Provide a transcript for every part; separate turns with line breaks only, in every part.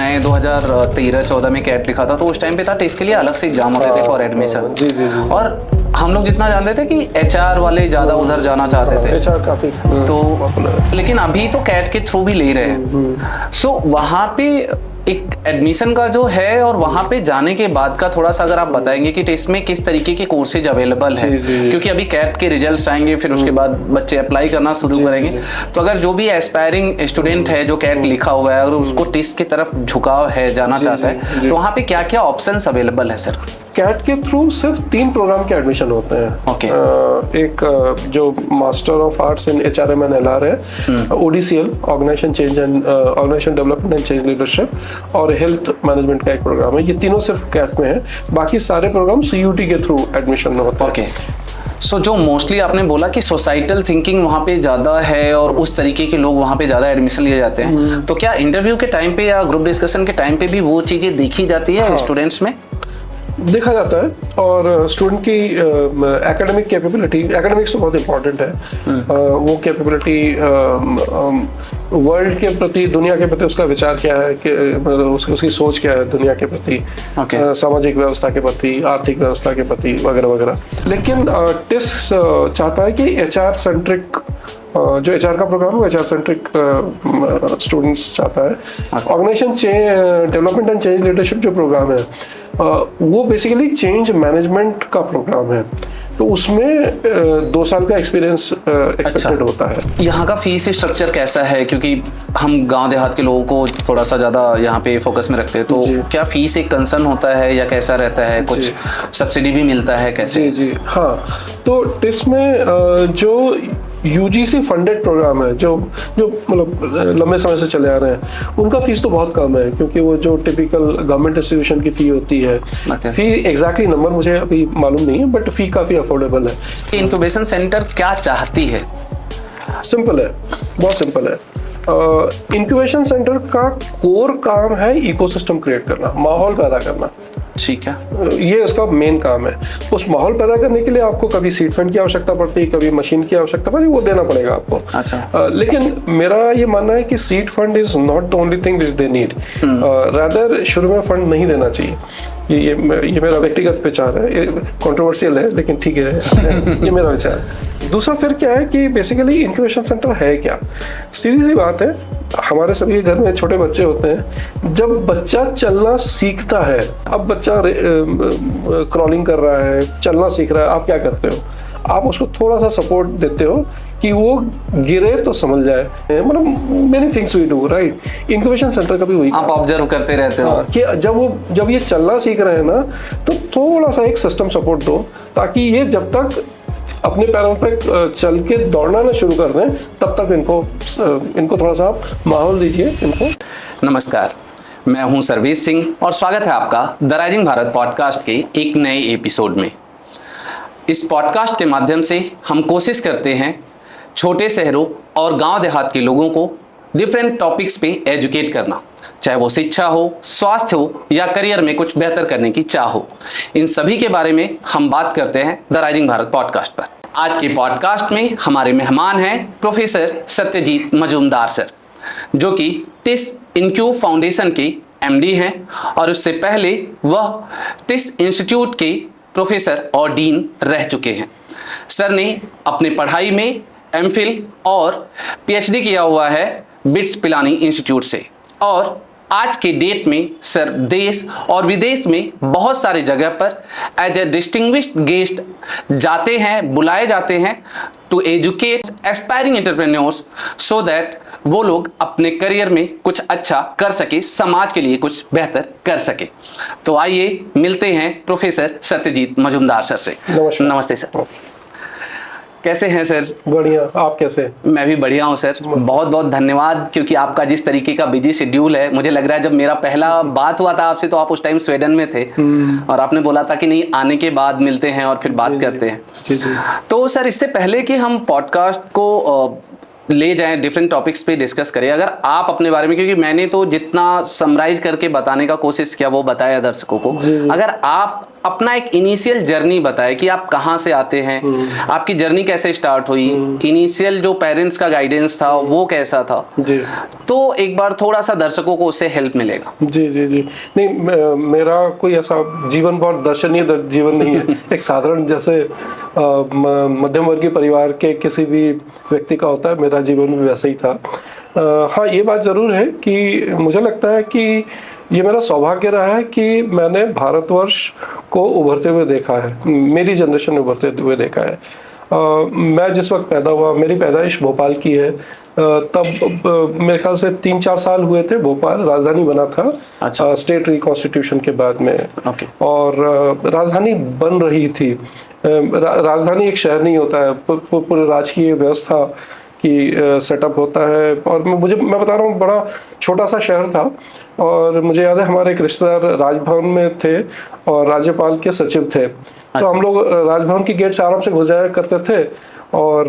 मैं 2013-14 में कैट लिखा था, तो उस टाइम पे था टेस्ट के लिए अलग से एग्जाम होते थे फॉर एडमिशन।
जी जी जी।
और हम लोग जितना जानते थे कि एचआर वाले ज़्यादा उधर जाना चाहते थे,
एचआर काफ़ी
तो लेकिन अभी तो कैट के थ्रू भी ले रहे हैं। सो वहाँ पे एक एडमिशन का जो है और वहाँ पे जाने के बाद का थोड़ा सा अगर आप बताएंगे कि टेस्ट में किस तरीके के कोर्सेज अवेलेबल है, क्योंकि अभी कैट के रिजल्ट्स आएंगे, फिर उसके बाद बच्चे अप्लाई करना शुरू करेंगे। तो अगर जो भी एस्पायरिंग स्टूडेंट है जो कैट लिखा हुआ है, अगर उसको टेस्ट की तरफ झुकाव है, जाना चाहता है, तो वहाँ पे क्या क्या ऑप्शंस अवेलेबल है सर?
कैट के थ्रू सिर्फ 3 प्रोग्राम के एडमिशन होते हैं।
ओके।
एक जो master of arts in HRM and LR है, ODCL organisation development and change leadership, और हेल्थ मैनेजमेंट का एक प्रोग्राम है। ये तीनों सिर्फ कैट में है, बाकी सारे प्रोग्राम CUT के थ्रू एडमिशन में होते हैं।
ओके। सो जो मोस्टली आपने बोला कि सोसाइटल थिंकिंग वहाँ पे ज़्यादा है और उस तरीके के लोग वहाँ पे ज़्यादा एडमिशन लिए जाते हैं, तो क्या इंटरव्यू के टाइम पे या ग्रुप डिस्कशन के टाइम पे भी वो चीज़ें देखी जाती है स्टूडेंट्स में?
देखा जाता है, और स्टूडेंट की एकेडमिक कैपेबिलिटी, एकेडमिक्स तो बहुत इम्पोर्टेंट है, वो कैपेबिलिटी वर्ल्ड के प्रति, दुनिया के प्रति उसका विचार क्या है, कि मतलब उसकी सोच क्या है दुनिया के प्रति, सामाजिक व्यवस्था के प्रति, आर्थिक व्यवस्था के प्रति वगैरह वगैरह। लेकिन टिस चाहता है कि HR सेंट्रिक, जो HR का प्रोग्राम है वो HR सेंट्रिक स्टूडेंट्स चाहता है। Organisation development and change leadership जो प्रोग्राम है वो बेसिकली चेंज मैनेजमेंट का प्रोग्राम है, तो उसमें 2 साल का एक्सपीरियंस एक्सपेक्टेड होता है।
यहाँ का फीस स्ट्रक्चर कैसा है, क्योंकि हम गांव देहात के लोगों को थोड़ा सा ज़्यादा यहाँ पे फोकस में रखते हैं, तो क्या फीस एक कंसर्न होता है या कैसा रहता है? कुछ सब्सिडी भी मिलता है कैसे?
जी जी हाँ, तो टिस में जो UGC फंडेड प्रोग्राम है, जो मतलब लंबे समय से चले आ रहे हैं, उनका फीस तो बहुत कम है, क्योंकि वो जो टिपिकल गवर्नमेंट इंस्टीट्यूशन की फी होती है, फी एग्जैक्टली नंबर मुझे अभी मालूम नहीं है, बट फी काफ़ी अफोर्डेबल है।
इंक्यूबेशन सेंटर क्या चाहती है?
सिंपल है, बहुत सिंपल है। इंक्यूबेशन सेंटर का कोर काम है इकोसिस्टम क्रिएट करना, माहौल पैदा करना।
ठीक है,
ये उसका मेन काम है। उस माहौल पैदा करने के लिए आपको कभी सीड फंड की आवश्यकता पड़ती है, कभी मशीन की आवश्यकता पड़ती है, वो देना पड़ेगा आपको।
अच्छा।
लेकिन मेरा ये मानना है कि seed fund is not the only thing which they need, rather शुरू में फंड नहीं देना चाहिए। ये मेरा व्यक्तिगत विचार है, ये कंट्रोवर्शियल है, लेकिन ठीक है ये मेरा विचार है। दूसरा फिर क्या है कि बेसिकली इंक्यूबेशन सेंटर है क्या? सीधी सी बात है, हमारे सभी घर में छोटे बच्चे होते हैं, जब बच्चा चलना सीखता है, अब बच्चा क्रॉलिंग कर रहा है, चलना सीख रहा है, आप क्या करते हो? आप उसको थोड़ा सा सपोर्ट देते हो कि वो गिरे तो संभल जाए, मतलब many things we do, right? Incubation centre का भी वही
आप ऑब्जर्व करते रहते हो
कि जब ये चलना सीख रहे हैं ना, तो थोड़ा सा एक सिस्टम सपोर्ट दो, ताकि ये जब तक अपने पैरों पे चल के दौड़ना ना शुरू कर दें, तब तक इनको थोड़ा सा माहौल दीजिए इनको।
नमस्कार, मैं हूं सर्वेश सिंह और स्वागत है आपका द राइजिंग भारत पॉडकास्ट के एक नए एपिसोड में। इस पॉडकास्ट के माध्यम से हम कोशिश करते हैं छोटे शहरों और गांव देहात के लोगों को डिफरेंट टॉपिक्स पे एजुकेट करना, चाहे वो शिक्षा हो, स्वास्थ्य हो या करियर में कुछ बेहतर करने की चाह हो। इन सभी के बारे में हम बात करते हैं द राइजिंग भारत पॉडकास्ट पर। आज के पॉडकास्ट में हमारे मेहमान हैं प्रोफेसर सत्यजीत मजूमदार सर, जो कि टिस इनक्यूब फाउंडेशन के MD हैं, और उससे पहले वह टिस इंस्टीट्यूट के प्रोफेसर और डीन रह चुके हैं। सर ने अपने पढ़ाई में MPhil और PhD किया हुआ है बिट्स पिलानी इंस्टीट्यूट से, और आज के डेट में सर देश और विदेश में बहुत सारे जगह पर एज ए डिस्टिंग्विश्ड गेस्ट जाते हैं, बुलाए जाते हैं to educate aspiring entrepreneurs, so that वो लोग अपने करियर में कुछ अच्छा कर सके, समाज के लिए कुछ बेहतर कर सके। तो आइए मिलते हैं प्रोफेसर सत्यजीत मजूमदार सर से। नमस्ते सर, कैसे हैं सर?
बढ़िया, आप कैसे?
मैं भी बढ़िया हूं सर, बहुत बहुत धन्यवाद, क्योंकि आपका जिस तरीके का बिजी शेड्यूल है, मुझे लग रहा है जब मेरा पहला बात हुआ था आपसे तो आप उस टाइम स्वीडन में थे, और आपने बोला था कि नहीं, आने के बाद मिलते हैं और फिर बात करते हैं। तो सर, इससे पहले कि हम पॉडकास्ट को ले जाएं, डिफरेंट टॉपिक्स पे डिस्कस करें, अगर आप अपने बारे में, क्योंकि मैंने तो जितना समराइज करके बताने का कोशिश किया वो बताया दर्शकों को, अगर आप अपना एक इनिशियल जर्नी बताएं कि आप कहाँ से आते हैं, आपकी जर्नी कैसे स्टार्ट हुई, इनिशियल जो पेरेंट्स का गाइडेंस था वो कैसा था
जी।
तो एक बार थोड़ा सा दर्शकों को उससे हेल्प मिलेगा।
जी जी जी। नहीं, मेरा कोई ऐसा जीवन बहुत दर्शनीय जीवन नहीं है। एक साधारण जैसे मध्यम वर्गीय परिवार के किसी भी व्यक्ति का होता है, मेरा जीवन भी वैसे ही था। हाँ, ये बात ज़रूर है कि मुझे लगता है कि ये मेरा सौभाग्य रहा है कि मैंने भारतवर्ष को उभरते हुए देखा है, मेरी जनरेशन ने उभरते हुए देखा है। मैं जिस वक्त पैदा हुआ, मेरी पैदाइश भोपाल की है, तब मेरे ख्याल से 3-4 साल हुए थे भोपाल राजधानी बना था।
अच्छा।
स्टेट रिकॉन्स्टिट्यूशन के बाद में।
ओके।
और राजधानी बन रही थी। राजधानी एक शहर नहीं होता है, पूरे राजकीय व्यवस्था की सेटअप होता है। और मैं बता रहा हूँ, बड़ा छोटा सा शहर था। और मुझे याद है हमारे एक रिश्तेदार राजभवन में थे और राज्यपाल के सचिव थे। तो हम लोग राजभवन की गेट से आराम से घुस जाया करते थे। और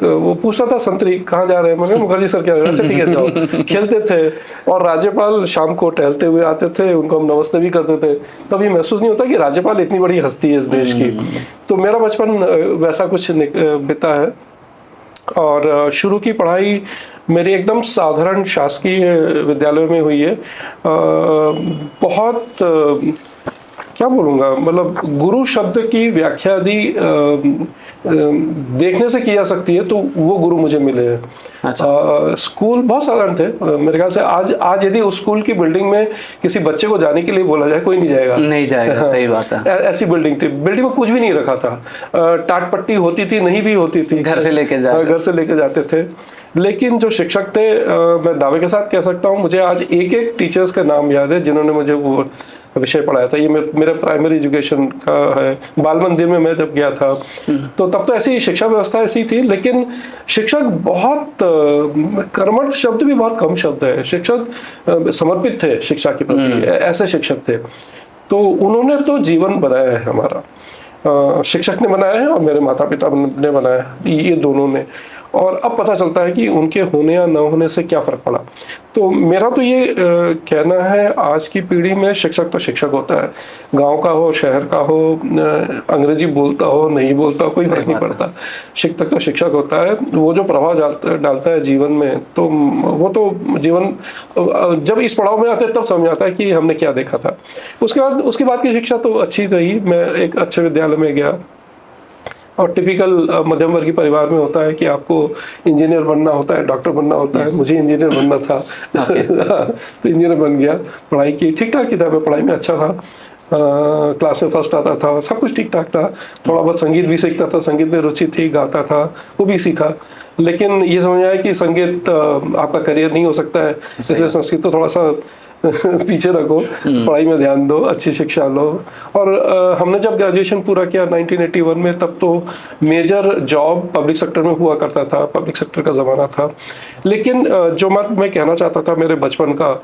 वो पूछता था, संतरी कहाँ जा रहे हैं? मैंने मुखर्जी सर क्या? अच्छा ठीक है जाओ। खेलते थे। और राज्यपाल शाम को टहलते हुए आते थे, उनको हम नमस्ते भी करते थे। तब ये महसूस नहीं होता कि राज्यपाल इतनी बड़ी हस्ती है इस देश की। तो मेरा बचपन वैसा कुछ बीता है। और शुरू की पढ़ाई मेरी एकदम साधारण शासकीय विद्यालय में हुई है। बहुत क्या बोलूँगा, मतलब गुरु शब्द की व्याख्या यदि देखने से की जा सकती है तो वो गुरु मुझे मिले हैं।
अच्छा।
स्कूल बहुत साधारण थे मेरे ख्याल से। आज यदि उस स्कूल की बिल्डिंग में किसी बच्चे को जाने के लिए बोला जाए, कोई नहीं जाएगा।
नहीं जाएगा, सही बात है।
ऐसी बिल्डिंग थी। बिल्डिंग में कुछ भी नहीं रखा था। टाट पट्टी होती थी, नहीं भी होती थी,
घर से लेके
जाते थे। लेकिन जो शिक्षक थे, मैं दावे के साथ कह सकता हूँ, मुझे आज एक टीचर्स का नाम याद है जिन्होंने मुझे वो विषय पढ़ाया था। ये मेरा प्राइमरी एजुकेशन का है। बाल मंदिर में मैं जब गया था तो तब तो ऐसी शिक्षा व्यवस्था ऐसी थी। लेकिन शिक्षक बहुत कर्मठ शब्द भी बहुत कम शब्द है। शिक्षक समर्पित थे शिक्षा के प्रति, ऐसे शिक्षक थे। तो उन्होंने तो जीवन बनाया है हमारा। शिक्षक ने बनाया है और मेरे माता पिता ने बनाया है, ये दोनों ने। और अब पता चलता है कि उनके होने या न होने से क्या फ़र्क पड़ा। तो मेरा तो ये कहना है, आज की पीढ़ी में शिक्षक तो शिक्षक होता है। गांव का हो, शहर का हो, अंग्रेजी बोलता हो, नहीं बोलता हो, कोई फर्क नहीं पड़ता। शिक्षक तो शिक्षक होता है। वो जो प्रभाव डालता है जीवन में, तो वो तो जीवन जब इस पड़ाव में आते हैं तब समझ आता है कि हमने क्या देखा था। उसके बाद की शिक्षा तो अच्छी रही। मैं एक अच्छे विद्यालय में गया। और टिपिकल मध्यम वर्गीय परिवार में होता है कि आपको इंजीनियर बनना होता है, डॉक्टर बनना होता है। मुझे इंजीनियर बनना था। तो इंजीनियर बन गया। पढ़ाई की ठीक ठाक ही था, मैं पढ़ाई में अच्छा था। क्लास में फर्स्ट आता था, सब कुछ ठीक ठाक था। थोड़ा बहुत संगीत भी सीखता था, संगीत में रुचि थी, गाता था, वो भी सीखा। लेकिन ये समझ आया कि संगीत आपका करियर नहीं हो सकता है, इसलिए संस्कृत तो थोड़ा सा पीछे रखो, पढ़ाई में ध्यान दो, अच्छी शिक्षा लो। और हमने जब ग्रेजुएशन पूरा किया 1981 में, तब तो मेजर जॉब पब्लिक सेक्टर में हुआ करता था, पब्लिक सेक्टर का ज़माना था। लेकिन जो मैं कहना चाहता था मेरे बचपन का,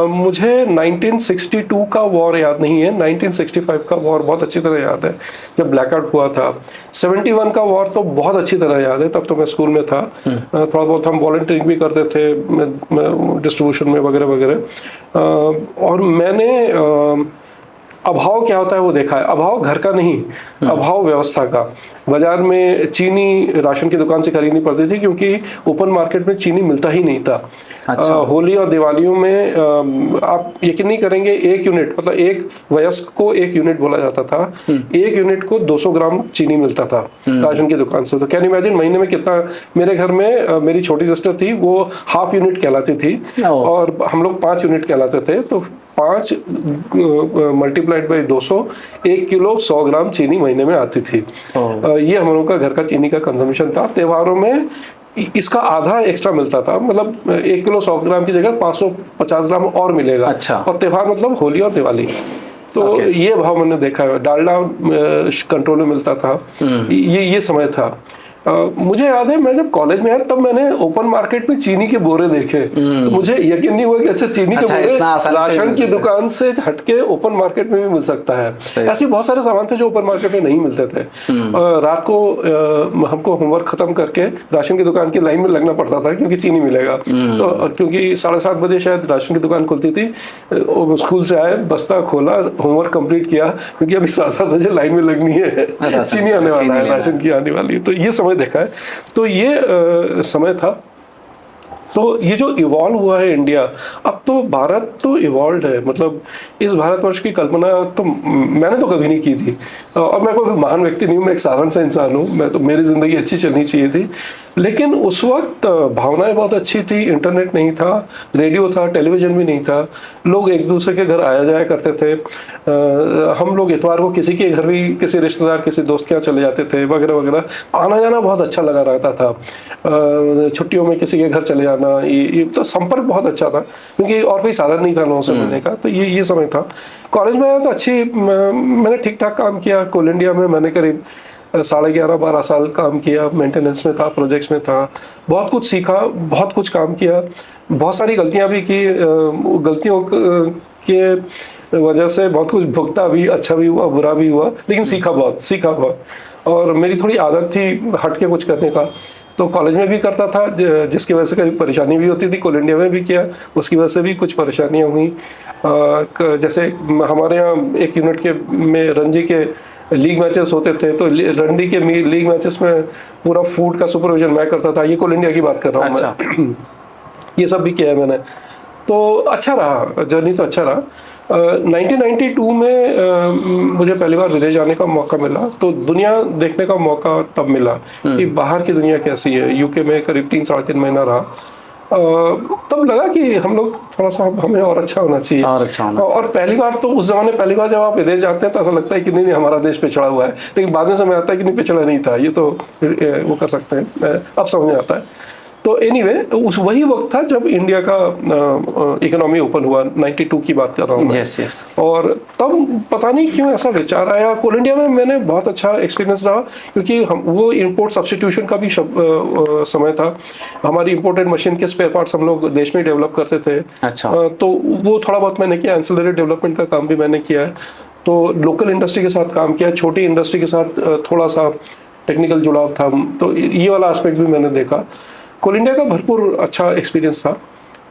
मुझे 1962 का वॉर याद नहीं है, 1965 का वॉर बहुत अच्छी तरह याद है, जब ब्लैकआउट हुआ था। 71 का वॉर तो बहुत अच्छी तरह याद है, तब तो मैं स्कूल में था। थोड़ा बहुत हम वॉलंटियरिंग भी करते थे डिस्ट्रीब्यूशन में वगैरह वगैरह। और मैंने अभाव क्या होता है वो देखा है। अभाव घर का नहीं, अभाव व्यवस्था का। बाजार में चीनी राशन की दुकान से खरीदनी पड़ती थी क्योंकि ओपन मार्केट में चीनी मिलता ही नहीं था। अच्छा। होली और दिवालियों में आप यकीन नहीं करेंगे, 1 यूनिट, मतलब एक वयस्क को 1 यूनिट बोला जाता था। 1 यूनिट को 200 ग्राम चीनी मिलता था राशन की दुकान से। तो कैन इमेजिन महीने में कितना। मेरे घर में मेरी छोटी सिस्टर थी, वो ½ यूनिट कहलाती थी और हम लोग 5 यूनिट कहलाते थे। तो 5 मल्टीप्लाइड बाई 200, 1 किलो 100 ग्राम चीनी महीने में आती थी। ये हम लोगों का घर का चीनी का कंजम्पशन था। त्योहारों में इसका आधा एक्स्ट्रा मिलता था, मतलब 1 किलो 100 ग्राम की जगह 550 ग्राम और मिलेगा।
अच्छा।
और त्योहार मतलब होली और दिवाली। तो ये भाव मैंने देखा है। डालडा कंट्रोल में मिलता था, ये समय था। मुझे याद है मैं जब कॉलेज में आया तब मैंने ओपन मार्केट में चीनी के बोरे देखे, तो मुझे यकीन नहीं हुआ कि अच्छा चीनी के बोरे राशन की दुकान से हटके ओपन मार्केट में भी मिल सकता है। ऐसे बहुत सारे सामान थे जो ओपन मार्केट में नहीं मिलते थे। रात को हमको होमवर्क खत्म करके राशन की दुकान की लाइन में लगना पड़ता था क्योंकि चीनी मिलेगा। तो क्योंकि 7:30 बजे शायद राशन की दुकान खुलती थी, स्कूल से आए, बस्ता खोला, होमवर्क कंप्लीट किया, क्योंकि अभी 7:30 बजे लाइन में लगनी है, चीनी आने वाला है, राशन की आने वाली है। तो ये समय देखा है, तो ये समय था। तो ये जो इवॉल्व हुआ है इंडिया, अब तो भारत तो इवॉल्व है, मतलब इस भारतवर्ष की कल्पना तो मैंने तो कभी नहीं की थी। और मैं कोई महान व्यक्ति नहीं हूँ, मैं एक साधारण सा इंसान हूँ, मैं तो मेरी ज़िंदगी अच्छी चलनी चाहिए थी। लेकिन उस वक्त भावनाएं बहुत अच्छी थी, इंटरनेट नहीं था, रेडियो था, टेलीविज़न भी नहीं था, लोग एक दूसरे के घर आया जाया करते थे। हम लोग इतवार को किसी के घर भी, किसी रिश्तेदार, किसी दोस्त के यहाँ चले जाते थे वगैरह वगैरह। आना जाना बहुत अच्छा लगा रहता था, छुट्टियों में किसी के घर चले जाना, ये तो संपर्क बहुत अच्छा था क्योंकि और कोई साधन नहीं था लोगों से मिलने का। तो ये समय था। कॉलेज में आया तो मैंने ठीक ठाक काम किया। कोल इंडिया में मैंने करीब 11.5-12 साल काम किया, मेंटेनेंस में था, प्रोजेक्ट्स में था, बहुत कुछ सीखा, बहुत कुछ काम किया, बहुत सारी गलतियां भी की, गलतियों के वजह से बहुत कुछ भुगता भी, अच्छा भी हुआ, बुरा भी हुआ, लेकिन सीखा बहुत। और मेरी थोड़ी आदत थी हट के कुछ करने का, तो कॉलेज में भी करता था, जिसकी वजह से कभी परेशानी भी होती थी। कोल इंडिया में भी किया, उसकी वजह से भी कुछ परेशानियां हुई। जैसे हमारे यहाँ एक यूनिट के में रणजी के लीग मैचेस होते थे, तो रणजी के लीग मैचेस में पूरा फूड का सुपरविजन मैं करता था। ये कोल इंडिया की बात कर रहा हूँ मैं। ये सब भी किया है मैंने, तो अच्छा रहा, जर्नी तो अच्छा रहा। 1992 में मुझे पहली बार विदेश जाने का मौका मिला, तो दुनिया देखने का मौका तब मिला कि बाहर की दुनिया कैसी है। यूके में करीब 3-3.5 महीना रहा। तब लगा कि हम लोग थोड़ा सा हमें और अच्छा होना चाहिए, और पहली बार तो उस जमाने पहली बार जब आप विदेश जाते हैं तो ऐसा लगता है कि नहीं हमारा देश पिछड़ा हुआ है, लेकिन बाद में समझ आता है कि नहीं, पिछड़ा नहीं था, ये तो वो कर सकते हैं, अब समझ आता है। तो एनीवे, उस वही वक्त था जब इंडिया का इकोनॉमी ओपन हुआ, 92 की बात कर रहा हूँ मैं।
yes.
और तब पता नहीं क्यों ऐसा विचार आया। कोल इंडिया में मैंने बहुत अच्छा एक्सपीरियंस रहा, क्योंकि वो इंपोर्ट सब्स्टिट्यूशन का भी समय था। हमारी इंपोर्टेड मशीन के स्पेयर पार्ट्स हम लोग देश में डेवलप करते थे।
अच्छा।
तो वो थोड़ा बहुत मैंने किया, एंसिलरी डेवलपमेंट का काम भी मैंने किया है। तो लोकल इंडस्ट्री के साथ काम किया, छोटी इंडस्ट्री के साथ थोड़ा सा टेक्निकल जुड़ाव था, तो ये वाला एस्पेक्ट भी मैंने देखा। कोल इंडिया का भरपूर अच्छा एक्सपीरियंस था।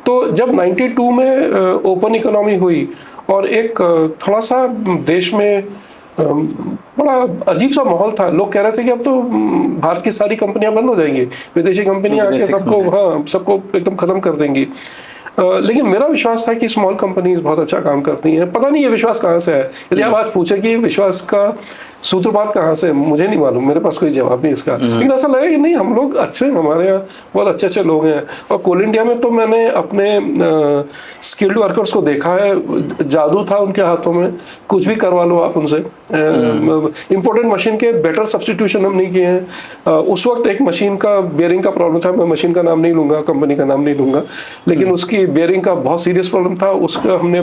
तो जब 92 में ओपन इकोनॉमी हुई और एक थोड़ा सा देश में बड़ा अजीब सा माहौल था, लोग कह रहे थे कि अब तो भारत की सारी कंपनियां बंद हो जाएंगी, विदेशी कंपनियां आके सबको एकदम खत्म कर देंगी। लेकिन मेरा विश्वास था कि स्मॉल कंपनीज बहुत अच्छा काम करती हैं। पता नहीं ये विश्वास कहाँ से है। यदि आप आज पूछे कि विश्वास का सूत्रपात कहाँ से, मुझे नहीं मालूम, मेरे पास कोई जवाब नहीं इसका। लेकिन ऐसा लगा कि नहीं, हम लोग अच्छे, हमारे यहाँ बहुत अच्छे अच्छे लोग हैं। और कोल इंडिया में तो मैंने अपने स्किल्ड वर्कर्स को देखा है, जादू था उनके हाथों में, कुछ भी करवा लो आप उनसे। इम्पोर्टेंट मशीन के बेटर सब्स्टिट्यूशन हम नहीं किए हैं। उस वक्त एक मशीन का बेयरिंग का प्रॉब्लम था, मैं मशीन का नाम नहीं लूंगा, कंपनी का नाम नहीं लूंगा, लेकिन उसकी बेयरिंग का बहुत सीरियस प्रॉब्लम था। उसका हमने,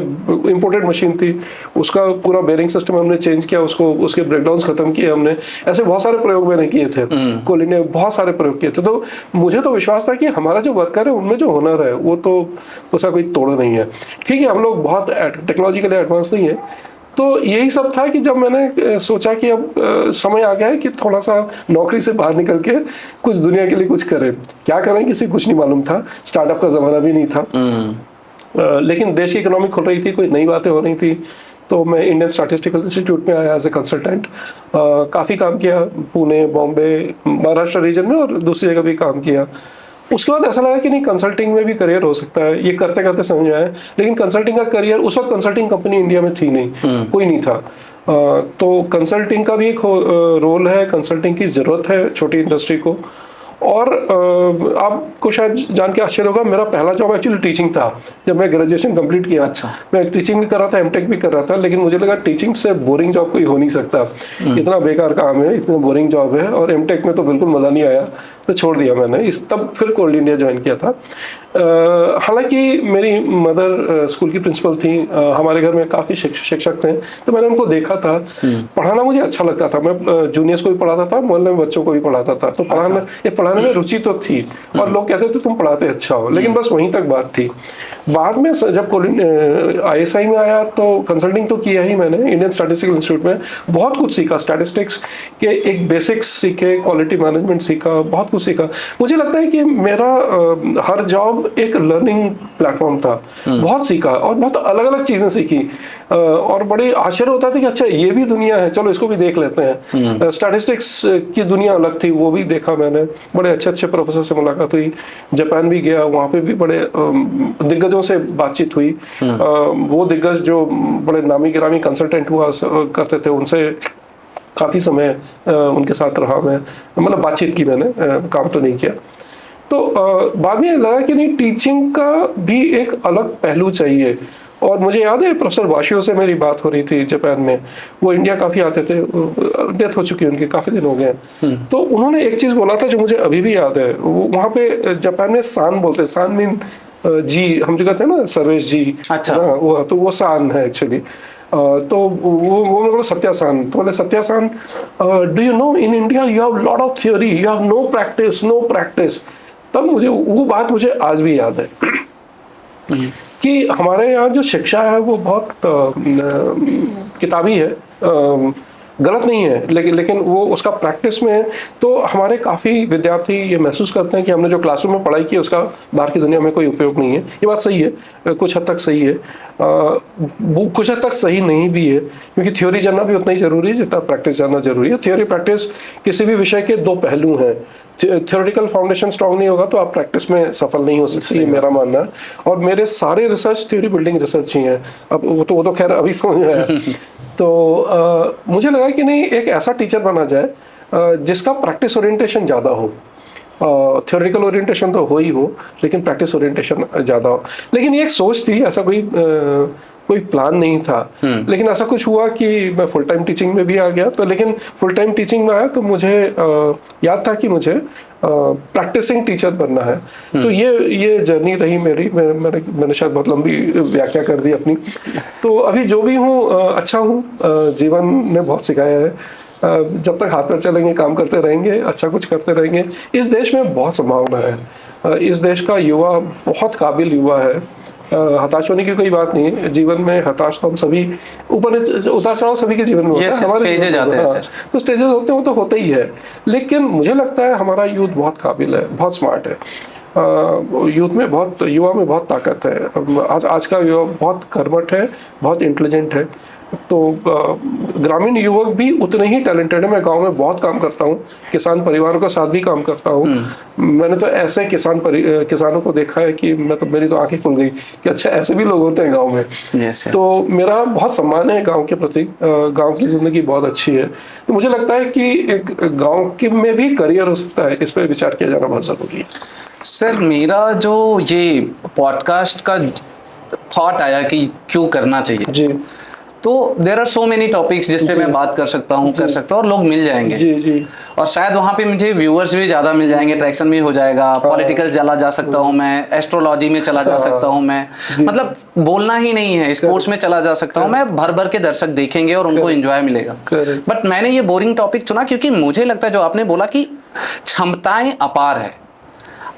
इम्पोर्टेड मशीन थी, उसका पूरा बेयरिंग सिस्टम हमने चेंज किया, उसको, उसके ब्रेकडाउन खत्म किए हमने। ऐसे बहुत सारे प्रयोग मैंने किए थे, कोल इंडिया ने बहुत सारे प्रयोग किए थे। तो मुझे तो विश्वास था कि हमारा जो वर्कर है उनमें जो हुनर है वो तो उसका कोई तोड़ नहीं है। ठीक है, हम लोग बहुत टेक्नोलॉजिकली एडवांस नहीं है। तो यही सब था कि जब मैंने सोचा कि अब समय आ गया है कि थोड़ा सा नौकरी से बाहर निकल के कुछ दुनिया के लिए कुछ करें। क्या करें किसी कुछ नहीं मालूम था, स्टार्टअप का जमाना भी नहीं था। लेकिन देश की इकोनॉमी खुल रही थी, कोई नई बातें हो रही थी। तो मैं इंडियन स्टैटिस्टिकल इंस्टीट्यूट में आया एज ए कंसल्टेंट। काफ़ी काम किया, पुणे, बॉम्बे, महाराष्ट्र रीजन में, और दूसरी जगह भी काम किया। उसके बाद ऐसा लगा कि नहीं, कंसल्टिंग में भी करियर हो सकता है। ये करते करते समझ आया। लेकिन कंसल्टिंग का करियर, उस वक्त कंसल्टिंग कंपनी इंडिया में थी नहीं, कोई नहीं था। तो कंसल्टिंग का भी एक रोल है, कंसल्टिंग की ज़रूरत है छोटी इंडस्ट्री को। और आपको शायद जान के आश्चर्य होगा, मेरा पहला जॉब एक्चुअली टीचिंग था। जब मैं ग्रेजुएशन कंप्लीट किया, मैं टीचिंग भी कर रहा था, एमटेक भी कर रहा था, लेकिन मुझे लगा टीचिंग से बोरिंग जॉब कोई हो नहीं सकता, इतना बेकार काम है, इतना बोरिंग जॉब है। और एमटेक में तो बिल्कुल मज़ा नहीं आया, तो छोड़ दिया मैंने। तब फिर कोल इंडिया ज्वाइन किया था। हालांकि मेरी मदर स्कूल की प्रिंसिपल थी, हमारे घर में काफ़ी शिक्षक थे, तो मैंने उनको देखा था। पढ़ाना मुझे अच्छा लगता था, मैं जूनियर्स को भी पढ़ाता था, मोहल्ले में बच्चों को भी पढ़ाता था, तो पढ़ाने में रुचि तो थी और लोग कहते थे तुम पढ़ाते अच्छा हो, लेकिन बस वहीं तक बात थी। बाद में जब ISI में आया तो कंसल्टिंग तो किया ही मैंने, इंडियन स्टैटिस्टिकल इंस्टीट्यूट में बहुत कुछ सीखा, स्टैटिस्टिक्स के एक बेसिक्स सीखे, क्वालिटी मैनेजमेंट सीखा, बहुत कुछ सीखा। मुझे लगता है कि मेरा हर जॉब एक लर्निंग प्लेटफॉर्म था, बहुत सीखा और बहुत अलग अलग चीजें सीखी, और बड़े आश्चर्य होता था कि अच्छा ये भी दुनिया है, चलो इसको भी देख लेते हैं। स्टैटिस्टिक्स की दुनिया अलग थी, वो भी देखा मैंने, बड़े अच्छे अच्छे प्रोफेसर से मुलाकात हुई, जापान भी गया, वहाँ पे भी बड़े दिग्गजों से बातचीत हुई। वो दिग्गज जो बड़े नामी गिरामी कंसल्टेंट हुआ करते थे, उनसे काफ़ी समय उनके साथ रहा मैं, मतलब बातचीत की मैंने, काम तो नहीं किया। तो बाद में लगा कि नहीं, टीचिंग का भी एक अलग पहलू चाहिए। और मुझे याद है प्रोफेसर वाशियो से मेरी बात हो रही थी जापान में, वो इंडिया काफ़ी आते थे, डेथ हो चुकी है उनकी, काफ़ी दिन हो गए। तो उन्होंने एक चीज़ बोला था जो मुझे अभी भी याद है। वो वहाँ पे जापान में सान बोलते हैं, सान मीन जी, हम जो कहते हैं ना सर्वेश जी,
अच्छा,
वो सान है एक्चुअली। तो वो मेरे को सत्यासान, तो बोले सत्यासान, do you know in India you have lot of theory, you have no practice. तब मुझे वो बात मुझे आज भी याद है कि हमारे यहाँ जो शिक्षा है वो बहुत किताबी है, गलत नहीं है, लेकिन वो उसका प्रैक्टिस में तो हमारे काफ़ी विद्यार्थी ये महसूस करते हैं कि हमने जो क्लासरूम में पढ़ाई की उसका बाहर की दुनिया में कोई उपयोग नहीं है। ये बात सही है, कुछ हद तक सही है, कुछ हद तक सही नहीं भी है, क्योंकि थ्योरी जानना भी उतना ही जरूरी है जितना प्रैक्टिस जानना जरूरी है। थ्योरी प्रैक्टिस किसी भी विषय के दो पहलू हैं। थ्योरेटिकल फाउंडेशन स्ट्रांग नहीं होगा तो आप प्रैक्टिस में सफल नहीं हो सकते, ये मेरा मानना है। और मेरे सारे रिसर्च थ्योरी बिल्डिंग रिसर्च ही हैं। अब वो तो खैर अभी समझ में आया। तो मुझे लगा कि नहीं, एक ऐसा टीचर बना जाए जिसका प्रैक्टिस ओरिएंटेशन ज़्यादा हो। थ्योरेटिकल ओरिएंटेशन तो हो ही हो, लेकिन प्रैक्टिस ओरिएंटेशन ज़्यादा हो। लेकिन ये एक सोच थी, ऐसा कोई प्लान नहीं था, लेकिन ऐसा कुछ हुआ कि मैं फुल टाइम टीचिंग में भी आ गया। तो लेकिन फुल टाइम टीचिंग में आया तो मुझे याद था कि मुझे प्रैक्टिसिंग टीचर बनना है। तो ये जर्नी रही मेरी। मैंने शायद बहुत लंबी व्याख्या कर दी अपनी। तो अभी जो भी हूँ अच्छा हूँ, जीवन ने बहुत सिखाया है। जब तक हाथ पैर चलेंगे, काम करते रहेंगे, अच्छा कुछ करते रहेंगे। इस देश में बहुत संभावना है। इस देश का युवा बहुत काबिल युवा है। हताश होने की कोई बात नहीं है। जीवन में हताश तो हम सभी, उतार चढ़ाव सभी के जीवन में होता है। हमारे
स्टेजेस आते हैं सर।
तो स्टेजेस होते हैं, वो तो होता ही है। लेकिन मुझे लगता है हमारा यूथ बहुत काबिल है, बहुत स्मार्ट है। युवा में बहुत ताकत है। आज का युवा बहुत कर्मठ है, बहुत इंटेलिजेंट है। तो ग्रामीण युवक भी उतने ही टैलेंटेड है। मैं गांव में बहुत काम करता हूँ, किसान परिवारों के साथ भी काम करता हूँ। मैंने तो ऐसे किसानों को देखा है कि मेरी तो आंखें खुल गई कि अच्छा ऐसे भी लोग होते हैं गांव में। तो मेरा बहुत सम्मान है गांव के प्रति। गांव की जिंदगी बहुत अच्छी है। तो मुझे लगता है कि एक गांव में भी करियर हो सकता है। इस पर विचार किया जाना बहुत जरूरी है।
सर, मेरा जो ये पॉडकास्ट का थॉट आया कि क्यों करना चाहिए
जी,
तो there are so many topics जिस पे मैं बात कर सकता हूँ और लोग मिल जाएंगे।
जी जी।
और शायद वहाँ पे मुझे व्यूअर्स भी ज़्यादा मिल जाएंगे, ट्रैक्शन भी हो जाएगा। पॉलिटिकल चला जा सकता हूँ मैं, एस्ट्रोलॉजी में चला जा सकता हूँ मैं, मतलब बोलना ही नहीं है, स्पोर्ट्स में चला जा सकता हूँ मैं। भर भर के दर्शक देखेंगे और उनको एंजॉय मिलेगा। बट मैंने ये बोरिंग टॉपिक चुना क्योंकि मुझे लगता है जो आपने बोला कि क्षमताएं अपार है,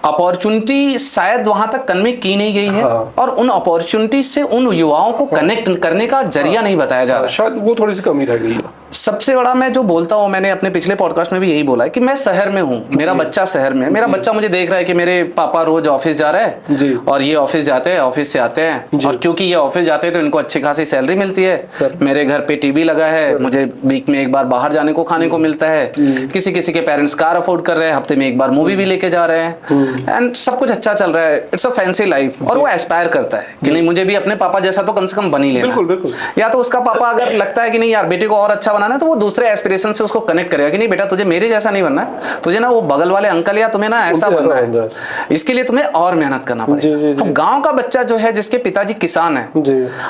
अपॉर्चुनिटी शायद वहां तक कन्वे की नहीं गई है। और उन अपॉर्चुनिटी से उन युवाओं को कनेक्ट करने का जरिया नहीं बताया जा रहा है।
शायद वो थोड़ी सी कमी रह गई है।
सबसे बड़ा मैं जो बोलता हूँ, मैंने अपने पिछले पॉडकास्ट में भी यही बोला है कि मैं शहर में हूँ, मेरा बच्चा शहर में है। मेरा बच्चा मुझे देख रहा है कि मेरे पापा रोज ऑफिस जा रहे हैं और ये ऑफिस जाते हैं, ऑफिस से आते हैं, और क्योंकि ये ऑफिस जाते हैं तो इनको अच्छी खासी सैलरी मिलती है। मेरे घर पे टीवी लगा है, मुझे वीक में एक बार बाहर जाने को खाने को मिलता है। किसी किसी के पेरेंट्स कार अफोर्ड कर रहे हैं, हफ्ते में एक बार मूवी भी लेके जा रहे हैं, एंड सब कुछ अच्छा चल रहा है। It's a fancy life. और वो एस्पायर करता है कि नहीं, मुझे भी अपने पापा जैसा तो कम से कम बन ही लेना।
बिल्कुल बिल्कुल।
या तो उसका पापा अगर लगता है कि नहीं यार बेटे को और अच्छा बनाना है तो वो दूसरे एस्पिरेशन से उसको कनेक्ट करेगा कि नहीं बेटा तुझे मेरे जैसा नहीं बनना है, तुझे ना वो बगल वाले अंकल या तुम्हें ना ऐसा बनना है, इसके लिए तुम्हें और मेहनत करना पड़ेगा। तो गांव का बच्चा जो है जिसके पिताजी किसान है,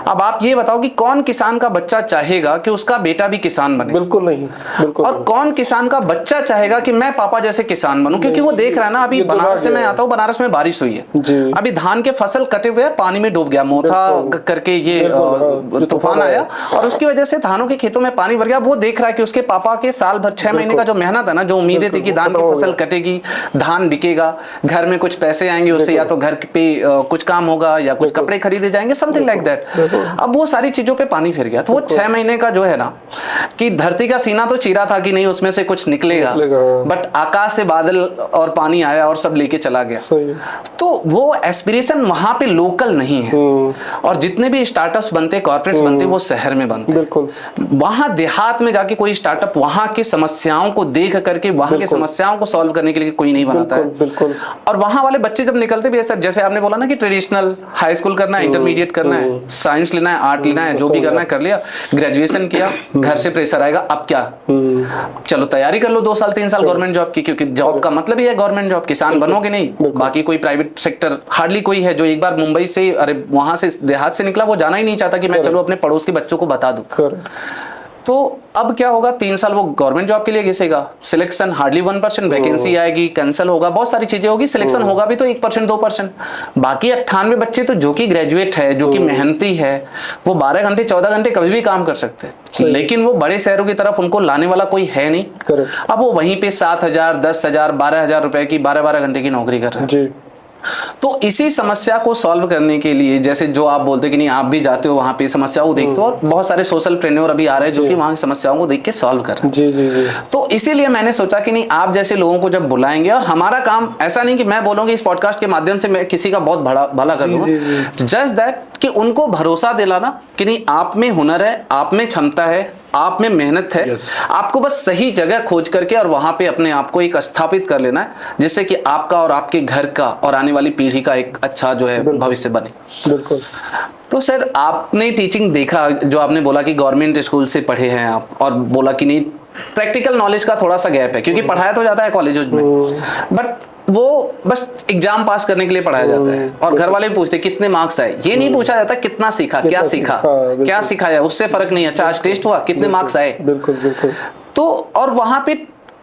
अब आप ये बताओ कि कौन किसान का बच्चा चाहेगा कि उसका बेटा भी किसान बने?
बिल्कुल नहीं, बिल्कुल।
और कौन किसान का बच्चा चाहेगा कि मैं पापा जैसे किसान बनूं? क्योंकि वो देख रहा है ना, अभी बनारस से मैं आता हूँ, बनारस में बारिश हुई है, अभी धान के फसल कटे हुए पानी में डूब गया, मोथा करके ये तूफान आया और उसकी वजह से धानों के खेतों में पानी भर गया। वो देख रहा है कि उसके पापा के साल भर 6 महीने का जो मेहनत है ना, जो उम्मीदें थी कि धान की फसल कटेगी, धान बिकेगा, घर में कुछ पैसे आएंगे उससे, या तो घर पे कुछ काम होगा या कुछ कपड़े खरीदे जाएंगे, समथिंग लाइक दैट, अब वो सारी चीजों पे पानी फिर गया। तो वो 6 महीने का जो है ना कि धरती का सीना तो चीरा था कि नहीं उसमें से कुछ निकलेगा, बट आकाश से बादल और पानी आया और सब लेके चला गया। तो वो एस्पिरेशन वहां पे लोकल नहीं है। और जितने भी स्टार्टअप्स बनते, कॉर्पोरेट्स बनते, वो शहर में बनते, बिल्कुल। वहां देहात में जाके कोई स्टार्टअप वहां की समस्याओं को देख करके वहां की समस्याओं को सॉल्व करने के लिए कोई नहीं बनाता है, बिल्कुल। और वहां वाले बच्चे जब निकलते भी ऐसा, जैसे आपने बोला ना कि ट्रेडिशनल हाई स्कूल करना है, इंटरमीडिएट करना है, साइंस लेना है, आर्ट लेना है, जो भी करना है कर लिया, ग्रेजुएशन किया, घर से प्रेशर आएगा, अब क्या, चलो तैयारी कर लो 2 साल 3 साल गवर्नमेंट जॉब की, क्योंकि जॉब का मतलब ही है गवर्नमेंट जॉब, किसान बनोगे नहीं। बाकी कोई प्राइवेट सेक्टर हार्डली कोई है जो एक बार मुंबई से, अरे वहां से देहात से निकला, वो जाना ही नहीं चाहता कि मैं चलो अपने पड़ोस के बच्चों को बता दूं। तो अब क्या होगा, 3 साल वो गवर्नमेंट जॉब के लिए घिसेगा, सिलेक्शन हार्डली 1%, वैकेंसी आएगी, कैंसिल होगा, बहुत सारी चीजें होगी, सिलेक्शन होगा भी तो 1% 2%। बाकी 98 बच्चे तो जो कि ग्रेजुएट है, जो कि मेहनती है, वो 12 घंटे 14 घंटे कभी भी काम कर सकते हैं, लेकिन वो बड़े शहरों की तरफ उनको लाने वाला कोई है नहीं। अब वो वहीं पे 7,000 10,000 12,000 रुपए की 12-12 घंटे की नौकरी कर रहे हैं। तो इसी समस्या को सॉल्व करने के लिए, जैसे जो आप बोलते कि नहीं आप भी जाते हो वहां पे समस्याओं को देखते हो, और बहुत सारे सोशल प्रेन्योर अभी आ रहे हैं जो कि वहां की समस्याओं को देख के सॉल्व कर रहे हैं। जी जी जी। तो इसीलिए मैंने सोचा कि नहीं आप जैसे लोगों को जब बुलाएंगे, और हमारा काम ऐसा नहीं कि मैं बोलूंगी इस पॉडकास्ट के माध्यम से मैं किसी का बहुत भला कर दूंगा, जस्ट दैट कि उनको भरोसा दिलाना कि नहीं आप में हुनर है, आप में क्षमता है, आप में मेहनत है, आपको बस सही जगह खोज करके और वहां पे अपने आप को एक स्थापित कर लेना है, जिससे कि आपका और आपके घर का और आने वाली पीढ़ी का एक अच्छा जो है भविष्य बने। बिल्कुल। तो सर आपने टीचिंग देखा, जो आपने बोला कि गवर्नमेंट स्कूल से पढ़े हैं आप, और बोला कि नहीं प्रैक्टिकल नॉलेज का थोड़ा सा गैप है, क्योंकि पढ़ाया तो जाता है कॉलेज में, बट वो बस एग्जाम पास करने के लिए पढ़ाया जाता है, और घर वाले भी पूछते कितने मार्क्स आए, ये नहीं पूछा जाता कितना सीखा, क्या सीखा, क्या सिखाया, उससे फर्क नहीं है। अच्छा आज टेस्ट हुआ, कितने मार्क्स आए। बिल्कुल बिल्कुल। तो और वहां पे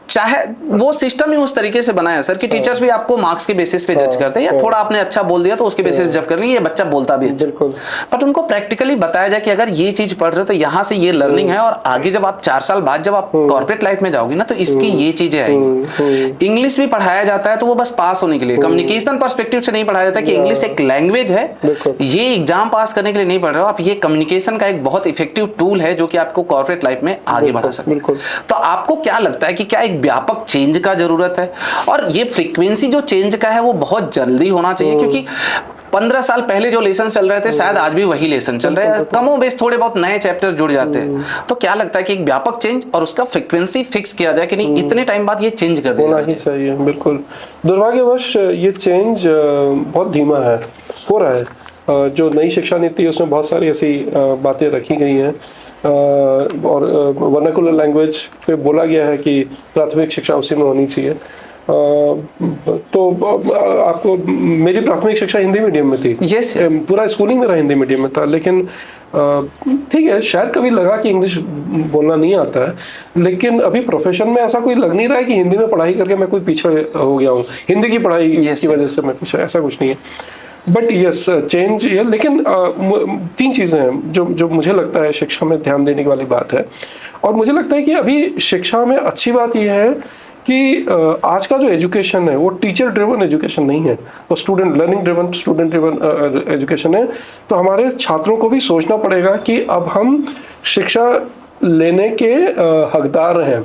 चाहे वो सिस्टम ही उस तरीके से बनाया है सर कि टीचर्स भी आपको मार्क्स के बेसिस पे जज करते हैं, या थोड़ा आपने अच्छा बोल दिया तो उसके बेसिस पे जज कर लेंगे ये बच्चा बोलता भी अच्छा, बट उनको प्रैक्टिकली बताया जाए कि अगर ये चीज पढ़ रहे हो तो यहाँ से ये लर्निंग है, और आगे जब आप 4 साल बाद जब आप कॉर्पोरेट लाइफ में जाओगे ना तो इसकी ये चीजें आएंगी। इंग्लिश भी पढ़ाया जाता है तो वो बस पास होने के लिए, कम्युनिकेशन पर्सपेक्टिव से नहीं पढ़ाया जाता कि इंग्लिश एक लैंग्वेज है, ये एग्जाम पास करने के लिए नहीं पढ़ रहे हो आप, ये कम्युनिकेशन का एक बहुत इफेक्टिव टूल है जो कि आपको कॉर्पोरेट लाइफ में आगे बढ़ा सकता है। तो आपको क्या लगता है कि क्या एक व्यापक चेंज का जरूरत है, और ये फ्रीक्वेंसी जो चेंज का है वो बहुत जल्दी होना चाहिए, क्योंकि 15 साल पहले जो लेसन चल रहे थे शायद आज भी वही लेसन चल रहे हैं, कमो बेश थोड़े बहुत नए चैप्टर जुड़ जाते हैं। तो क्या लगता है कि एक व्यापक चेंज और उसका फ्रीक्वेंसी फिक्स किया जाए कि नहीं इतने टाइम बाद ये चेंज कर देना ही चाहिए।
बिल्कुल। दुर्भाग्यवश ये चेंज बहुत धीमा है, हो रहा है। जो नई शिक्षा नीति है उसमें बहुत सारी ऐसी बातें रखी गई हैं, और वर्नाकुलर लैंग्वेज पे बोला गया है कि प्राथमिक शिक्षा उसी में होनी चाहिए। तो आपको मेरी प्राथमिक शिक्षा हिंदी मीडियम में थी।
yes.
पूरा स्कूलिंग मेरा हिंदी मीडियम में था, लेकिन ठीक है शायद कभी लगा कि इंग्लिश बोलना नहीं आता है, लेकिन अभी प्रोफेशन में ऐसा कोई लग नहीं रहा है कि हिंदी में पढ़ाई करके मैं कोई पीछे हो गया हूँ, हिंदी की पढ़ाई की वजह से मैं पीछे, ऐसा कुछ नहीं है। बट यस चेंज है, लेकिन 3 चीज़ें हैं जो मुझे लगता है शिक्षा में ध्यान देने वाली बात है। और मुझे लगता है कि अभी शिक्षा में अच्छी बात यह है कि आज का जो एजुकेशन है वो टीचर ड्रिवन एजुकेशन नहीं है, वो स्टूडेंट ड्रिवन एजुकेशन है। तो हमारे छात्रों को भी सोचना पड़ेगा कि अब हम शिक्षा लेने के हकदार हैं,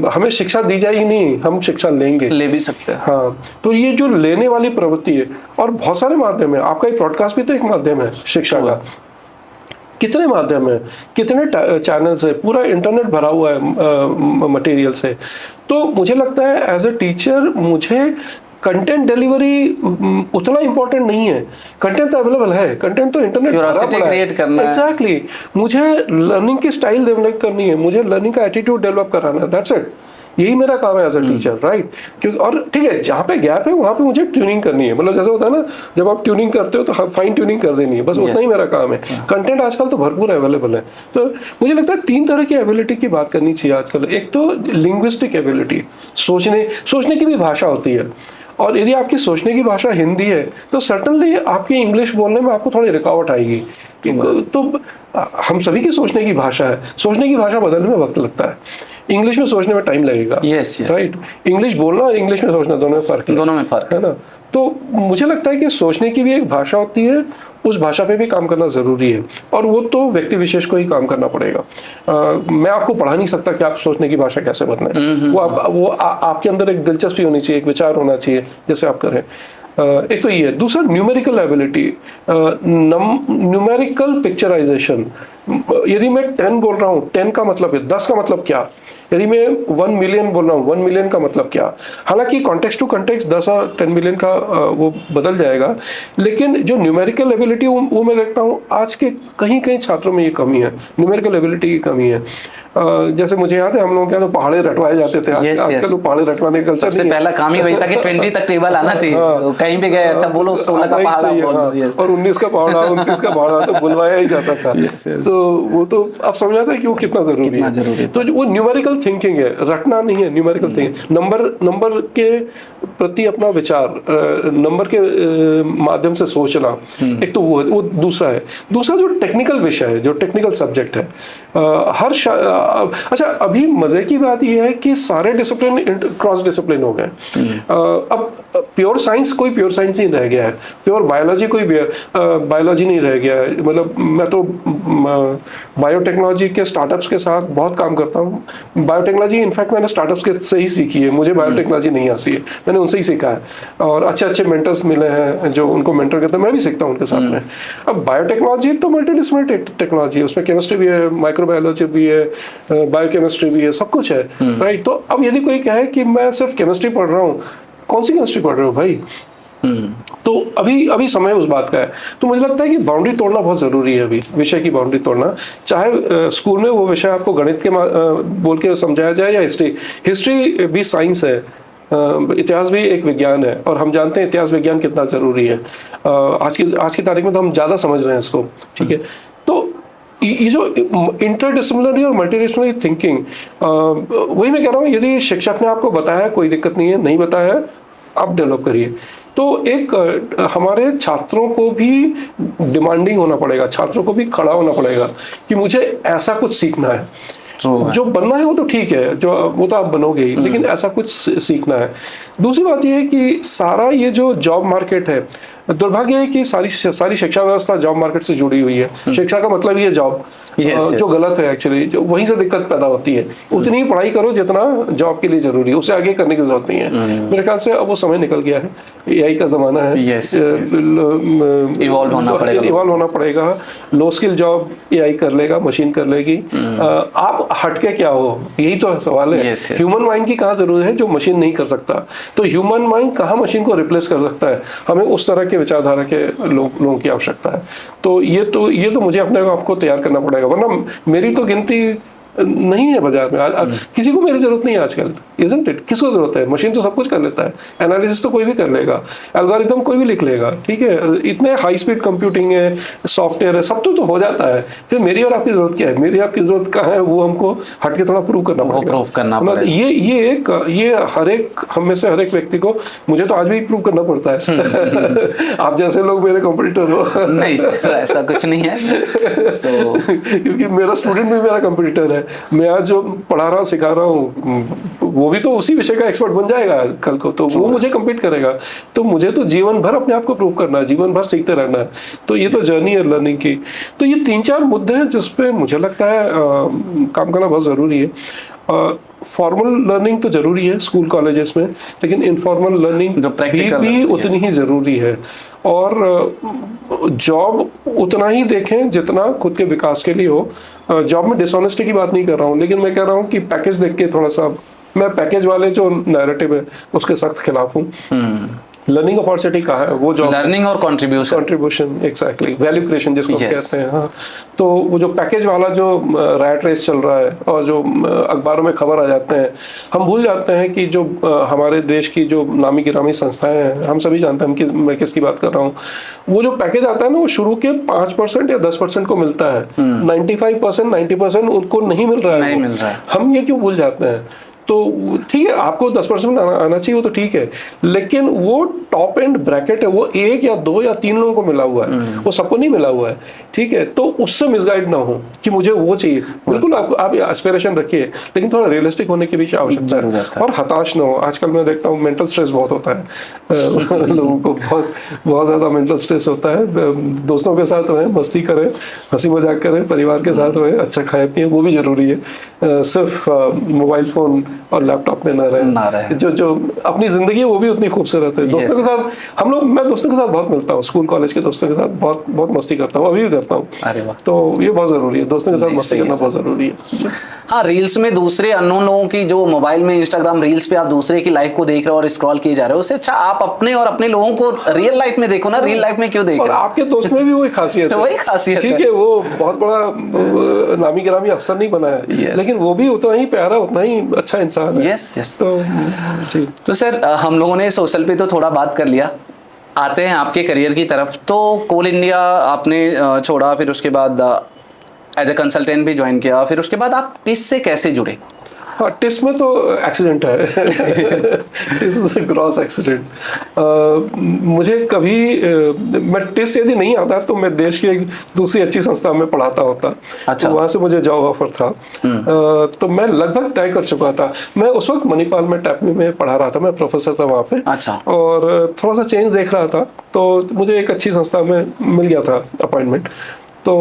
हमें शिक्षा दी जाएगी नहीं, हम शिक्षा ले भी सकते हैं। हाँ, तो ये जो लेने वाली प्रवृत्ति है, और बहुत सारे माध्यम है, आपका एक पॉडकास्ट भी तो एक माध्यम है शिक्षा का, कितने माध्यम है, कितने चैनल्स है, पूरा इंटरनेट भरा हुआ है मटेरियल से। तो मुझे लगता है एज ए टीचर मुझे कंटेंट डिलीवरी उतना इंपॉर्टेंट नहीं है। कंटेंट तो अवेलेबल है, कंटेंट तो इंटरनेट
क्यूरियोसिटी क्रिएट करना है।
एग्जैक्टली, मुझे लर्निंग की स्टाइल डेवलप करनी है, मुझे लर्निंग का एटीट्यूड डेवलप कराना है, दैट्स इट। यही मेरा काम है एज अ टीचर, राइट। क्योंकि और ठीक है, जहाँ पे गैप है वहाँ पे मुझे ट्यूनिंग करनी है। मतलब जैसे होता है ना, जब आप ट्यूनिंग करते हो तो फाइन ट्यूनिंग कर देनी है, बस उतना ही मेरा काम है। कंटेंट आजकल तो भरपूर अवेलेबल है। तो मुझे लगता है 3 तरह की एबिलिटी की बात करनी चाहिए आजकल। एक तो लिंग्विस्टिक एबिलिटी, सोचने की भी भाषा होती है, और यदि आपकी सोचने की भाषा हिंदी है तो सर्टनली आपकी इंग्लिश बोलने में आपको थोड़ी रुकावट आएगी। तो हम सभी की सोचने की भाषा है, सोचने की भाषा बदलने में वक्त लगता है, इंग्लिश में सोचने में टाइम लगेगा।
Yes,
right. इंग्लिश बोलना और इंग्लिश में सोचना दोनों में फर्क है,
दोनों में फर्क
है ना। तो मुझे लगता है कि सोचने की भी एक भाषा होती है, उस भाषा पे भी काम करना जरूरी है, और वो तो व्यक्ति विशेष को ही काम करना पड़ेगा। मैं आपको पढ़ा नहीं सकता कि आप सोचने की भाषा कैसे बदलें। वो आपके अंदर एक दिलचस्पी होनी चाहिए, एक विचार होना चाहिए जैसे आप करें। एक तो ये, दूसरा न्यूमेरिकल एबिलिटी, न्यूमेरिकल पिक्चराइजेशन। यदि मैं 10 बोल रहा हूँ, 10 का मतलब है 10 का मतलब क्या, यदि मैं 1 मिलियन बोल रहा हूँ, 1 मिलियन का मतलब क्या। हालांकि कॉन्टेक्स्ट टू कॉन्टेक्स्ट 10 और 10 मिलियन का वो बदल जाएगा, लेकिन जो न्यूमेरिकल एबिलिटी वो मैं देखता हूँ आज के कहीं छात्रों में ये कमी है, न्यूमेरिकल एबिलिटी की कमी है। जैसे मुझे याद है, हम लोग क्या तो पहाड़े रटवाए जाते थे, आजकल तो पहाड़े रटवाने का कल्चर
सबसे पहला काम ही वही था कि 20 तक टेबल आना चाहिए। कहीं भी गए अच्छा बोलो 16 का पहाड़ा बोलो,
और 19 का पहाड़ा, 29 का पहाड़ा तो बुलवाया ही जाता था। तो वो तो आप समझ आता है कि वो कितना जरूरी है। तो वो न्यूमेरिकल थिंकिंग है, रटना नहीं है, न्यूमेरिकल थिंकिंग। नंबर के प्रति अपना विचार, नंबर के माध्यम से सोचना, एक तो वो दूसरा है। दूसरा जो टेक्निकल विषय है, जो टेक्निकल सब्जेक्ट है, अच्छा अभी मजे की बात यह है कि सारे डिसिप्लिन क्रॉस डिसिप्लिन हो गए। अब प्योर साइंस कोई प्योर साइंस नहीं रह गया है, प्योर बायोलॉजी कोई बायोलॉजी नहीं रह गया है। मतलब मैं तो बायोटेक्नोलॉजी के स्टार्टअप्स के साथ बहुत काम करता हूँ। बायोटेक्नोलॉजी इनफैक्ट मैंने स्टार्टअप्स के से ही सीखी है, मुझे बायोटेक्नोलॉजी नहीं आती है, मैंने उनसे ही सीखा है, और अच्छे मेंटर्स मिले हैं जो उनको मेंटर करते हैं, मैं भी सीखता हूँ उनके साथ में। अब बायोटेक्नोलॉजी तो मल्टीडिसिप्लिनरी टेक्नोलॉजी है, उसमें केमिस्ट्री भी है, माइक्रोबायोलॉजी भी है, बायोकेमिस्ट्री भी है, सब कुछ है, राइट। तो अब यदि कोई कहे कि मैं सिर्फ केमिस्ट्री पढ़ रहा हूँ, कौन सी केमिस्ट्री पढ़ रहे हो भाई? तो अभी समय उस बात का है। तो मुझे लगता है कि बाउंड्री तोड़ना बहुत जरूरी है, अभी विषय की बाउंड्री तोड़ना। चाहे स्कूल में वो विषय आपको गणित के बोल के समझाया जाए या हिस्ट्री भी साइंस है, इतिहास भी एक विज्ञान है, और हम जानते हैं इतिहास विज्ञान कितना जरूरी है। आज की तारीख में तो हम ज्यादा समझ रहे हैं इसको, ठीक है। तो ये जो इंटरडिसिप्लिनरी और मल्टीडिसिप्लिनरी थिंकिंग, वही मैं कह रहा हूँ, यदि शिक्षक ने आपको बताया कोई दिक्कत नहीं है, नहीं बताया आप डेवलप करिए। तो एक हमारे छात्रों को भी डिमांडिंग होना पड़ेगा, छात्रों को भी खड़ा होना पड़ेगा कि मुझे ऐसा कुछ सीखना है। जो बनना है वो तो ठीक है, जो वो तो आप बनोगे ही, लेकिन ऐसा कुछ सीखना है। दूसरी बात ये है कि सारा ये जो जॉब मार्केट है, दुर्भाग्य है कि सारी शिक्षा व्यवस्था जॉब मार्केट से जुड़ी हुई है। शिक्षा का मतलब ही है जॉब, जो गलत है एक्चुअली, जो वहीं से दिक्कत पैदा होती है। उतनी ही पढ़ाई करो जितना जॉब के लिए जरूरी है, उससे आगे करने की जरूरत नहीं है। मेरे ख्याल से अब वो समय निकल गया है, एआई का जमाना है, इवॉल्व होना पड़ेगा। लो स्किल जॉब एआई कर लेगा, मशीन कर लेगी, आप हटके क्या हो, यही तो सवाल है। ह्यूमन माइंड की कहाँ जरूरत है जो मशीन नहीं कर सकता, तो ह्यूमन माइंड कहाँ मशीन को रिप्लेस कर सकता है। हमें उस तरह के विचारधारा के लोगों की आवश्यकता है। तो ये तो मुझे अपने आप को तैयार करना पड़ेगा, वरना मेरी तो गिनती नहीं है बाजार में। किसी को मेरी जरूरत नहीं है आजकल, इजंट इट? किसको जरूरत है? मशीन तो सब कुछ कर लेता है, एनालिसिस तो कोई भी कर लेगा, एल्गोरिथम कोई भी लिख लेगा, ठीक है। इतने हाई स्पीड कंप्यूटिंग है, सॉफ्टवेयर है, सब तो हो जाता है। फिर मेरी और आपकी जरूरत क्या है? मेरी आपकी जरूरत कहाँ है, वो हमको हटके थोड़ा प्रूव करना पड़ेगा। ये हर एक हम में से हर एक व्यक्ति को, मुझे तो आज भी प्रूव करना पड़ता है। आप जैसे लोग मेरे कॉम्पिटिटर हो।
नहीं सर, ऐसा कुछ नहीं है।
क्योंकि मेरा स्टूडेंट भी मेरा कॉम्पिटिटर है। मैं आज जो पढ़ा रहा हूँ, सिखा रहा हूँ, वो भी तो उसी विषय का एक्सपर्ट बन जाएगा कल को, तो वो मुझे कम्पीट करेगा। तो मुझे तो जीवन भर अपने आप को प्रूव करना है, जीवन भर सीखते रहना है। तो ये तो जर्नी है लर्निंग की। तो ये 3-4 मुद्दे हैं जिसपे मुझे लगता है काम करना बहुत जरूरी है। फॉर्मल लर्निंग तो जरूरी है स्कूल कॉलेजेस में, लेकिन इनफॉर्मल लर्निंग भी उतनी ही जरूरी है। और जॉब उतना ही देखें जितना खुद के विकास के लिए हो। जॉब में डिसऑनेस्टी की बात नहीं कर रहा हूँ, लेकिन मैं कह रहा हूँ कि पैकेज देख के थोड़ा सा मैं पैकेज वाले जो नैरेटिव है उसके सख्त खिलाफ हूँ। लर्निंग अपॉर्चुनिटी कहाँ है, वो जॉब,
लर्निंग और कंट्रीब्यूशन
एग्जैक्टली, वैल्यू क्रिएशन जिसको
Yes.
कहते हैं। हाँ, तो वो जो पैकेज वाला जो रैट रेस चल रहा है और जो अखबारों में खबर आ जाते हैं, हम भूल जाते हैं कि जो हमारे देश की जो नामी गिरामी संस्थाएं हैं, हम सभी जानते हैं मैं किसकी बात कर रहा हूँ। वो जो पैकेज आता है ना, वो शुरू के 5% या 10% को मिलता है, 95% 90% उनको नहीं मिल रहा है।
नहीं मिल रहा है।
हम ये क्यों भूल जाते हैं? तो ठीक है, आपको 10% आना चाहिए, वो तो ठीक है, लेकिन वो टॉप एंड ब्रैकेट है, वो 1 या 2 या 3 लोगों को मिला हुआ है, वो सबको नहीं मिला हुआ है। ठीक है, तो उससे मिसगाइड ना हो कि मुझे वो चाहिए। बिल्कुल आप एस्पिरेशन रखिए, लेकिन थोड़ा रियलिस्टिक होने की भी आवश्यकता है, और हताश ना हो। आजकल मैं देखता हूँ मेंटल स्ट्रेस बहुत होता है लोगों को बहुत ज्यादा मेंटल स्ट्रेस होता है। दोस्तों के साथ रहें, मस्ती करें, हंसी मजाक करें, परिवार के साथ रहें, अच्छा खाए पिए, वो भी जरूरी है। सिर्फ मोबाइल फोन और लैपटॉप में ना रहे। जो अपनी जिंदगी है वो भी उतनी खूबसूरत है। दोस्तों के साथ मैं दोस्तों के साथ बहुत मिलता हूँ, स्कूल कॉलेज के दोस्तों के साथ बहुत मस्ती करता हूँ, अभी भी करता हूँ।
अरे वाह,
तो ये बहुत जरूरी है, दोस्तों के साथ मस्ती करना बहुत जरूरी है।
हाँ, रील्स में दूसरे अननोन लोगों की, जो मोबाइल में इंस्टाग्राम रील्स पे आप दूसरे की लाइफ को देख रहे हो और स्क्रॉल किए जा रहे हो, उससे अच्छा आप अपने और अपने लोगों को रियल लाइफ में देखो ना। रियल लाइफ में क्यों देख रहे हो?
और आपके दोस्त में भी वही खासियत है।
वही खासियत
ठीक है, वो बहुत बड़ा नामी गिरामी अफसर नहीं बना है, लेकिन वो भी उतना ही प्यारा, उतना ही अच्छा इंसान है।
यस।
तो
सर, हम लोगों ने सोशल पे तो थोड़ा बात कर लिया, आते हैं आपके करियर की तरफ। तो कोल इंडिया आपने छोड़ा, फिर उसके बाद एज ए कंसल्टेंट भी ज्वाइन किया, फिर उसके बाद आप टिस से कैसे जुड़े?
हाँ, टिस में तो एक्सीडेंट है। This is a gross accident. मुझे कभी मैं टिस यदि नहीं आता तो मैं देश की एक दूसरी अच्छी संस्था में पढ़ाता होता।
अच्छा।
तो वहाँ से मुझे जॉब ऑफर था। तो मैं लगभग तय कर चुका था। मैं उस वक्त मणिपाल में टैपमी में पढ़ा रहा था, मैं प्रोफेसर था वहाँ पे।
अच्छा।
और थोड़ा सा चेंज देख रहा था, तो मुझे एक अच्छी संस्था में मिल गया था अपॉइंटमेंट। तो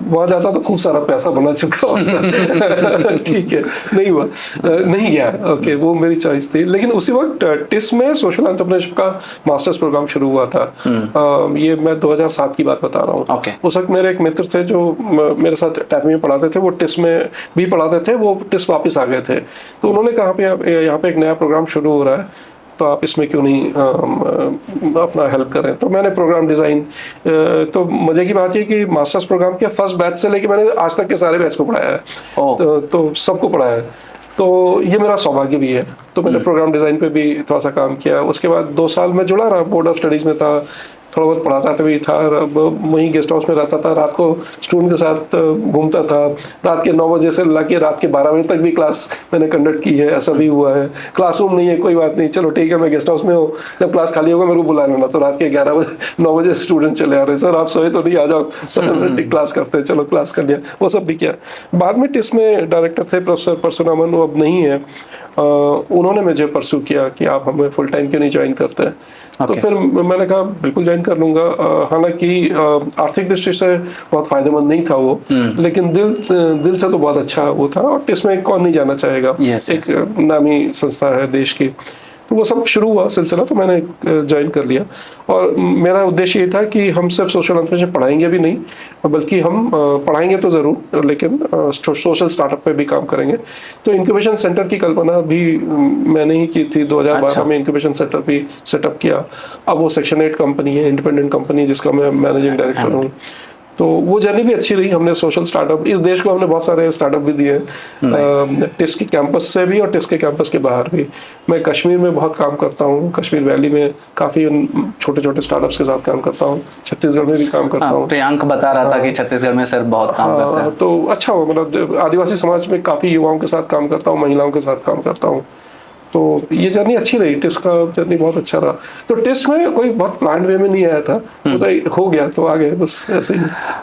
वहाँ जाता तो खूब सारा पैसा बना चुका होता। ठीक है, नहीं हुआ, नहीं गया। ओके, वो मेरी चॉइस थी। लेकिन उसी वक्त टिस में सोशल एंटरप्रेन्योरशिप का मास्टर्स प्रोग्राम शुरू हुआ था। ये मैं 2007 की बात बता रहा हूँ। उस वक्त मेरे एक मित्र थे जो मेरे साथ टैपमी में पढ़ाते थे, वो टिस में भी पढ़ाते थे, वो टिस वापस आ गए थे। तो उन्होंने कहा यहाँ पे एक नया प्रोग्राम शुरू हो रहा है, तो आप इसमें क्यों नहीं अपना हेल्प करें। तो मैंने प्रोग्राम डिज़ाइन, तो मज़े की बात ये कि मास्टर्स प्रोग्राम के फर्स्ट बैच से लेके मैंने आज तक के सारे बैच को पढ़ाया है। तो सबको पढ़ाया है। तो ये मेरा सौभाग्य भी है। तो मैंने प्रोग्राम डिज़ाइन पे भी थोड़ा सा काम किया। उसके बाद 2 साल में जुड़ा रहा, बोर्ड ऑफ स्टडीज़ में था, थोड़ा बहुत पढ़ाता भी था, वहीं गेस्ट हाउस में रहता था, रात को स्टूडेंट के साथ घूमता था। रात के 9 बजे से लाके रात के 12 बजे तक भी क्लास मैंने कंडक्ट की है, ऐसा भी हुआ है। क्लासरूम नहीं है, कोई बात नहीं, चलो ठीक है, मैं गेस्ट हाउस में हूँ, जब क्लास खाली होगा मेरे को बुला लेना। तो रात के 11 बजे 9 बजे स्टूडेंट चले आ रहे, सर आप सोए तो नहीं, आ जाओ क्लास करते हैं। चलो क्लास कर लिया, वो सब भी किया। बाद में टिस में डायरेक्टर थे प्रोफेसर परसुरामन, वो अब नहीं है। उन्होंने मुझे परस्यू किया कि आप हमें फुल टाइम क्यों नहीं ज्वाइन करते हैं। तो फिर मैंने कहा बिल्कुल ज्वाइन कर लूंगा। हालांकि आर्थिक दृष्टि से बहुत फायदेमंद नहीं था वो, लेकिन दिल से तो बहुत अच्छा वो था। और इसमें कौन नहीं जाना चाहेगा, एक नामी संस्था है देश की। तो वो सब शुरू हुआ सिलसिला, तो मैंने ज्वाइन कर लिया। और मेरा उद्देश्य ये था कि हम सिर्फ सोशल एंटरप्रेन्योरशिप पढ़ाएंगे भी नहीं, बल्कि हम पढ़ाएंगे तो ज़रूर, लेकिन सोशल स्टार्टअप पे भी काम करेंगे। तो इंक्यूबेशन सेंटर की कल्पना भी मैंने ही की थी। 2012 में इंक्यूबेशन सेंटर भी सेटअप किया। अब वो सेक्शन 8 कंपनी है, इंडिपेंडेंट कंपनी, जिसका मैं मैनेजिंग डायरेक्टर हूँ। तो वो जर्नी भी अच्छी रही। हमने सोशल स्टार्टअप, इस देश को हमने बहुत सारे स्टार्टअप भी दिए, टिस के कैंपस से भी और टिस के कैंपस के बाहर भी। मैं कश्मीर में बहुत काम करता हूँ, कश्मीर वैली में काफ़ी छोटे छोटे स्टार्टअप्स के साथ काम करता हूँ। छत्तीसगढ़ में भी काम करता हूँ।
प्रियांक बता रहा था कि छत्तीसगढ़ में सर बहुत काम करते हैं।
तो अच्छा हुआ, मतलब आदिवासी समाज में काफ़ी युवाओं के साथ काम करता हूँ, महिलाओं के साथ काम करता हूँ। तो ये जर्नी अच्छी रही, टिस का जर्नी बहुत अच्छा रहा। तो टिस में कोई बहुत प्लान वे में नहीं आया था, तो हो गया तो आ गए, बस ऐसे ही।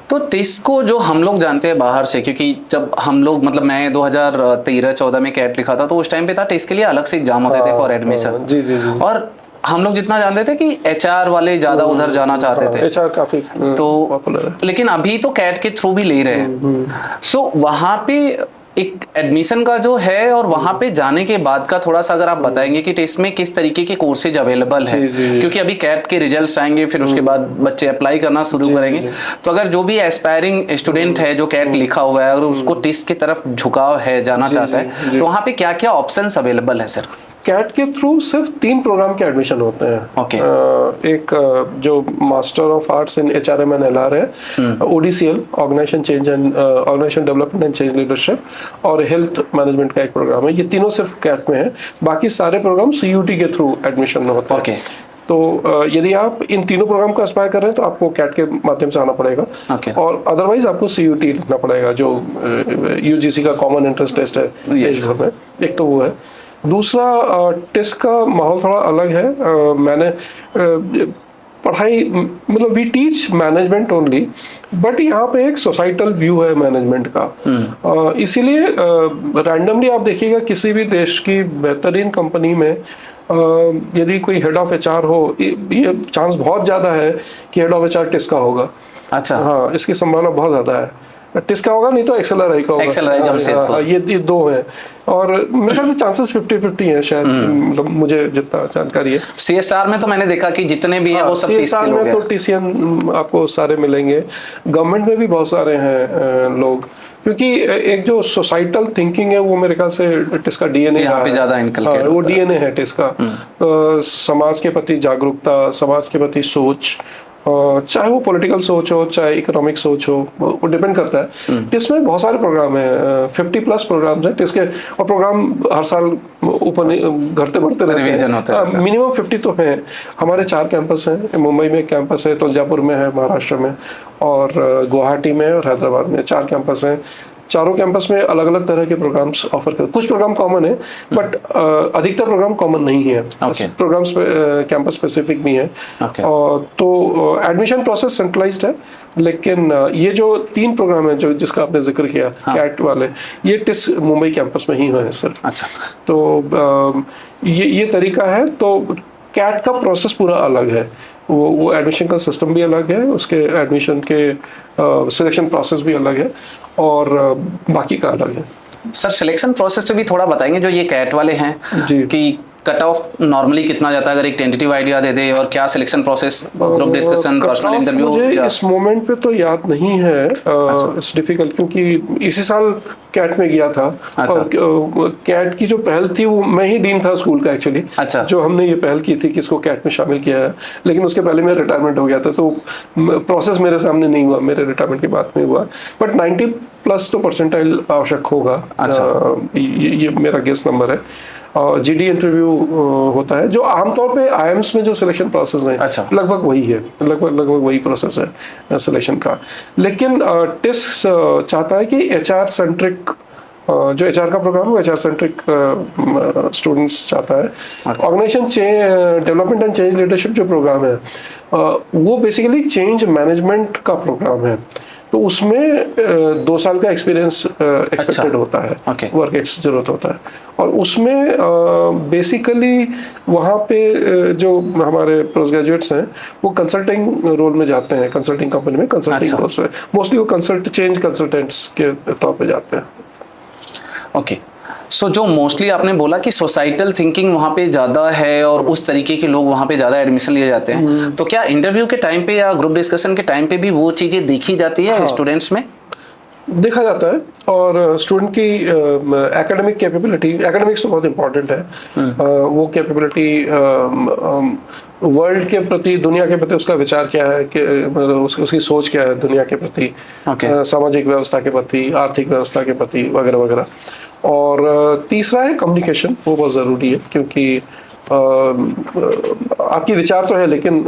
तो टिस को जो हम लोग जानते हैं बाहर से, क्योंकि जब हम लोग, मतलब मैं 2013-14 में कैट लिखा था, तो उस टाइम पे था टिस के लिए अलग से एग्जाम होते थे फॉर एडमिशन।
जी जी जी।
और हम लोग जितना जानते थे कि एचआर वाले ज्यादा उधर जाना चाहते थे,
एचआर काफी
तो
पॉपुलर है।
लेकिन अभी तो कैट के थ्रू भी ले रहे हैं। सो वहां पे एक एडमिशन का जो है और वहां पे जाने के बाद का थोड़ा सा अगर आप बताएंगे कि टेस्ट में किस तरीके के कोर्सेज अवेलेबल है, क्योंकि अभी कैट के रिजल्ट्स आएंगे फिर उसके बाद बच्चे अप्लाई करना शुरू करेंगे, तो अगर जो भी एस्पायरिंग स्टूडेंट है जो कैट लिखा हुआ है और उसको टेस्ट की तरफ झुकाव है, जाना चाहता है, तो वहां पे क्या क्या ऑप्शंस अवेलेबल है सर?
कैट के थ्रू सिर्फ 3 प्रोग्राम के एडमिशन होते हैं।
ओके।
एक जो master of arts in HRM and LR है, ODCL organisation development and change leadership, और हेल्थ मैनेजमेंट का एक प्रोग्राम है। ये तीनों सिर्फ कैट में है, बाकी सारे प्रोग्राम CUT के थ्रू एडमिशन में होते हैं।
ओके।
तो यदि आप इन तीनों प्रोग्राम को एस्पायर कर रहे हैं तो आपको कैट के माध्यम से आना पड़ेगा। और अदरवाइज आपको CUT लिखना पड़ेगा, जो UGC का कॉमन एंट्रेंस टेस्ट है देश भर में। एक तो वो है। दूसरा, टेस्ट का माहौल थोड़ा अलग है। मैंने पढ़ाई, मतलब we teach management only, but यहाँ पे एक सोसाइटल व्यू है मैनेजमेंट का। इसीलिए रैंडमली आप देखिएगा किसी भी देश की बेहतरीन कंपनी में यदि कोई हेड ऑफ HR हो, ये चांस बहुत ज्यादा है कि हेड ऑफ HR टेस्ट का होगा।
अच्छा।
हाँ, इसकी संभावना बहुत ज्यादा है। टेस्ट का होगा, नहीं तो XLRI का होगा। ये 2 हैं, और मेरे ख्याल से चांसेस 50-50 हैं शायद, मतलब मुझे जितना जानकारी है।
CSR में तो मैंने देखा कि जितने भी हैं वो सब
CSR में तो TCN आपको सारे मिलेंगे। गवर्नमेंट में भी बहुत सारे हैं लोग, क्योंकि एक जो सोसाइटल थिंकिंग है वो मेरे ख्याल से टेस्ट का DNA
यहाँ पे ज्यादा इनकलकेट
वो DNA है टेस्ट का। समाज के प्रति जागरूकता, समाज के प्रति सोच, चाहे वो पॉलिटिकल सोच हो, चाहे इकोनॉमिक सोच हो, वो डिपेंड करता है। टेस्ट में बहुत सारे प्रोग्राम हैं, 50+ प्रोग्राम्स हैं टेस्ट के, और प्रोग्राम हर साल ऊपर घटते बढ़ते रहते हैं। मिनिमम 50 तो हैं। हमारे 4 कैंपस हैं। मुंबई में एक कैंपस है, तुलजापुर में है महाराष्ट्र में, और गुवाहाटी में और हैदराबाद में 4 कैंपस हैं। चारों कैंपस में अलग अलग तरह के प्रोग्राम्स ऑफर करते हैं। कुछ प्रोग्राम कॉमन है, बट अधिकतर प्रोग्राम कॉमन नहीं है। प्रोग्राम्स कैंपस स्पेसिफिक भी है। और तो एडमिशन प्रोसेस सेंट्रलाइज्ड है, लेकिन ये जो 3 प्रोग्राम है जो जिसका आपने जिक्र किया, कैट वाले, ये टिस मुंबई कैंपस में ही है सिर्फ।
अच्छा।
तो ये तरीका है। तो कैट का प्रोसेस पूरा अलग है, वो एडमिशन का सिस्टम भी अलग है, उसके एडमिशन के सिलेक्शन प्रोसेस भी अलग है, और बाकी का अलग है।
सर, सिलेक्शन प्रोसेस पे भी थोड़ा बताएंगे, जो ये कैट वाले हैं जी, कि कट ऑफ नॉर्मली कितना जाता है, अगर एक टेंटेटिव आइडिया दे दे, और क्या selection process, group discussion, personal interview? मुझे
इस मोमेंट पे तो याद नहीं है, इट्स डिफिकल्ट, क्योंकि इसी साल कैट में गया था। और कैट की जो पहल थी, वो मैं ही डीन था स्कूल का एक्चुअली। जो हमने ये पहल की थी कि इसको कैट में शामिल किया है, लेकिन उसके पहले मेरा रिटायरमेंट हो गया था, तो प्रोसेस मेरे सामने नहीं हुआ, मेरे रिटायरमेंट के बाद में हुआ। बट 90+ तो परसेंटाइल आवश्यक होगा। ये मेरा गेस नंबर है। GD इंटरव्यू होता है, जो आमतौर पे IIMS में जो सिलेक्शन प्रोसेस है, लगभग वही है, लगभग वही प्रोसेस है सिलेक्शन का। लेकिन टिस चाहता है कि HR सेंट्रिक, जो HR का प्रोग्राम है, HR सेंट्रिक स्टूडेंट्स चाहता है। Organisation development and change leadership जो प्रोग्राम है, वो बेसिकली चेंज मैनेजमेंट का प्रोग्राम है। तो उसमें 2 साल का एक्सपीरियंस एक्सपेक्टेड होता है, वर्क एक्स जरूरत होता है। और उसमें बेसिकली वहाँ पे जो हमारे पोस्ट ग्रेजुएट्स हैं, वो कंसल्टिंग रोल में जाते हैं, कंसल्टिंग कंपनी में कंसल्टिंग रोल्स में। मोस्टली वो चेंज कंसल्टेंट्स के तौर पे जाते हैं।
ओके। सो जो मोस्टली आपने बोला कि सोसाइटल थिंकिंग वहाँ पे ज़्यादा है और उस तरीके के लोग वहाँ पे ज़्यादा एडमिशन लिए जाते हैं, तो क्या इंटरव्यू के टाइम पे या ग्रुप डिस्कशन के टाइम पे भी वो चीज़ें देखी जाती है? स्टूडेंट्स में
देखा जाता है, और स्टूडेंट की एकेडमिक कैपेबिलिटी, एकेडमिक्स तो बहुत इम्पोर्टेंट है, वो कैपेबिलिटी, वर्ल्ड के प्रति, दुनिया के प्रति उसका विचार क्या है, कि उसकी सोच क्या है दुनिया के प्रति, सामाजिक व्यवस्था के प्रति, आर्थिक व्यवस्था के प्रति, वगैरह वगैरह। और तीसरा है कम्युनिकेशन, वो बहुत ज़रूरी है, क्योंकि आपकी विचार तो है, लेकिन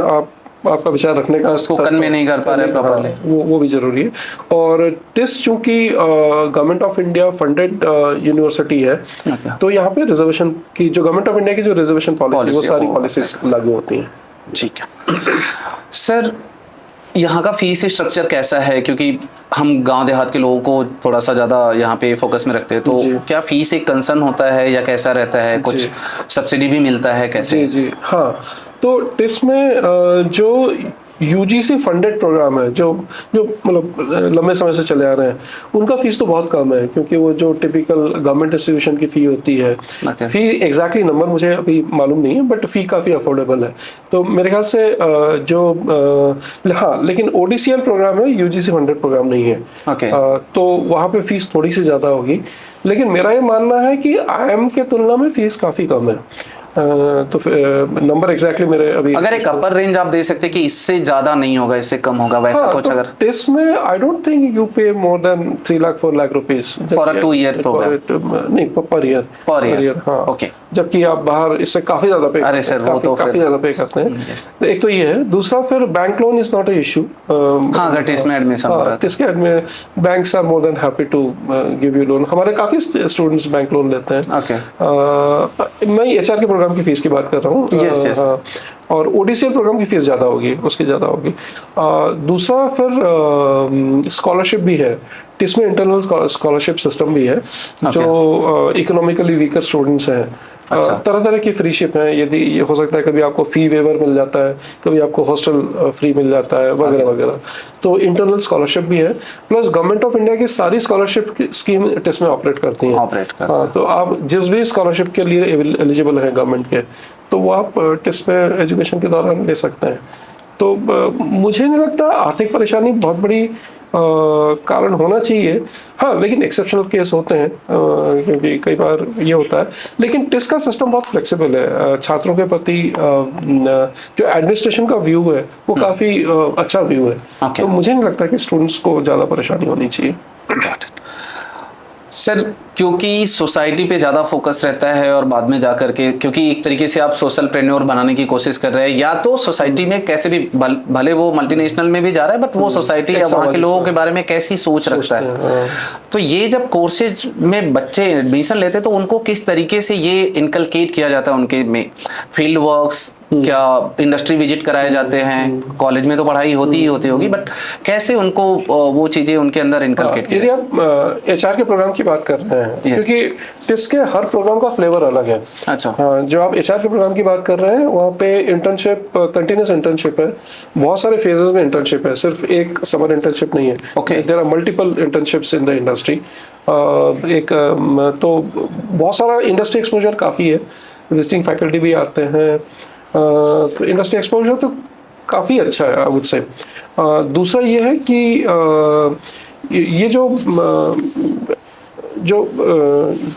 आपका विचार रखने का
उसको कन्वे नहीं कर पा रहे प्रॉपर्ली,
वो भी जरूरी है। और टिस चूंकि government of India funded university है, तो यहाँ पे रिजर्वेशन की, जो गवर्नमेंट ऑफ इंडिया की जो रिजर्वेशन पॉलिसी, वो सारी पॉलिसीज लागू होती हैं।
ठीक है सर, यहाँ का फीस स्ट्रक्चर कैसा है? क्योंकि हम गांव देहात के लोगों को थोड़ा सा ज़्यादा यहाँ पे फोकस में रखते हैं, तो क्या फीस एक कंसर्न होता है या कैसा रहता है? कुछ सब्सिडी भी मिलता है कैसे?
जी हाँ, तो टिस में जो यूजीसी फंडेड प्रोग्राम है जो जो मतलब लंबे समय से चले आ रहे हैं, उनका फीस तो बहुत कम है, क्योंकि वो जो टिपिकल गवर्नमेंट इंस्टीट्यूशन की फ़ी होती है, फ़ी एग्जैक्टली नंबर मुझे अभी मालूम नहीं है, बट फ़ी काफ़ी अफोर्डेबल है। तो मेरे ख्याल से हाँ, लेकिन ओडीसीएल प्रोग्राम है, यूजीसी फंडेड प्रोग्राम नहीं है। तो वहाँ पे फीस थोड़ी सी ज़्यादा होगी, लेकिन मेरा ये मानना है कि आईएम के तुलना में फीस काफ़ी कम है। तो नंबर एग्जैक्टली मेरे अभी,
अगर एक अपर रेंज आप दे सकते कि इससे ज्यादा नहीं होगा, इससे कम होगा, वैसा
हाँ,
कुछ
तो
अगर
टेस्ट में I don't think you pay more than 3 lakh 4 lakh rupees
for a 2 year programme,
नहीं पर ईयर, हाँ।
ओके,
जबकि आप बाहर इससे काफी ज्यादा पे,
अरे सर वो तो
काफी ज्यादा पे करते हैं। तो एक तो ये है, दूसरा फिर bank loan is not a issue.
हाँ, अगर टेस्ट में एडमिशन हो रहा है,
टेस्ट में banks are more than happy to give you loan. हमारे काफी स्टूडेंट्स बैंक लोन लेते हैं। मैं एचआर के प्रोग्राम की फीस की बात कर रहा हूँ, और ओडीसीएल प्रोग्राम की फीस ज़्यादा होगी, उसकी ज़्यादा होगी। दूसरा फिर स्कॉलरशिप भी है, इसमें इंटरनल स्कॉलरशिप सिस्टम भी है, जो इकोनॉमिकली वीकर स्टूडेंट्स हैं। तरह तरह की फ्रीशिप है, यदि ये हो सकता है कभी आपको फी वेवर मिल जाता है, कभी आपको हॉस्टल फ्री मिल जाता है, वगैरह वगैरह। तो इंटरनल स्कॉलरशिप भी है, प्लस गवर्नमेंट ऑफ इंडिया की सारी स्कॉलरशिप स्कीम टेस्ट में ऑपरेट करती हैं। हाँ, तो आप जिस भी स्कॉलरशिप के लिए एलिजिबल है गवर्नमेंट के, तो वो आप टेस्ट में एजुकेशन के दौरान ले सकते हैं। तो मुझे नहीं लगता आर्थिक परेशानी बहुत बड़ी कारण होना चाहिए। हाँ, लेकिन एक्सेप्शनल केस होते हैं, क्योंकि कई बार ये होता है, लेकिन टेस्ट का सिस्टम बहुत फ्लेक्सिबल है। छात्रों के प्रति जो एडमिनिस्ट्रेशन का व्यू है वो काफ़ी अच्छा व्यू है। तो मुझे नहीं लगता कि स्टूडेंट्स को ज़्यादा परेशानी होनी चाहिए।
सर, क्योंकि सोसाइटी पे ज़्यादा फोकस रहता है और बाद में जाकर के, क्योंकि एक तरीके से आप सोशल प्रेन्योर बनाने की कोशिश कर रहे हैं, या तो सोसाइटी में कैसे भी भले वो मल्टीनेशनल में भी जा रहा है, बट वो सोसाइटी या वहाँ के लोगों के बारे में कैसी सोच रखता है। तो ये जब कोर्सेज में बच्चे एडमिशन लेते हैं तो उनको किस तरीके से ये इनकलकेट किया जाता है उनके में? फील्ड वर्क्स, क्या इंडस्ट्री विजिट कराए जाते हैं? कॉलेज में तो पढ़ाई होती ही होगी, बट कैसे उनको वो चीजें उनके अंदर इनकलकेट?
यदि आप एचआर के प्रोग्राम की बात कर रहे हैं, क्योंकि टेस्ट के हर प्रोग्राम का फ्लेवर अलग है।
अच्छा,
हाँ, जो आप एचआर के प्रोग्राम की बात कर रहे हैं, वहाँ पे इंटर्नशिप, कंटिन्यूस इंटर्नशिप है, बहुत सारे फेजेस में इंटर्नशिप है, सिर्फ एक समर इंटर्नशिप नहीं है। There are multiple internships in the industry. तो बहुत सारा इंडस्ट्री एक्सपोजर काफ़ी है, विजिटिंग फैकल्टी भी आते हैं, तो इंडस्ट्री एक्सपोजर तो काफ़ी अच्छा है, आई वुड से। दूसरा ये है कि ये जो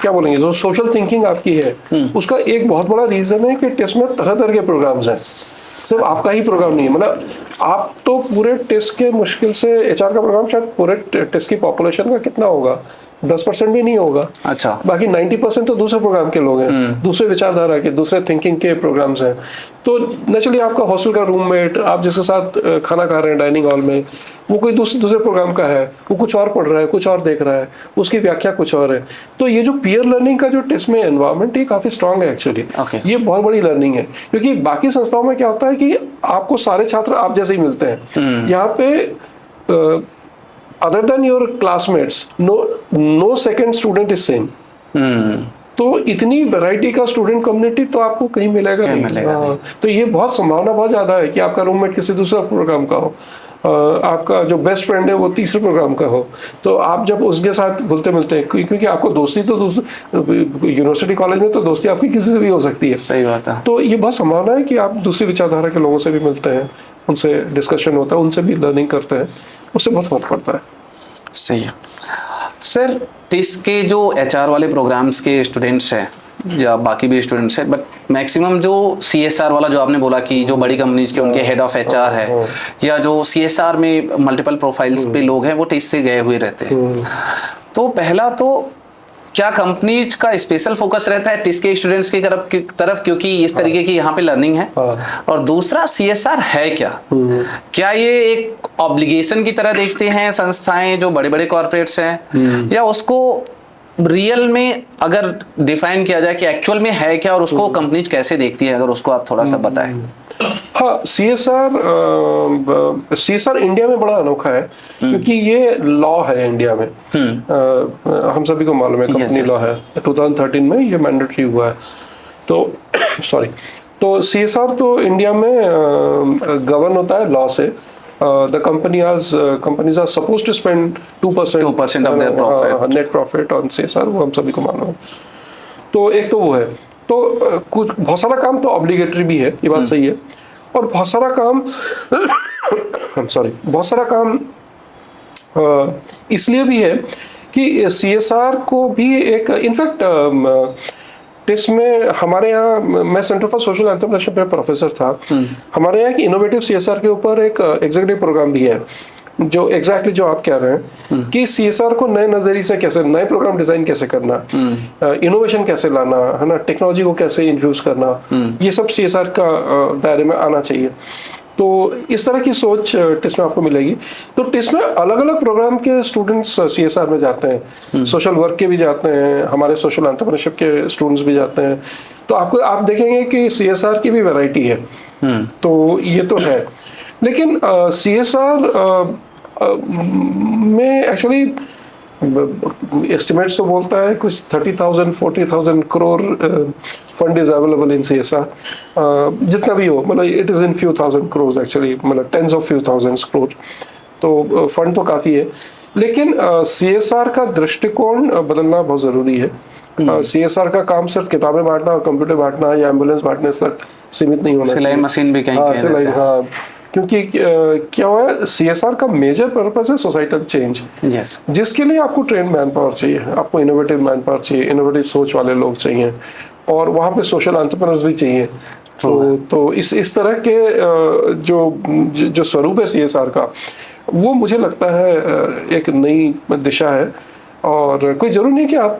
क्या बोलेंगे, जो सोशल थिंकिंग आपकी है, उसका एक बहुत बड़ा रीज़न है कि टेस्ट में तरह तरह के प्रोग्राम्स हैं, सिर्फ आपका ही प्रोग्राम नहीं है। मतलब आप तो पूरे टेस्ट के, मुश्किल से एचआर का प्रोग्राम शायद पूरे टेस्ट की पॉपुलेशन का कितना होगा, 10% भी नहीं होगा।
अच्छा,
बाकी 90% तो दूसरे प्रोग्राम के लोग हैं, दूसरे विचारधारा के, दूसरे थिंकिंग के प्रोग्राम्स हैं। तो नेचुरली आपका हॉस्टल का रूममेट, आप जिसके साथ खाना खा रहे हैं डाइनिंग हॉल में, वो कोई दूसरे प्रोग्राम का है, वो कुछ और पढ़ रहा है, कुछ और देख रहा है, उसकी व्याख्या कुछ और है। तो ये जो पीयर लर्निंग का जो टेस्ट में एनवायरनमेंट, ये काफ़ी स्ट्रांग है एक्चुअली। ये बहुत बड़ी लर्निंग है, क्योंकि बाकी संस्थाओं में क्या होता है कि आपको सारे छात्र आप जैसे ही मिलते हैं। यहाँ पे other than your classmates, no second student is same. तो इतनी वैरायटी का स्टूडेंट कम्युनिटी तो आपको कहीं मिलेगा नहीं। तो ये बहुत संभावना बहुत ज़्यादा है कि आपका रूममेट किसी दूसरा प्रोग्राम का हो, आपका जो बेस्ट फ्रेंड है वो तीसरे प्रोग्राम का हो। तो आप जब उसके साथ घुलते मिलते हैं, क्योंकि आपको दोस्ती तो यूनिवर्सिटी कॉलेज में तो दोस्ती आपकी किसी से भी हो सकती है।
सही बात है।
तो ये बहुत संभावना है कि आप दूसरी विचारधारा के लोगों से भी मिलते हैं, उनसे डिस्कशन होता है, उनसे भी लर्निंग करते हैं, उससे बहुत फर्क पड़ता है।
सही है सर। टेस्ट के जो एचआर वाले प्रोग्राम्स के स्टूडेंट्स हैं या बाकी भी स्टूडेंट्स हैं, बट मैक्सिमम जो सीएसआर वाला, जो आपने बोला कि जो बड़ी कंपनीज के उनके हेड ऑफ एचआर है, या जो सीएसआर में मल्टीपल प्रोफाइल्स पे लोग हैं, वो टेस्ट से गए हुए रहते हैं। तो पहला तो क्या कंपनीज का स्पेशल फोकस रहता है टेस्ट के स्टूडेंट्स की तरफ क्योंकि इस तरीके की यहाँ पे लर्निंग है? और दूसरा, सीएसआर है क्या ये एक ऑब्लिगेशन की तरह देखते हैं संस्थाएं जो बड़े बड़े कॉर्पोरेट्स हैं, या उसको रियल में अगर डिफाइन किया जाए कि एक्चुअल में है क्या, और उसको कंपनीज कैसे देखती है, अगर उसको आप थोड़ा सा बताएं।
हाँ, सीएसआर इंडिया में बड़ा अनोखा है, क्योंकि ये लॉ है इंडिया में। हम सभी को मालूम है, कंपनी लॉ है, 2013 में ये मैंडेटरी हुआ है। तो सॉरी, तो CSR तो इंडिया में गवर्न होता है लॉ से। The companies are supposed to spend 2%
of their profit,
net profit on CSR, वो हम सभी को मालूम है। तो एक तो वो है, तो कुछ बहुत सारा काम तो ऑब्लिगेटरी भी है, ये बात सही है, और बहुत सारा काम बहुत सारा काम इसलिए भी है कि CSR को भी एक इनफैक्ट टेस्ट में हमारे यहाँ, मैं सेंटर फॉर सोशल एंटरप्रेन्योरशिप में प्रोफेसर था, हमारे यहाँ एक इनोवेटिव CSR के ऊपर एक एग्जीक्यूटिव प्रोग्राम भी है, जो एग्जैक्टली जो आप कह रहे हैं कि CSR को नए नजरिए से कैसे, नए प्रोग्राम डिजाइन कैसे करना, इनोवेशन कैसे लाना है ना, टेक्नोलॉजी को कैसे इन्फ्यूज करना, ये सब CSR का दायरे में आना चाहिए। तो इस तरह की सोच टिस्ट में आपको मिलेगी। तो टिस्ट में अलग अलग प्रोग्राम के स्टूडेंट्स CSR में जाते हैं, सोशल वर्क के भी जाते हैं, हमारे सोशल एंटरप्रेन्योरशिप के स्टूडेंट्स भी जाते हैं। तो आप देखेंगे कि CSR की भी वैरायटी है। तो ये तो है, लेकिन CSR में एक्चुअली एस्टिमेट्स तो बोलता है कुछ 30,000-40,000 crore fund is available in CSR, जितना भी हो, मतलब it is in few thousand crore actually, मतलब tens of few thousands crore. तो फंड तो काफी है, लेकिन CSR का दृष्टिकोण बदलना बहुत जरूरी है। CSR का काम सिर्फ किताबें बांटना, कंप्यूटर बांटना या एम्बुलेंस बांटने तक सीमित नहीं होना चाहिए।
सिलाई मशीन भी कहीं
सिलाई, हाँ, क्योंकि क्या हुआ है, CSR का मेजर पर्पस है सोसाइटल चेंज, जिसके लिए आपको ट्रेन मैन पावर चाहिए, आपको इनोवेटिव मैन पावर चाहिए, इनोवेटिव सोच वाले लोग चाहिए, और वहाँ पे सोशल एंटरप्रेन्योर्स भी चाहिए। तो इस तरह के जो स्वरूप है CSR का, वो मुझे लगता है एक नई दिशा है। और कोई जरूरी नहीं कि आप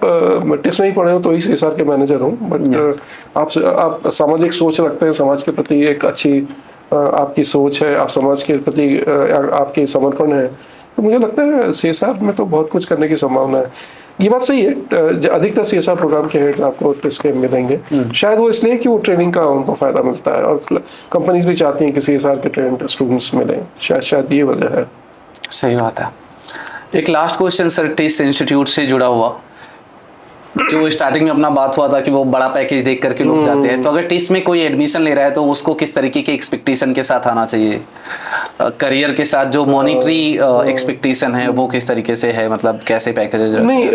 टेस्ट में ही पढ़े हो तो ही CSR के मैनेजर हो, बट आप सामाजिक सोच रखते हैं, समाज के प्रति एक अच्छी आपकी सोच है, आप समाज के प्रति आपके समर्पण है, तो मुझे लगता है CSR में तो बहुत कुछ करने की संभावना है। ये बात सही है, अधिकतर CSR प्रोग्राम के हेड्स आपको टेस्ट के मिलेंगे, शायद वो इसलिए कि वो ट्रेनिंग का उनको फायदा मिलता है, और कंपनीज भी चाहती हैं कि CSR के ट्रेंड स्टूडेंट्स मिलें, शायद ये वजह है।
सही बात है। एक last question sir, test institute से जुड़ा हुआ, जो स्टार्टिंग में अपना बात हुआ था कि वो बड़ा पैकेज देख करके लोग जाते हैं, तो अगर टेस्ट में कोई एडमिशन ले रहा है तो उसको किस तरीके के एक्सपेक्टेशन के साथ आना चाहिए? करियर के साथ जो मॉनिटरी एक्सपेक्टेशन है वो किस तरीके से है, मतलब कैसे पैकेज?
नहीं,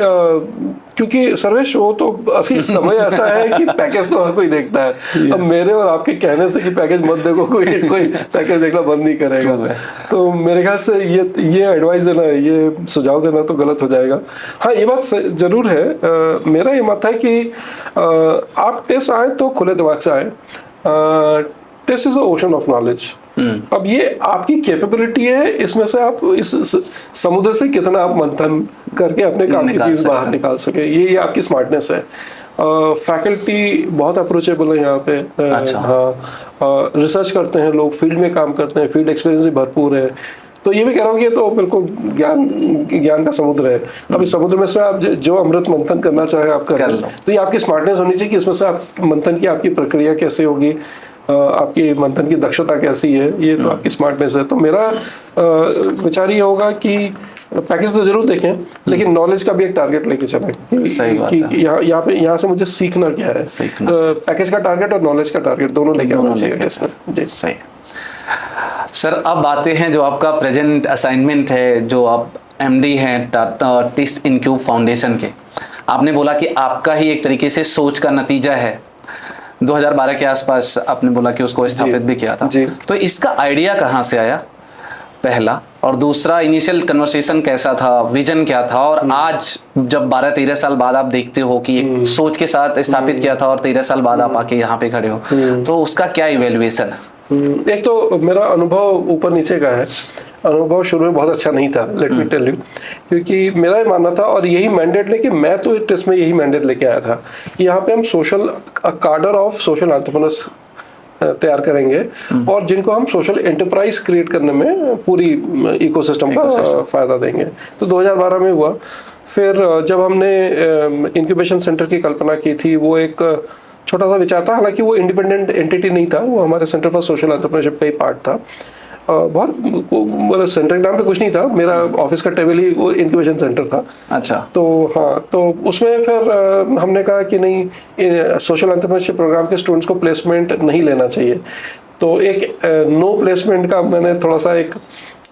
क्योंकि सर्वेश वो तो अभी समय ऐसा है कि पैकेज तो हर कोई देखता है। अब मेरे और आपके कहने से कि पैकेज मत देखो, कोई पैकेज देखना बंद नहीं करेगा। तो मेरे ख्याल से ये एडवाइस देना, ये सुझाव देना तो गलत हो जाएगा। हाँ, ये बात जरूर है, मेरा ये मत है कि आप टेस्ट आए तो खुले दिमाग से आए। Test is ocean of knowledge. अब ये आपकी कैपेबिलिटी है, इसमें से आप इस समुद्र से कितना आप मंथन करके अपने काम की चीज बाहर निकाल सके, ये आपकी स्मार्टनेस है। फैकल्टी बहुत अप्रोचेबल है यहाँ पे।
अच्छा।
हाँ, रिसर्च करते हैं लोग, फील्ड में काम करते हैं, फील्ड एक्सपीरियंस भी भरपूर है। तो ये भी कह रहा हूँ कि ये तो बिल्कुल ज्ञान का समुद्र है। अब इस समुद्र में से आप जो अमृत मंथन करना चाहे आप कर लो। तो ये आपकी स्मार्टनेस होनी चाहिए कि इसमें से आप मंथन की आपकी प्रक्रिया कैसे होगी, आपकी मंथन की दक्षता कैसी है, ये तो आपकी स्मार्टनेस है। तो मेरा विचार ये होगा कि पैकेज तो जरूर देखें, लेकिन नॉलेज का भी एक टारगेट लेके चलें कि यहाँ से मुझे सीखना क्या है। पैकेज का टारगेट और नॉलेज का टारगेट दोनों लेके आना चाहिए।
सही। सर, अब आते हैं जो आपका प्रेजेंट असाइनमेंट है, जो आप MD हैं टिस्ट इनक्यूब फाउंडेशन के। आपने बोला कि आपका ही एक तरीके से सोच का नतीजा है। 2012 के आसपास आपने बोला कि उसको स्थापित भी किया था। तो इसका आइडिया कहाँ से आया, पहला? और दूसरा, इनिशियल कन्वर्सेशन कैसा था, विजन क्या था, और आज जब 12-13 साल बाद आप देखते हो कि एक सोच के साथ स्थापित किया था और 13 साल बाद आप आके यहाँ पे खड़े हो, तो उसका क्या इवेल्युएशन है?
एक तो मेरा अनुभव ऊपर नीचे का है। अनुभव शुरू में बहुत अच्छा नहीं था, लेट मी टेल यू, क्योंकि मेरा ये मानना था और यही मैंडेट लेके मैं तो टेस्ट में यही मैंडेट लेके आया था कि यहाँ पे हम कार्डर ऑफ सोशल एंटरप्रेन्योर्स तैयार करेंगे, और जिनको हम सोशल एंटरप्राइज क्रिएट करने में पूरी इकोसिस्टम का फायदा देंगे। तो 2012 में हुआ। फिर जब हमने इंक्यूबेशन सेंटर की कल्पना की थी, वो एक छोटा सा विचार था, हालांकि वो इंडिपेंडेंट एंटिटी नहीं था, वो हमारे सेंटर फॉर सोशल एंटरप्रेन्योरशिप का ही पार्ट था। बहुत मतलब सेंटर के नाम पे कुछ नहीं था, मेरा ऑफिस का टेबल ही वो इंक्यूबेशन सेंटर था।
अच्छा।
तो हाँ, तो उसमें फिर हमने कहा कि नहीं, सोशल एंटरप्रेन्योरशिप प्रोग्राम के स्टूडेंट्स को प्लेसमेंट नहीं लेना चाहिए। तो एक नो प्लेसमेंट का मैंने थोड़ा सा एक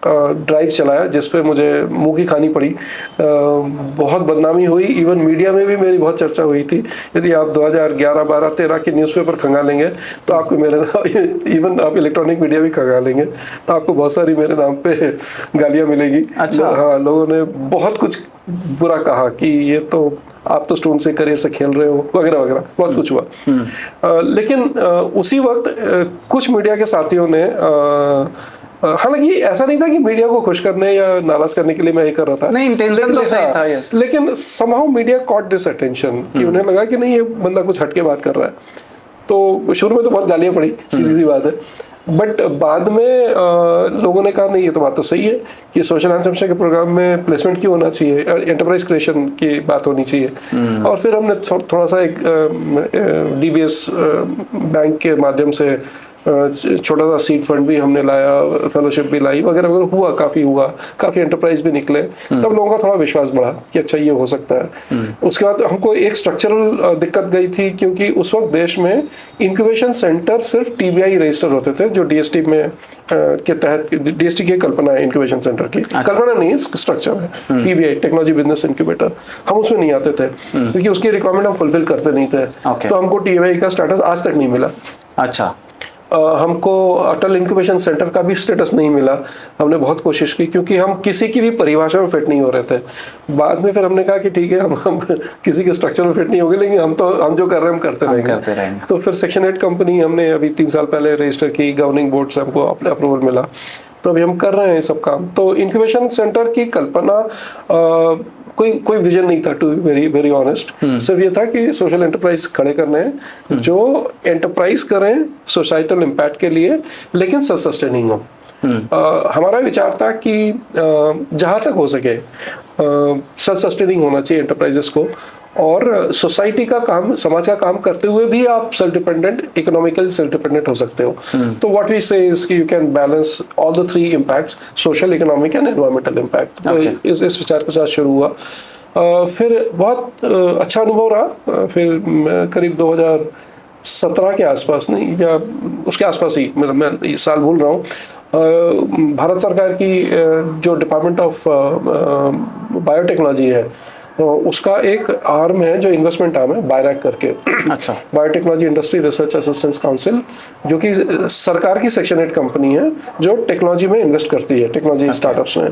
ड्राइव चलाया, जिसपे मुझे मुंह की खानी पड़ी, बहुत बदनामी हुई, इवन मीडिया में भी मेरी बहुत चर्चा हुई थी। यदि आप 2011, 12, 13 के न्यूज़पेपर खंगालेंगे तो आपको मेरे नाम, इवन आप इलेक्ट्रॉनिक मीडिया भी खंगालेंगे तो आपको बहुत सारी मेरे नाम पे गालियां मिलेगी।
अच्छा।
हाँ, लोगों ने बहुत कुछ बुरा कहा कि ये तो आप तो स्टूडेंट से करियर से खेल रहे हो वगैरह वगैरह, बहुत कुछ हुआ। लेकिन उसी वक्त कुछ मीडिया के साथियों ने, हालांकि ऐसा नहीं था कि मीडिया को खुश करने या नाराज करने के लिए मैं ये कर रहा था,
नहीं, इंटेंशन तो सही था। यस।
लेकिन somehow media caught this attention कि उन्हें लगा कि नहीं, ये बंदा कुछ हटके बात कर रहा है। तो शुरू में तो बहुत गालियां पड़ी, सीधी सी बात है, बट बाद में लोगों ने कहा नहीं, ये तो बात तो सही है कि सोशल एंटरप्रेन्योरशिप के प्रोग्राम में प्लेसमेंट क्यों होना चाहिए, एंटरप्राइज क्रिएशन की बात होनी चाहिए। और फिर हमने थोड़ा सा एक डीबीएस बैंक के माध्यम से छोटा सा सीड फंड भी हमने लाया, फेलोशिप भी लाई वगैरह वगैरह, काफ़ी एंटरप्राइज भी निकले। तब लोगों का थोड़ा विश्वास बढ़ा कि अच्छा ये हो सकता है। उसके बाद हमको एक स्ट्रक्चरल दिक्कत गई थी, क्योंकि उस वक्त देश में इंक्यूबेशन सेंटर सिर्फ टीबीआई रजिस्टर होते थे, जो डीएसटी में के तहत, डीएसटी की कल्पना है इंक्यूबेशन सेंटर की। कल्पना नहीं, स्ट्रक्चर है टीबीआई, टेक्नोलॉजी बिजनेस इंक्यूबेटर। हम उसमें नहीं आते थे क्योंकि उसकी रिक्वायरमेंट हम फुलफिल करते नहीं थे। तो हमको टीबीआई का स्टेटस आज तक नहीं मिला।
अच्छा।
हमको अटल इंक्यूबेशन सेंटर का भी स्टेटस नहीं मिला। हमने बहुत कोशिश की, क्योंकि हम किसी की भी परिभाषा में फिट नहीं हो रहे थे। बाद में फिर हमने कहा कि ठीक है, हम किसी के स्ट्रक्चर में फिट नहीं होंगे, लेकिन हम जो कर रहे हैं हम करते रहेंगे। तो फिर सेक्शन 8 कंपनी हमने अभी 3 साल पहले रजिस्टर की, गवर्निंग बोर्ड से हमको अप्रूवल मिला, तो अभी हम कर रहे हैं ये सब काम। तो इंक्यूबेशन सेंटर की कल्पना कोई विजन नहीं था, to be very very honest. सिर्फ ये था कि सोशल एंटरप्राइज खड़े करने हैं जो एंटरप्राइज करें सोसाइटल इम्पैक्ट के लिए, लेकिन सेल्फ सस्टेनिंग हो। हमारा विचार था कि जहाँ तक हो सके सेल्फ सस्टेनिंग होना चाहिए एंटरप्राइजेस को, और सोसाइटी का काम, समाज का काम करते हुए भी आप self dependent, economically self dependent हो सकते हो। तो व्हाट वी से इज कि you can balance all the 3 impacts, social, economic and environmental impact. तो इस विचार के साथ शुरू हुआ। फिर बहुत अच्छा अनुभव रहा। फिर करीब 2017 के आसपास, नहीं या उसके आसपास ही, मतलब मैं ये साल भूल रहा हूँ, भारत सरकार की जो डिपार्टमेंट ऑफ बायोटेक्नोलॉजी है, उसका एक आर्म है जो इन्वेस्टमेंट आर्म है, बायरैक करके। अच्छा। Biotechnology industry research assistance council, जो कि सरकार की सेक्शन 8 कंपनी है जो टेक्नोलॉजी में इन्वेस्ट करती है, टेक्नोलॉजी स्टार्टअप्स में।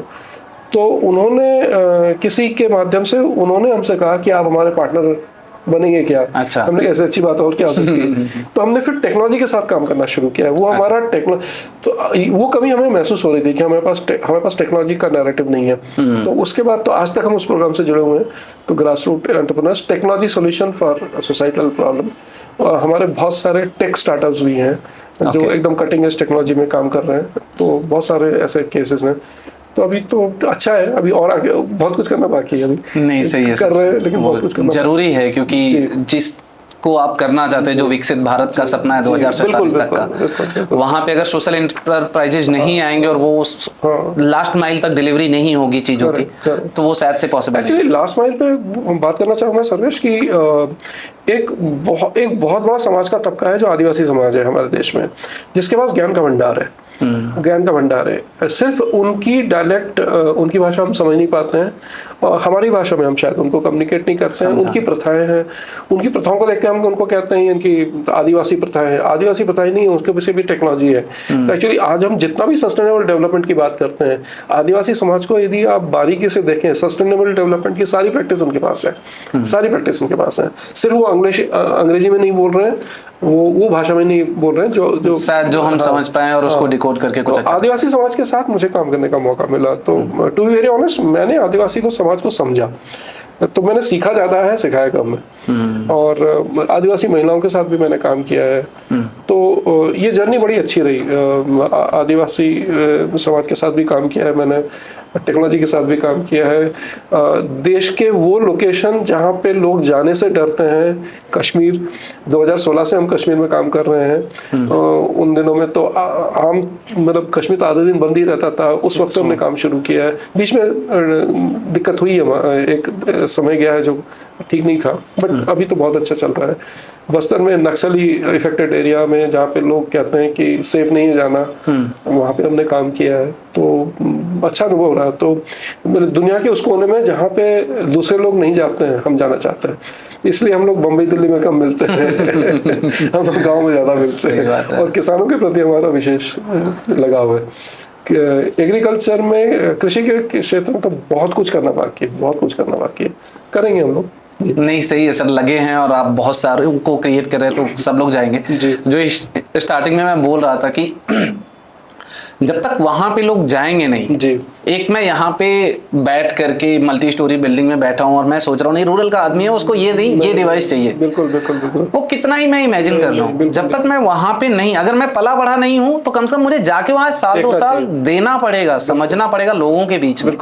तो उन्होंने किसी के माध्यम से उन्होंने हमसे कहा कि आप हमारे पार्टनर बनेंगे क्या? अच्छा। हमने ऐसे अच्छी बात और क्या हो सकती है। तो हमने फिर टेक्नोलॉजी के साथ काम करना शुरू किया है। वो हमारा तो वो कभी हमें महसूस हो रही थी कि हमारे पास टेक्नोलॉजी का नैरेटिव नहीं है। तो उसके बाद तो आज तक हम उस प्रोग्राम से जुड़े हुए हैं। तो grass root entrepreneurs, technology solution for societal problem. हमारे बहुत सारे टेक स्टार्टअप्स भी हैं जो एकदम कटिंग एज टेक्नोलॉजी में काम कर रहे हैं। तो बहुत सारे ऐसे केसेस हैं। तो अभी तो अच्छा है, अभी और आगे बहुत कुछ करना बाकी है। अभी
नहीं, सही है,
कर रहे हैं, लेकिन बहुत कुछ करना
जरूरी है, क्योंकि जिसको आप करना चाहते हैं, जो विकसित भारत का सपना है 2047 तक का, वहां पे अगर सोशल एंटरप्राइजेज नहीं आएंगे और वो लास्ट माइल तक डिलीवरी नहीं होगी चीजों की, तो वो शायद से पॉसिबल नहीं।
एक्चुअली लास्ट माइल पे बात करना चाहूंगा सर्वेश की, एक बहुत बड़ा समाज का तबका है जो आदिवासी समाज है हमारे देश में, जिसके पास ज्ञान का भंडार है। ज्ञान का भंडार है। सिर्फ उनकी डायलेक्ट, उनकी भाषा हम समझ नहीं पाते हैं, और हमारी भाषा में हम शायद उनको कम्युनिकेट नहीं करते हैं। उनकी प्रथाएं हैं, उनकी प्रथाओं को देख के हम उनको कहते हैं इनकी आदिवासी प्रथाएं हैं। आदिवासी प्रथाएं नहीं है, उसके पीछे भी टेक्नोलॉजी है। तो एक्चुअली आज हम जितना भी सस्टेनेबल डेवलपमेंट की बात करते हैं, आदिवासी समाज को यदि आप बारीकी से देखें, सस्टेनेबल डेवलपमेंट की सारी प्रैक्टिस उनके पास है। सारी प्रैक्टिस उनके पास है। सिर्फ वो अंग्रेजी में नहीं बोल रहे हैं, वो भाषा में नहीं बोल रहे हैं जो
शायद जो हम समझ पाए और उसको डिकोड करके कुछ।
आदिवासी समाज के साथ मुझे काम करने का मौका मिला। तो टू बी वेरी ऑनेस्ट, मैंने आदिवासी को समाज को समझा, तो मैंने सीखा ज्यादा है, सिखाया कम है। और आदिवासी महिलाओं के साथ भी मैंने काम किया है। तो ये जर्नी बड़ी अच्छी रही। आदिवासी समाज के साथ भी काम किया है मैंने। टेक्नोलॉजी के साथ भी काम किया है। देश के वो लोकेशन जहाँ पे लोग जाने से डरते हैं, कश्मीर 2016 से हम कश्मीर में काम कर रहे हैं। उन दिनों में तो आम मतलब कश्मीर तो आधे दिन बंद ही रहता था, उस वक्त हमने काम शुरू किया है। बीच में दिक्कत हुई है, एक समय गया है जो ठीक नहीं था, बट अभी तो बहुत अच्छा चल रहा है। बस्तर में नक्सली इफेक्टेड एरिया में जहाँ पे लोग कहते हैं कि सेफ नहीं है जाना, वहाँ पे हमने काम किया है, तो अच्छा अनुभव रहा। तो दुनिया के उस कोने में जहाँ पे दूसरे लोग नहीं जाते हैं, हम जाना चाहते हैं। इसलिए हम लोग बम्बई दिल्ली में कम मिलते हैं हम लोग गाँव में ज़्यादा मिलते हैं, और किसानों के प्रति हमारा विशेष लगाव है। एग्रीकल्चर में, कृषि के क्षेत्र में तो बहुत कुछ करना बाकी है, बहुत कुछ करना बाकी है, करेंगे हम लोग।
नहीं, सही है सर, लगे हैं और आप बहुत सारे को क्रिएट कर रहे हैं, तो सब लोग जाएंगे। जो स्टार्टिंग में मैं बोल रहा था कि जब तक वहां पे लोग जाएंगे नहीं जी। एक मैं यहाँ पे बैठ करके मल्टी स्टोरी बिल्डिंग में बैठा हूँ और मैं सोच रहा हूँ नहीं, रूरल का आदमी है, उसको ये नहीं, ये डिवाइस चाहिए।
बिल्कुल बिल्कुल बिल्कुल।
वो कितना ही मैं इमेजिन कर रहा हूँ, जब तक मैं वहां पे नहीं, अगर मैं पला बढ़ा नहीं हूँ तो कम से कम मुझे जाके वहां साल 2 साल देना पड़ेगा, समझना पड़ेगा लोगों के बीच में।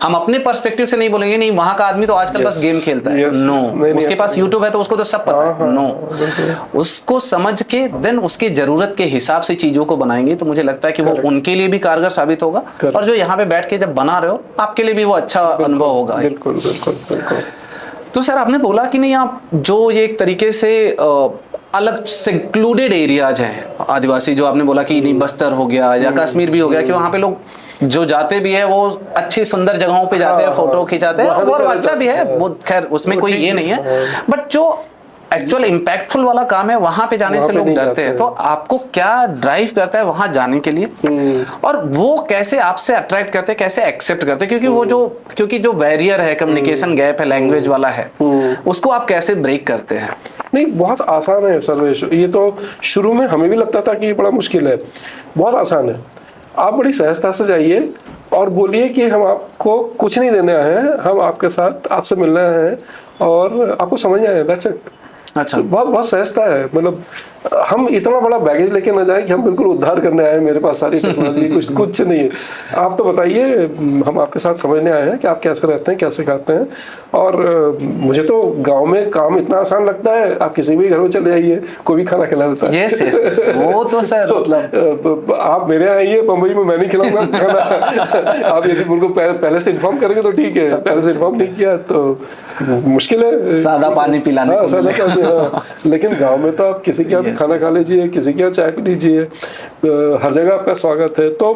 हम अपने पर्सपेक्टिव से नहीं बोलेंगे नहीं वहां का आदमी तो आजकल बस गेम खेलता है, नो, उसके पास यूट्यूब है तो उसको तो सब पता है, नो, उसको समझ के देन उसकी जरूरत के हिसाब से चीजों को बनाएंगे तो मुझे लगता है कि वो उनके लिए भी कारगर साबित होगा, और जो यहाँ पे बैठ के जब बना रहे हो आपके लिए भी वो अच्छा अनुभव होगा।
बिल्कुल बिल्कुल बिल्कुल।
तो सर आपने बोला कि नहीं, आप जो ये एक तरीके से अलग सेक्लूडेड एरियाज हैं आदिवासी, जो आपने बोला कि नहीं बस्तर हो गया या कश्मीर भी हो गया, कि वहाँ पे लोग जो जाते भी है वो अच्छी सुंदर जगहों पे जाते हैं, फोटो खिंचाते हैं, और अच्छा भी है वो, खैर उसमें कोई ये नहीं है, बट जो एक्चुअल इम्पैक्टफुल वाला काम है वहां पे जाने से लोग डरते हैं। तो आपको क्या ड्राइव करता है वहां जाने के लिए, और वो कैसे आपसे अट्रैक्ट करते हैं, कैसे एक्सेप्ट करते हैं, क्योंकि जो बैरियर है, कम्युनिकेशन गैप है, लैंग्वेज वाला है, उसको आप कैसे ब्रेक करते हैं?
नहीं, बहुत आसान है सर्वेश, ये तो शुरू में हमें भी लगता था कि ये बड़ा मुश्किल है, बहुत आसान है। आप बड़ी सहजता से जाइए और बोलिए कि हम आपको कुछ नहीं देने आए हैं, हम आपके साथ आपसे मिलने आए हैं और आपको समझ आए, दैट्स इट। अच्छा, तो बहुत सहजता है, मतलब हम इतना बड़ा बैगेज लेके ना जाए कि हम बिल्कुल उद्धार करने आए हैं, मेरे पास सारी टेक्नोलॉजी कुछ नहीं है, आप तो बताइए, हम आपके साथ समझने आए हैं कि आप कैसे रहते हैं, कैसे खाते हैं। और मुझे तो गांव में काम इतना आसान लगता है, आप किसी भी घर में चले जाइए, कोई भी खाना खिला देता है।
yes, वो तो सर मतलब
आप मेरे यहाँ आइए बम्बई में, मैं नहीं खिलाऊंगा खाना आप यदि उनको पहले से इन्फॉर्म करेंगे तो ठीक है, पहले से इन्फॉर्म नहीं किया तो मुश्किल है, सादा
पानी पिलाने।
लेकिन गांव में तो आप किसी के यहाँ खाना खा लीजिए, किसी के यहाँ चाय पी लीजिए, हर जगह आपका स्वागत है। तो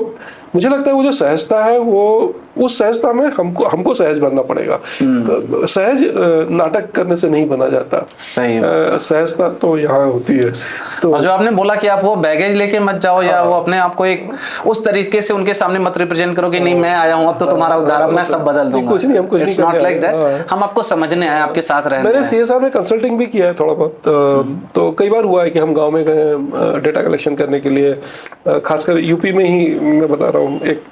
मुझे लगता है वो जो सहजता है, वो उस सहजता में हमको सहज बनना पड़ेगा। सहज नाटक करने से नहीं बना जाता, सही सहजता तो यहाँ होती है। तो
और जो आपने बोला कि आप वो बैगेज लेके मत जाओ, या वो अपने आप को एक उस तरीके से उनके सामने मत रिप्रेजेंट करो कि नहीं मैं आया हूँ अब तो तुम्हारा उद्धार, अब मैं सब बदल दूंगा,
कुछ नहीं, हम कुछ नहीं,
नॉट लाइक दैट। हम आपको समझने आए, आपके साथ रहने।
मैंने CSR में कंसल्टिंग भी किया है थोड़ा बहुत, तो कई बार हुआ है कि हम गाँव में गए डेटा कलेक्शन करने के लिए, खासकर यूपी में ही मैं बता रहा हूँ, एक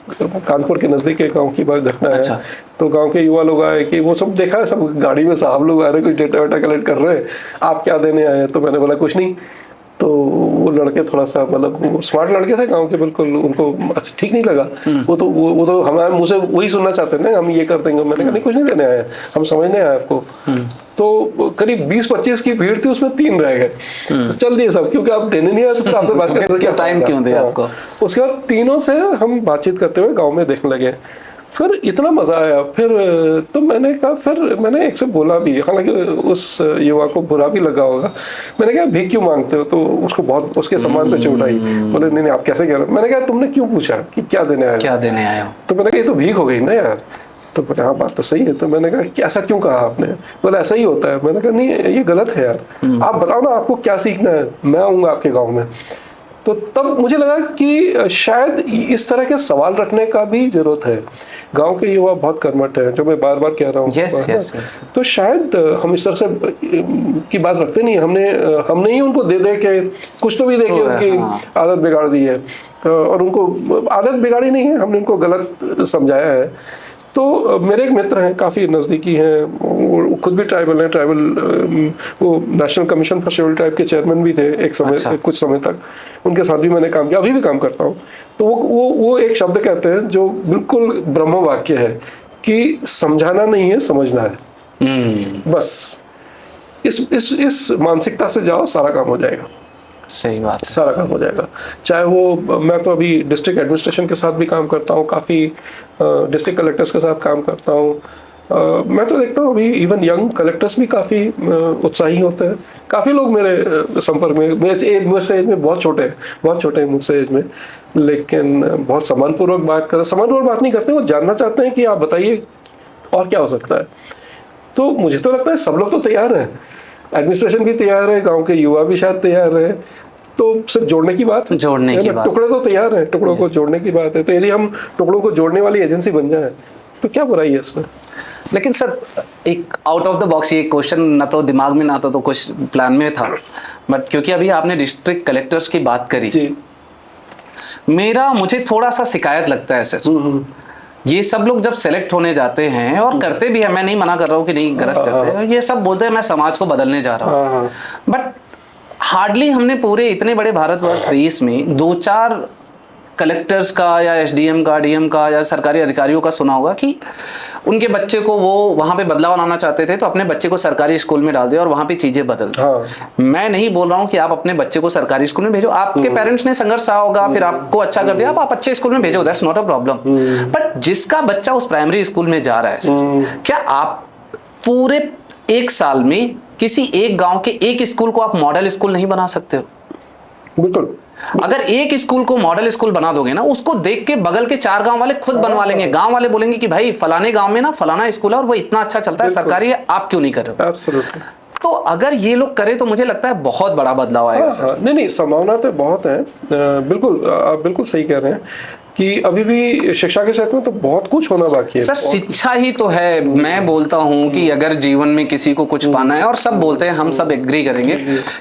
कानपुर के नजदीक एक गाँव की बात घटना है। तो गांव के युवा लोग आए कि वो सब देखा है, सब गाड़ी में साहब लोग आ रहे, कुछ डेटा वेटा कलेक्ट कर रहे हैं, आप क्या देने आए हैं? तो मैंने बोला कुछ नहीं। तो वो लड़के थोड़ा सा मतलब स्मार्ट लड़के थे गांव के, बिल्कुल उनको अच्छा ठीक नहीं लगा। वो तो हमारे मुंह से वही सुनना चाहते थे ना, हम ये कर देंगे। मैंने कहा नहीं, कुछ नहीं देने आए, हम समझने आए आपको। तो करीब 20-25 की भीड़ थी, उसमें 3 रह गए, तो चल दिए सब, क्योंकि आप देने नहीं आए तो फिर आपसे बात करने
क्या टाइम क्यों दे आपको।
उसके बाद तीनों से हम बातचीत करते हुए गाँव में देखने लगे, फिर इतना मजा आया। फिर तो मैंने कहा, फिर मैंने एक से बोला भी, हालांकि उस युवा को बुरा भी लगा होगा, मैंने कहा भीख क्यों मांगते हो? तो उसको बहुत उसके सम्मान पे चोट आई, बोले नहीं आप कैसे कह रहे हो? मैंने कहा तुमने क्यों पूछा कि क्या देने आए हो? तो मैंने कहा ये तो भीख हो गई ना यार। तो बोले हाँ बात तो सही है। तो मैंने कहा कि ऐसा क्यों कहा आपने? बोले ऐसा ही होता है। मैंने कहा नहीं ये गलत है यार, आप बताओ ना आपको क्या सीखना है, मैं आऊँगा आपके गाँव में। तो तब मुझे लगा कि शायद इस तरह के सवाल रखने का भी जरूरत है। गांव के युवा बहुत कर्मठ हैं, जो मैं बार बार कह रहा हूँ।
yes.
तो शायद हम इस तरह से की बात रखते नहीं। हमने ही उनको दे के कुछ तो भी दे के उनकी आदत बिगाड़ दी है, और उनको आदत बिगाड़ी नहीं है, हमने उनको गलत समझाया है। तो मेरे एक मित्र हैं, काफ़ी नज़दीकी हैं, वो खुद भी ट्राइबल हैं, वो national commission for scheduled tribe के चेयरमैन भी थे एक समय,
अच्छा।
कुछ समय तक। उनके साथ भी मैंने काम किया, अभी भी काम करता हूँ। तो वो एक शब्द कहते हैं जो बिल्कुल ब्रह्म वाक्य है कि समझाना नहीं है, समझना है। बस इस मानसिकता से जाओ, सारा काम हो जाएगा।
सही बात है।
सारा काम हो जाएगा। चाहे वो, मैं तो अभी डिस्ट्रिक्ट एडमिनिस्ट्रेशन के साथ भी काम करता हूँ, काफ़ी डिस्ट्रिक्ट कलेक्टर्स के साथ काम करता हूँ। मैं तो देखता हूँ अभी इवन यंग कलेक्टर्स भी काफ़ी उत्साही होते हैं। काफ़ी लोग मेरे संपर्क में, मुझसे एज में बहुत छोटे हैं मुझसे एज में, लेकिन बहुत सम्मानपूर्वक बात कर, सम्मानपूर्वक बात नहीं करते, वो जानना चाहते हैं कि आप बताइए और क्या हो सकता है। तो मुझे तो लगता है सब लोग तो तैयार हैं, एडमिनिस्ट्रेशन भी तैयार है, गांव के युवा भी शायद तैयार है, तो सिर्फ जोड़ने की बात है, टुकड़े तो तैयार हैं, टुकड़ों को जोड़ने की बात है। तो यदि हम टुकड़ों को जोड़ने वाली एजेंसी बन जाए तो क्या बुराई है इसमें।
लेकिन सर, एक आउट ऑफ द बॉक्स ये क्वेश्चन ना तो दिमाग में ना था, तो कुछ प्लान में था, बट क्योंकि अभी आपने डिस्ट्रिक्ट कलेक्टर्स की बात करी जी, मुझे थोड़ा सा शिकायत लगता है सर। ये सब लोग जब सेलेक्ट होने जाते हैं और करते भी हैं, मैं नहीं मना कर रहा हूँ कि नहीं गलत करते हैं, ये सब बोलते हैं मैं समाज को बदलने जा रहा हूँ, बट हार्डली हमने पूरे इतने बड़े भारतवर्ष देश में 2-4 कलेक्टर्स का या एसडीएम का, डीएम का या सरकारी अधिकारियों का सुना होगा कि उनके बच्चे को वो वहां पे बदलाव लाना चाहते थे तो अपने बच्चे को सरकारी स्कूल में डाल दिया और वहां पे चीजें बदल दी। मैं नहीं बोल रहा हूँ कि आप अपने बच्चे को सरकारी स्कूल में भेजो, आपके पेरेंट्स ने संघर्ष सहा होगा, फिर आपको अच्छा कर दिया, आप अच्छे स्कूल में भेजो, that's not a problem. But जिसका बच्चा उस प्राइमरी स्कूल में जा रहा है, क्या आप पूरे 1 साल में किसी एक गांव के एक स्कूल को आप मॉडल स्कूल नहीं बना सकते हो?
बिल्कुल।
अगर एक स्कूल को मॉडल स्कूल बना दोगे ना, उसको देख के बगल के 4 गांव वाले खुद बनवा लेंगे। गांव वाले बोलेंगे कि भाई फलाने गांव में ना फलाना स्कूल है और वो इतना अच्छा चलता है, सरकारी है, आप क्यों नहीं कर रहे हो?
एब्सोल्युटली।
तो अगर ये लोग करें तो मुझे लगता है बहुत बड़ा बदलाव आएगा।
नहीं, संभावना तो बहुत है। बिल्कुल, आप बिल्कुल सही कह रहे हैं कि अभी भी शिक्षा के क्षेत्र में तो बहुत कुछ होना बाकी है।
सर शिक्षा ही तो है। मैं बोलता हूँ कि अगर जीवन में किसी को कुछ पाना है, और सब बोलते हैं, हम सब एग्री करेंगे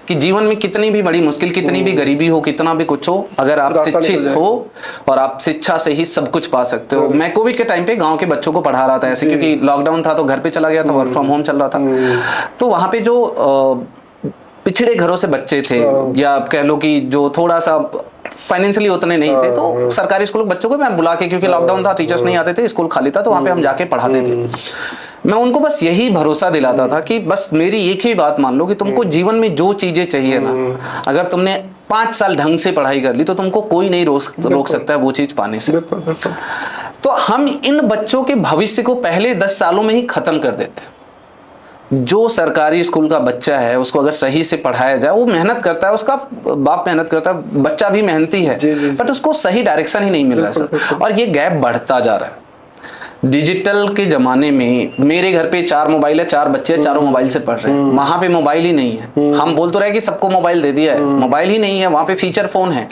कि जीवन में कितनी भी बड़ी मुश्किल, कितनी भी गरीबी हो, कितना भी कुछ हो, अगर आप शिक्षित हो और आप शिक्षा से ही सब कुछ पा सकते हो। मैं कोविड के टाइम पे गाँव के बच्चों को पढ़ा रहा था ऐसे, क्योंकि लॉकडाउन था तो घर पे चला गया था, वर्क फ्रॉम होम चल रहा था। तो वहाँ पे जो पिछड़े घरों से बच्चे थे, या कह लो कि जो थोड़ा सा फाइनेंशियली उतने नहीं थे, तो सरकारी स्कूल बच्चों को मैं बुला के, क्योंकि लॉकडाउन था, टीचर्स नहीं आते थे, स्कूल खाली था, तो वहां पे हम जाके पढ़ाते थे। मैं उनको बस यही भरोसा दिलाता था कि बस मेरी एक ही बात मान लो कि तुमको जीवन में जो चीजें चाहिए ना, अगर तुमने 5 साल ढंग से पढ़ाई कर ली तो तुमको कोई नहीं रोक सकता है वो चीज पाने से। तो हम इन बच्चों के भविष्य को पहले 10 सालों में ही खत्म कर देते हैं। जो सरकारी स्कूल का बच्चा है उसको अगर सही से पढ़ाया जाए, वो मेहनत करता है, उसका बाप मेहनत करता है, बच्चा भी मेहनती है, बट उसको सही डायरेक्शन ही नहीं मिल रहा है सर। और ये गैप बढ़ता जा रहा है। डिजिटल के जमाने में मेरे घर पे 4 मोबाइल है, 4 बच्चे हैं, चारों मोबाइल से पढ़ रहे हैं। वहां पे मोबाइल ही नहीं है। हम बोल तो रहे कि सबको मोबाइल दे दिया है, मोबाइल ही नहीं है, वहां पे फीचर फोन है।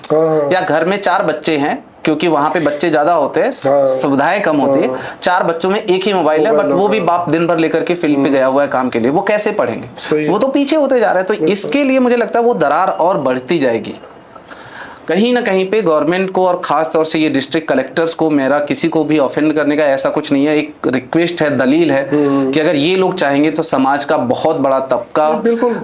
या घर में 4 बच्चे हैं, क्योंकि वहां पे बच्चे ज्यादा होते हैं, सुविधाएं कम होती है, 4 बच्चों में एक ही मोबाइल है, बट वो भी बाप दिन भर लेकर के फील्ड पे गया हुआ है काम के लिए, वो कैसे पढ़ेंगे? वो तो पीछे होते जा रहे हैं। तो इसके लिए मुझे लगता है वो दरार और बढ़ती जाएगी। कहीं ना कहीं पे गवर्नमेंट को, और खास तौर से ये डिस्ट्रिक्ट कलेक्टर्स को, मेरा किसी को भी ऑफेंड करने का ऐसा कुछ नहीं है, एक रिक्वेस्ट है, दलील है कि अगर ये लोग चाहेंगे तो समाज का बहुत बड़ा तबका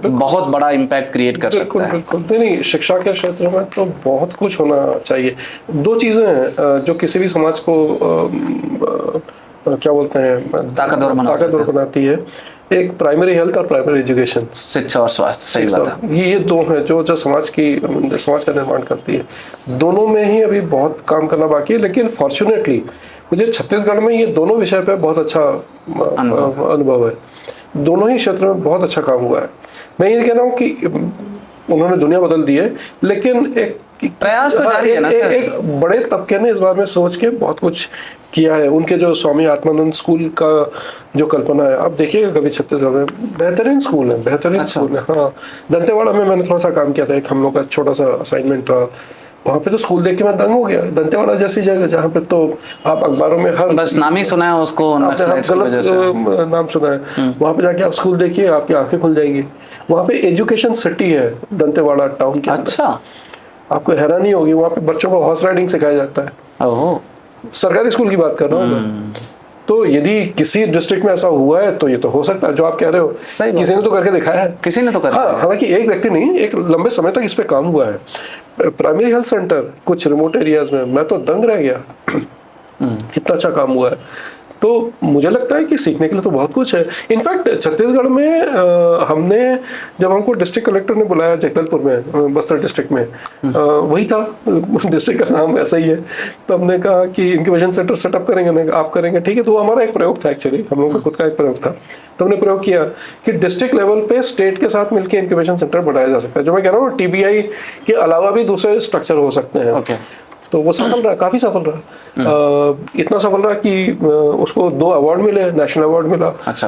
बहुत बड़ा इम्पैक्ट क्रिएट कर सकता है।
बिल्कुल। नहीं, शिक्षा के क्षेत्र में तो बहुत कुछ होना चाहिए। 2 चीजें हैं जो किसी भी समाज को क्या बोलते हैं, ताकतवर बनाती है। एक प्राइमरी हेल्थ और प्राइमरी एजुकेशन,
शिक्षा और स्वास्थ्य। सही बात है।
ये 2 हैं जो समाज का निर्माण करती है। दोनों में ही अभी बहुत काम करना बाकी है, लेकिन फॉर्चुनेटली मुझे छत्तीसगढ़ में ये दोनों विषय पे बहुत अच्छा अनुभव है। दोनों ही क्षेत्र में बहुत अच्छा काम हुआ है। मैं ये कह रहा हूँ कि उन्होंने दुनिया बदल दी है, लेकिन एक
प्रयास तो जारी है ना सर।
एक बड़े तबके ने इस बारे में सोच के बहुत कुछ किया है। उनके जो स्वामी आत्मानंद स्कूल का जो कल्पना है, आप देखिएगा कभी छत्तीसगढ़ में, बेहतरीन स्कूल है, बेहतरीन स्कूल है। हाँ, दंतेवाड़ा में मैंने थोड़ा सा काम किया था, एक हम लोग का छोटा सा असाइनमेंट था। वहाँ पे तो स्कूल देख के मैं दंग हो गया। दंतेवाड़ा जैसी जगह जहाँ पे तो आप अखबारों में हर
बस नाम ही सुना है उसको,
गलत नाम सुना है। वहाँ पे जाके आप स्कूल देखिए, आपकी आंखें खुल जाएंगी। वहाँ पे एजुकेशन सिटी है दंतेवाड़ा टाउन के।
अच्छा,
आपको हैरानी होगी, वहाँ पे बच्चों को हॉर्स राइडिंग सिखाया जाता है।
ओह,
सरकारी स्कूल की बात कर रहा हूँ मैं। तो यदि किसी डिस्ट्रिक्ट में ऐसा हुआ है तो ये तो हो सकता है जो आप कह रहे हो,
सही बात।
किसी ने तो करके दिखाया है,
किसी ने तो करा
हाँ,
है।
हालांकि एक व्यक्ति नहीं, एक लंबे समय तक इस पे काम हुआ है। प्राइमरी हेल्थ सेंटर कुछ रिमोट एरियाज में, मैं तो दंग रह गया, इतना अच्छा काम हुआ है। तो मुझे लगता है कि सीखने के लिए तो बहुत कुछ है। इनफैक्ट छत्तीसगढ़ में हमने, जब हमको डिस्ट्रिक्ट कलेक्टर ने बुलाया जगदलपुर में, बस्तर डिस्ट्रिक्ट में, वही था, डिस्ट्रिक्ट का नाम ऐसा ही है, तो हमने कहा कि इंक्यूबेशन सेंटर सेटअप करेंगे। मैंने कहा, आप करेंगे, ठीक है। तो हमारा एक प्रयोग था, एक्चुअली हम लोगों का खुद का एक प्रयोग था। तो हमने प्रयोग किया कि डिस्ट्रिक्ट लेवल पे स्टेट के साथ मिलकर इंक्यूबेशन सेंटर बनाया जा सकता है। जो मैं कह रहा हूँ, टीबीआई के अलावा भी दूसरे स्ट्रक्चर हो सकते हैं।
ओके।
तो वो सफल रहा, काफी सफल रहा। इतना सफल रहा कि उसको 2 अवार्ड मिले, नेशनल अवार्ड मिला।
अच्छा।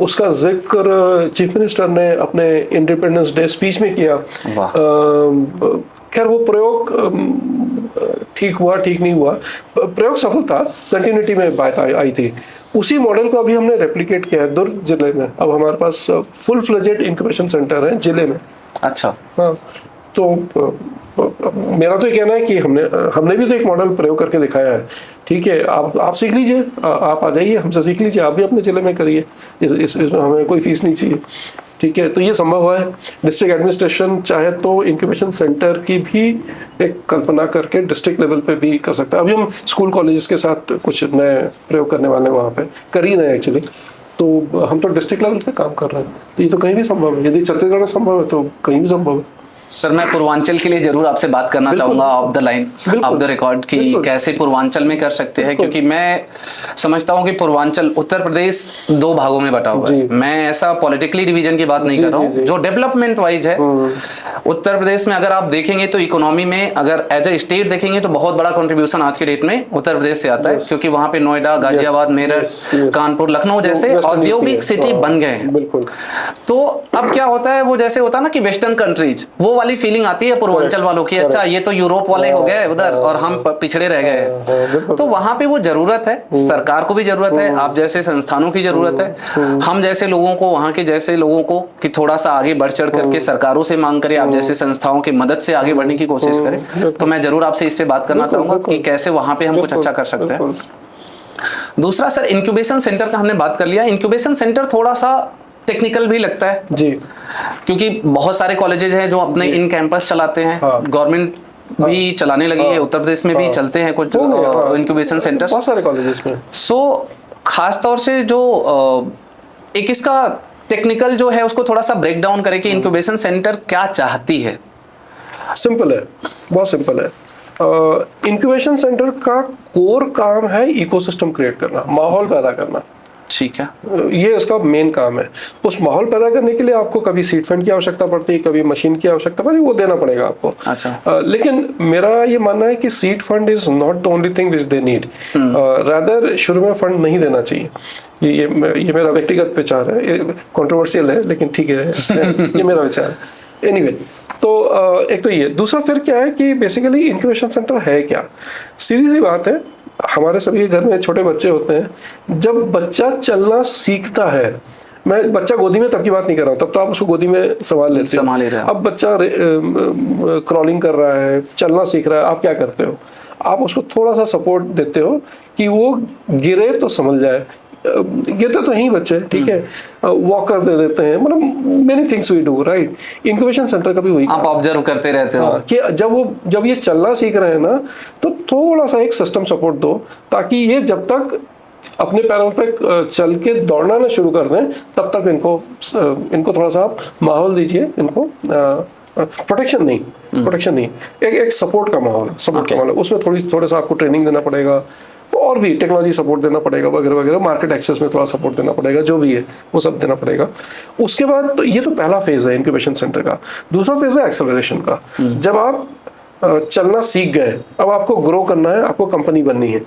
उसका जिक्र चीफ मिनिस्टर ने अपने इंडिपेंडेंस डे स्पीच में किया।
वाह।
खैर वो प्रयोग ठीक हुआ, ठीक नहीं हुआ, प्रयोग सफल था, कंटिन्यूटी में बात आई थी। उसी मॉडल को अभी हमने रेप्लिकेट किया है दुर्ग जिले में। अब हमारे पास फुल फ्लेजेड इंक्यूबेशन सेंटर है जिले में।
अच्छा।
हाँ, तो मेरा तो ये कहना है कि हमने भी तो एक मॉडल प्रयोग करके दिखाया है। ठीक है, आप सीख लीजिए, आप आ जाइए, हमसे सीख लीजिए, आप भी अपने जिले में करिए, इसमें हमें कोई फीस नहीं चाहिए। ठीक है, तो ये संभव है। डिस्ट्रिक्ट एडमिनिस्ट्रेशन चाहे तो इंक्यूबेशन सेंटर की भी एक कल्पना करके डिस्ट्रिक्ट लेवल पे भी कर सकता है। अभी हम स्कूल कॉलेजेस के साथ कुछ नए प्रयोग करने वाले हैं, वहाँ पे कर ही रहे हैं एक्चुअली। तो हम तो डिस्ट्रिक्ट लेवल पे काम कर रहे हैं, तो ये तो कहीं भी संभव है। यदि छत्तीसगढ़ में संभव है तो कहीं भी संभव है।
सर, मैं पूर्वांचल के लिए जरूर आपसे बात करना चाहूंगा, of the line, of the record, कि कैसे पूर्वांचल में कर सकते हैं, क्योंकि मैं समझता हूं कि पूर्वांचल, उत्तर प्रदेश 2 भागों में बटा हुआ है। मैं ऐसा पॉलिटिकली डिवीजन की बात नहीं कर रहा हूं, जो डेवलपमेंट वाइज है। उत्तर प्रदेश में अगर आप देखेंगे तो इकोनॉमी में, अगर एज ए स्टेट देखेंगे तो बहुत बड़ा कंट्रीब्यूशन आज के डेट में उत्तर प्रदेश से आता है, क्योंकि वहां पे नोएडा, गाजियाबाद, मेरठ, कानपुर, लखनऊ जैसे औद्योगिक सिटी बन गए हैं।
बिल्कुल।
तो अब क्या होता है, वो जैसे होता है ना कि वेस्टर्न कंट्रीज, वो वाली फीलिंग आती है पूर्वांचल वालों की, अच्छा ये तो यूरोप वाले हो गए उधर और हम पिछड़े रह गए। तो वहां पे वो जरूरत है, सरकार को भी जरूरत है, आप जैसे संस्थानों की जरूरत है, हम जैसे लोगों को, वहां के जैसे लोगों को, कि थोड़ा सा आगे बढ़ चढ़ करके सरकारों से मांग करें, आप जैसे संस्थाओं की मदद से आगे बढ़ने की कोशिश करें। तो मैं जरूर आपसे इस पे बात करना चाहूंगा कि कैसे वहां पे हम कुछ अच्छा कर सकते हैं। दूसरा सर, इंक्यूबेशन सेंटर का हमने बात कर लिया। इंक्यूबेशन सेंटर थोड़ा सा टेक्निकल भी लगता है जी, क्योंकि बहुत सारे कॉलेजेस हैं जो अपने इन कैंपस चलाते हैं। गवर्नमेंट भी चलाने लगी है, उत्तर प्रदेश में भी चलते हैं कुछ इंक्यूबेशन सेंटर्स,
बहुत सारे कॉलेजेस में।
सो खास तौर से जो एक इसका टेक्निकल जो है उसको थोड़ा सा ब्रेक डाउन करें कि इंक्यूबेशन सेंटर क्या चाहती है।
सिंपल है, बहुत सिंपल है। इंक्यूबेशन सेंटर का कोर काम है इकोसिस्टम क्रिएट करना, माहौल पैदा करना।
ठीक है,
ये उसका मेन काम है। उस माहौल पैदा करने के लिए आपको कभी सीड फंड की आवश्यकता पड़ती है, कभी मशीन की आवश्यकता पड़ती है, वो देना पड़ेगा आपको।
अच्छा।
लेकिन मेरा ये मानना है कि seed fund is not the only thing which they need. Rather शुरू में फंड नहीं देना चाहिए। ये मेरा व्यक्तिगत विचार है, ये कंट्रोवर्शियल है, लेकिन ठीक है, ये मेरा विचार है। एनीवे, तो एक तो ये, दूसरा फिर क्या है कि बेसिकली इंक्यूबेशन सेंटर है क्या। सीधी सी बात है, हमारे सभी घर में छोटे बच्चे होते हैं, जब बच्चा चलना सीखता है, मैं बच्चा गोदी में तब की बात नहीं कर रहा हूँ, तब तो आप उसको गोदी में संभाल लेते हो। अब बच्चा क्रॉलिंग कर रहा है, चलना सीख रहा है, आप क्या करते हो? आप उसको थोड़ा सा सपोर्ट देते हो कि वो गिरे तो संभल जाए। गिरते तो ही बच्चे, ठीक है, वॉकर दे देते हैं, मतलब many things we do, right. Incubation centre का भी वही, आप
ऑब्जर्व करते रहते हो
कि जब ये चलना सीख रहे हैं ना, तो थोड़ा सा एक सिस्टम सपोर्ट दो, ताकि ये जब तक अपने पैरों पे चल के दौड़ना ना शुरू कर दें, तब तक इनको थोड़ा सा आप माहौल दीजिए, इनको प्रोटेक्शन नहीं, एक सपोर्ट का माहौल, उसमें थोड़ा सा आपको ट्रेनिंग देना पड़ेगा, और भी टेक्नोलॉजी सपोर्ट देना पड़ेगा वगैरह वगैरह, मार्केट एक्सेस में थोड़ा सपोर्ट देना पड़ेगा, जो भी है वो सब देना पड़ेगा। उसके बाद तो ये तो पहला फेज है इंक्यूबेशन सेंटर का। दूसरा फेज है एक्सेलरेशन का। जब आप चलना सीख गए, अब आपको ग्रो करना है, आपको कंपनी बननी है,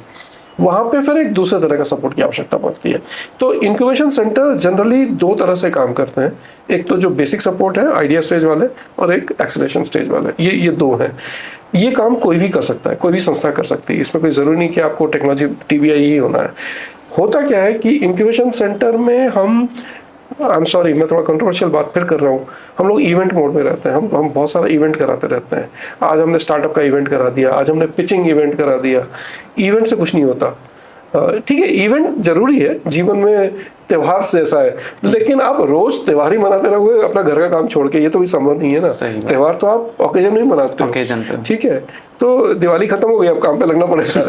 वहां पे फिर एक दूसरे तरह का सपोर्ट की आवश्यकता पड़ती है। तो इंक्यूबेशन सेंटर जनरली 2 तरह से काम करते हैं, एक तो जो बेसिक सपोर्ट है आइडिया स्टेज वाले, और एक एक्सेलरेशन स्टेज वाले। ये 2 हैं। ये काम कोई भी कर सकता है, कोई भी संस्था कर सकती है, इसमें कोई जरूरी नहीं कि आपको टेक्नोलॉजी टीबीआई ही होना है। होता क्या है कि इंक्यूबेशन सेंटर में हम, आई एम सॉरी, मैं थोड़ा कंट्रोवर्शियल बात फिर कर रहा हूँ, हम लोग इवेंट मोड में रहते हैं। हम बहुत सारा इवेंट कराते रहते हैं। आज हमने स्टार्टअप का इवेंट करा दिया, आज हमने पिचिंग इवेंट करा दिया। इवेंट से कुछ नहीं होता। ठीक है, इवेंट जरूरी है जीवन में, त्योहार जैसा है, लेकिन आप रोज त्योहार ही मनाते रहोगे अपना घर का काम छोड़ के, ये तो भी संभव नहीं है ना। त्योहार तो आप ओकेजन में मनाते हो, ठीक है। तो दिवाली खत्म हो गई, अब काम पे लगना पड़ेगा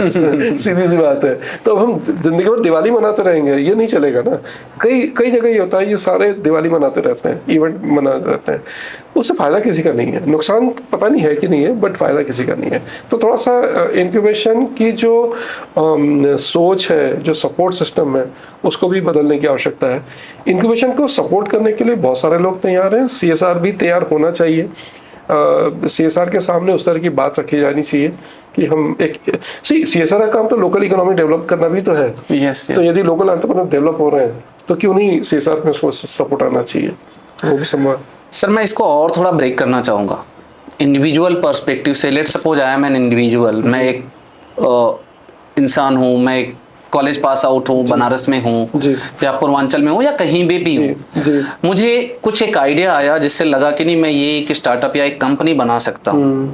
सीधी सी बात है। तो अब हम जिंदगी भर दिवाली मनाते रहेंगे, ये नहीं चलेगा ना। कई जगह ये होता है, ये सारे दिवाली मनाते रहते हैं, इवेंट मनाते रहते हैं, उससे फायदा किसी का नहीं है। नुकसान पता नहीं है कि नहीं है, बट फायदा किसी का नहीं है। तो थोड़ा सा इंक्यूबेशन की जो सोच है, जो सपोर्ट सिस्टम है, उसको भी बदलने की आवश्यकता है। इंक्यूबेशन को सपोर्ट करने के लिए बहुत सारे लोग तैयार हैं, CSR भी तैयार होना चाहिए। CSR के सामने उस तरह की बात रखी जानी चाहिए कि हम एक CSR का काम तो लोकल इकोनॉमी डेवलप करना भी तो है। तो यदि लोकल एंटरप्रेन्योर डेवलप हो रहे हैं तो क्यों नहीं CSR में उसको सपोर्ट आना चाहिए, तो वो भी संभव।
सर मैं इसको और थोड़ा ब्रेक करना चाहूँगा इंडिविजुअल पर्सपेक्टिव से। Let suppose I am an individual, मैं एक इंसान हूँ, मैं एक कॉलेज पास आउट हूँ, बनारस में हूँ या पूर्वांचल में हूँ या कहीं भी हूँ, मुझे कुछ एक आइडिया आया जिससे लगा कि नहीं मैं ये एक स्टार्टअप या एक कंपनी बना सकता हूँ।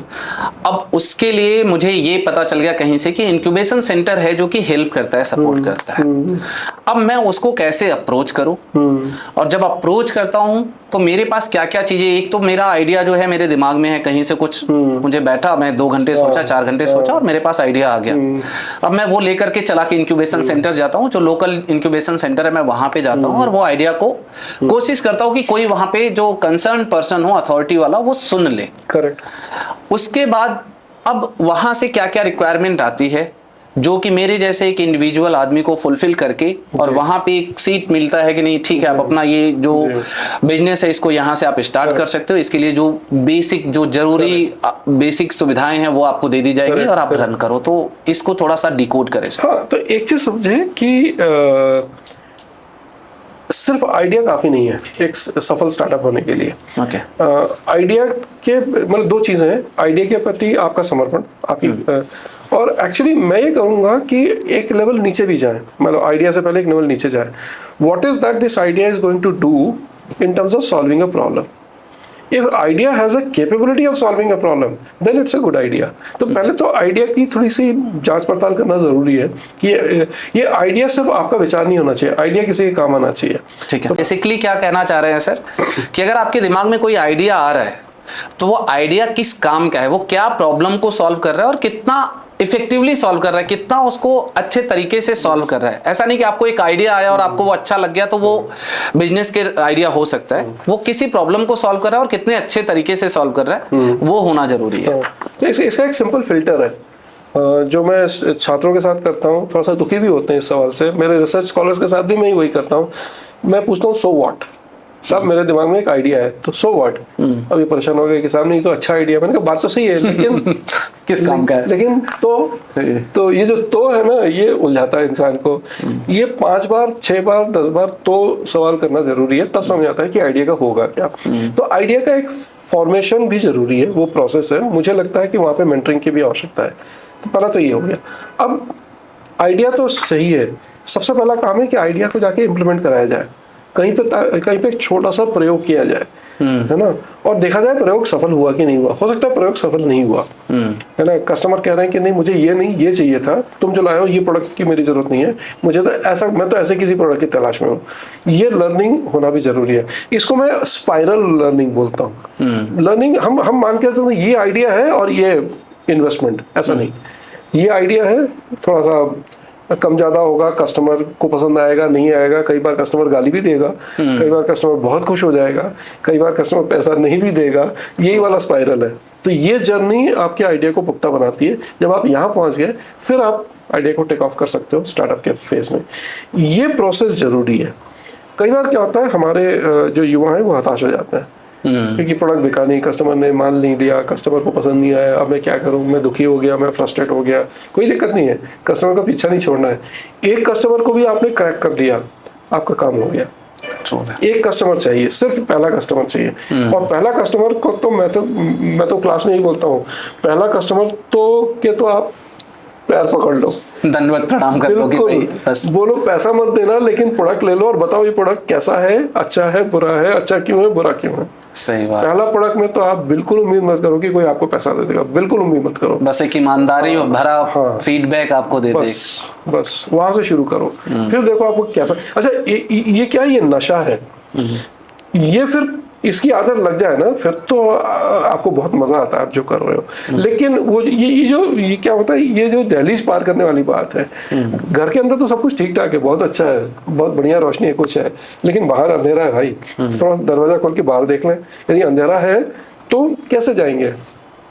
अब उसके लिए मुझे ये पता चल गया कहीं से कि इंक्यूबेशन सेंटर है जो कि हेल्प करता है, सपोर्ट करता है। अब मैं उसको कैसे अप्रोच करूँ, और जब अप्रोच करता हूँ तो मेरे पास क्या क्या चीजें, एक तो मेरा आइडिया जो है मेरे दिमाग में है, कहीं से कुछ मुझे बैठा, मैं 2 घंटे सोचा, 4 घंटे सोचा और मेरे पास आइडिया आ गया। अब मैं वो लेकर के चला के इंक्यूबेशन सेंटर जाता हूँ, जो लोकल इंक्यूबेशन सेंटर है मैं वहां पे जाता हूँ और वो आइडिया को कोशिश करता हूँ कि कोई वहां पे जो कंसर्न पर्सन हो, अथॉरिटी वाला, वो सुन ले।
करेक्ट।
उसके बाद अब वहां से क्या क्या रिक्वायरमेंट आती है जो कि मेरे जैसे एक इंडिविजुअल आदमी को फुलफिल करके, और वहां पे एक सीट मिलता है कि नहीं ठीक है आप अपना ये जो बिजनेस है इसको यहाँ से आप स्टार्ट कर सकते हो, इसके लिए जो बेसिक जो जरूरी बेसिक सुविधाएं हैं वो आपको दे दी जाएगी और आप रन करो। तो इसको थोड़ा सा डिकोड करें।
हाँ, तो एक चीज समझे कि सिर्फ आइडिया काफी नहीं है एक सफल स्टार्टअप होने के लिए। आइडिया के मतलब 2 चीजें हैं, आइडिया के प्रति आपका समर्पण, आपकी और एक्चुअली मैं ये कहूँगा कि एक लेवल नीचे भी जाए, मतलब आइडिया से पहले एक लेवल नीचे जाए। What is that this idea is going to do in terms of solving a problem. If idea has a capability of solving a problem then it's a good idea. तो पहले तो idea की थोड़ी सी जांच पड़ताल करना जरूरी है कि ये आइडिया सिर्फ आपका विचार नहीं होना चाहिए, आइडिया किसी के काम आना चाहिए।
ठीक है। तो बेसिकली क्या कहना चाह रहे हैं सर कि अगर आपके दिमाग में कोई आइडिया आ रहा है तो वो आइडिया किस काम का है, वो क्या प्रॉब्लम को सॉल्व कर रहा है और कितना इफेक्टिवली सॉल्व कर रहा है, कितना उसको अच्छे तरीके से सॉल्व कर रहा है। ऐसा नहीं कि आपको एक आइडिया आया और आपको वो अच्छा लग गया तो वो बिजनेस के आइडिया हो सकता है, वो किसी प्रॉब्लम को सॉल्व कर रहा है और कितने अच्छे तरीके से सॉल्व कर रहा है वो होना जरूरी है।
तो इसका एक सिंपल फिल्टर है जो मैं छात्रों के साथ करता हूँ, थोड़ा सा दुखी भी होते हैं इस सवाल से, मेरे रिसर्च स्कॉलर्स के साथ भी मैं वही करता हूँ। मैं पूछता हूँ सो व्हाट, सब मेरे दिमाग में एक आइडिया है तो सो व्हाट। अभी परेशान हो गए कि सामने ये तो अच्छा आइडिया, मैंने कहा बात तो सही है लेकिन
किस काम का है,
लेकिन तो ये जो तो है ना, ये उलझाता है इंसान को। ये 5 बार 6 बार 10 बार तो सवाल करना जरूरी है, तब समझ आता है कि आइडिया का होगा क्या। तो आइडिया का एक फॉर्मेशन भी जरूरी है, वो प्रोसेस है। मुझे लगता है कि वहाँ पे मेंटरिंग की भी आवश्यकता है। तो पहला तो ये हो गया। अब आइडिया तो सही है, सबसे पहला काम है कि आइडिया को जाके इम्प्लीमेंट कराया जाए, कहीं पे एक छोटा सा प्रयोग किया जाए, है ना, और देखा जाए प्रयोग सफल हुआ कि नहीं हुआ। हो सकता है प्रयोग सफल नहीं हुआ, है ना, कस्टमर कह रहे हैं कि नहीं मुझे ये नहीं ये चाहिए था, तुम जो लाए हो ये प्रोडक्ट की मेरी जरूरत नहीं है, मुझे तो ऐसा, मैं तो ऐसे किसी प्रोडक्ट की तलाश में हूँ। ये लर्निंग होना भी जरूरी है। इसको मैं स्पाइरल लर्निंग बोलता हूँ। लर्निंग हम मान के चलते ये आइडिया है और ये इन्वेस्टमेंट, ऐसा नहीं। ये आइडिया है, थोड़ा सा कम ज्यादा होगा, कस्टमर को पसंद आएगा नहीं आएगा, कई बार कस्टमर गाली भी देगा, कई बार कस्टमर बहुत खुश हो जाएगा, कई बार कस्टमर पैसा नहीं भी देगा। यही वाला स्पाइरल है। तो ये जर्नी आपके आइडिया को पुख्ता बनाती है। जब आप यहाँ पहुंच गए फिर आप आइडिया को टेक ऑफ कर सकते हो स्टार्टअप के फेज में। ये प्रोसेस जरूरी है। कई बार क्या होता है, हमारे जो युवा हैं वो हताश हो जाते हैं क्योंकि प्रोडक्ट बिका नहीं, कस्टमर ने मान नहीं लिया, कस्टमर को पसंद नहीं आया, अब मैं क्या करूं, मैं दुखी हो गया, मैं फ्रस्ट्रेट हो गया। कोई दिक्कत नहीं है, कस्टमर का पीछा नहीं छोड़ना है। एक कस्टमर को भी आपने क्रैक कर दिया, आपका काम हो गया। एक कस्टमर चाहिए, सिर्फ पहला कस्टमर चाहिए। और पहला कस्टमर को तो मैं तो क्लास में ही बोलता हूँ, पहला कस्टमर तो आप पैर पकड़ लो,
दंडवत प्रणाम कर लो कि भाई बस
बोलो पैसा मत देना, लेकिन प्रोडक्ट ले लो और बताओ ये प्रोडक्ट कैसा है, अच्छा है, बुरा है, अच्छा क्यों है, बुरा क्यों है।
सही बात।
पहला प्रोडक्ट में तो आप बिल्कुल उम्मीद मत करो कि कोई आपको पैसा दे देगा, बिल्कुल उम्मीद मत करो।
बस एक ईमानदारी भरा फीडबैक आपको दे दे।
बस वहां से शुरू करो, फिर देखो आपको कैसा। अच्छा ये क्या, ये नशा है, ये फिर इसकी आदत लग जाए ना, फिर तो आपको बहुत मजा आता है आप जो कर रहे हो। लेकिन वो ये क्या होता है, ये जो दहलीज पार करने वाली बात है, घर के अंदर तो सब कुछ ठीक ठाक है, बहुत अच्छा है, बहुत बढ़िया रोशनी है, कुछ है, लेकिन बाहर अंधेरा है भाई। थोड़ा दरवाजा खोल के बाहर देख लें, यदि अंधेरा है तो कैसे जाएंगे?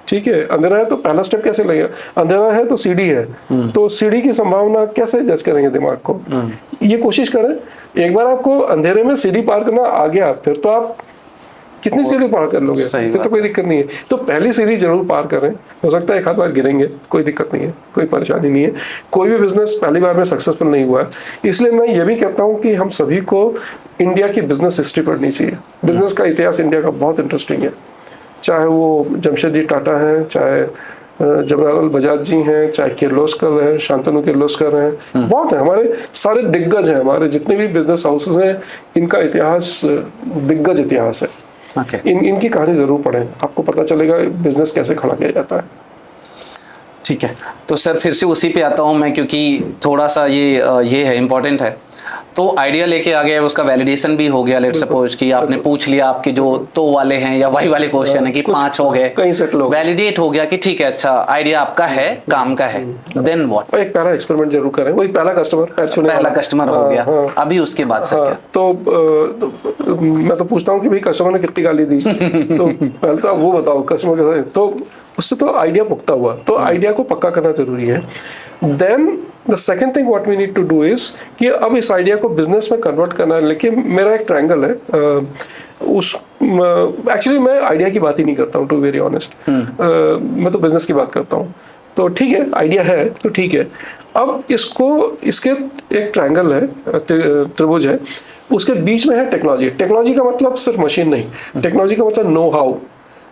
ठीक है, अंधेरा है तो पहला स्टेप कैसे लेंगे? अंधेरा है तो सीढ़ी है, तो सीढ़ी की संभावना कैसे जज करेंगे दिमाग को? ये कोशिश करें, एक बार आपको अंधेरे में सीढ़ी पार करना आ गया, फिर तो आप कितनी सीढ़ी पार कर लोगे, फिर तो कोई दिक्कत नहीं है। तो पहली सीढ़ी जरूर पार करें, हो सकता है एक आध बार गिरेंगे, कोई दिक्कत नहीं है, कोई परेशानी नहीं है। कोई भी बिजनेस पहली बार में सक्सेसफुल नहीं हुआ है, इसलिए मैं ये भी कहता हूँ कि हम सभी को इंडिया की बिजनेस हिस्ट्री पढ़नी चाहिए। बिजनेस का इतिहास इंडिया का बहुत इंटरेस्टिंग है, चाहे वो जमशेद जी टाटा हैं, चाहे जवाहरलाल बजाज जी हैं, चाहे किर्लोस्कर हैं, शांतनु किर्लोस्कर हैं, बहुत है, हमारे सारे दिग्गज हैं, हमारे जितने भी बिजनेस हाउसेस हैं, इनका इतिहास दिग्गज इतिहास है। इनकी कहानी जरूर पढ़ें, आपको पता चलेगा बिजनेस कैसे खड़ा किया जाता है।
ठीक है, तो सर फिर से उसी पे आता हूँ मैं, क्योंकि थोड़ा सा ये है, इम्पोर्टेंट है। तो आइडिया लेके आ गया, उसका वैलिडेशन भी हो गया। लेट सपोज कि आपने पूछ लिया, आपके जो तो वाले हैं या वही वाले क्वेश्चन है कि 5 हो गए,
कहीं सेटल हो,
वैलिडेट हो गया कि ठीक है, अच्छा आइडिया आपका है, काम का है, देन व्हाट?
एक पहला एक्सपेरिमेंट जरूर करें, वही पहला कस्टमर
हो गया। अभी उसके बाद सर क्या?
तो मैं तो पूछता हूँ कि भाई कस्टमर ने कितनी गाली दी, तो पहले तो आप वो बताओ कस्टमर के साथ, तो उससे तो आइडिया पुख्ता हुआ, तो आइडिया को पक्का करना जरूरी है। Then the second thing what we need to do is कि अब इस आइडिया को बिजनेस में कन्वर्ट करना है। लेकिन मेरा एक ट्रायंगल है, एक्चुअली मैं आइडिया की बात ही नहीं करता हूँ, टू वेरी ऑनेस्ट, मैं तो बिजनेस की बात करता हूँ। तो ठीक है, आइडिया है तो ठीक है, अब इसके एक ट्रायंगल है, त्रिभुज है, उसके बीच में है टेक्नोलॉजी। टेक्नोलॉजी का मतलब सिर्फ मशीन नहीं, टेक्नोलॉजी का मतलब नो हाउ।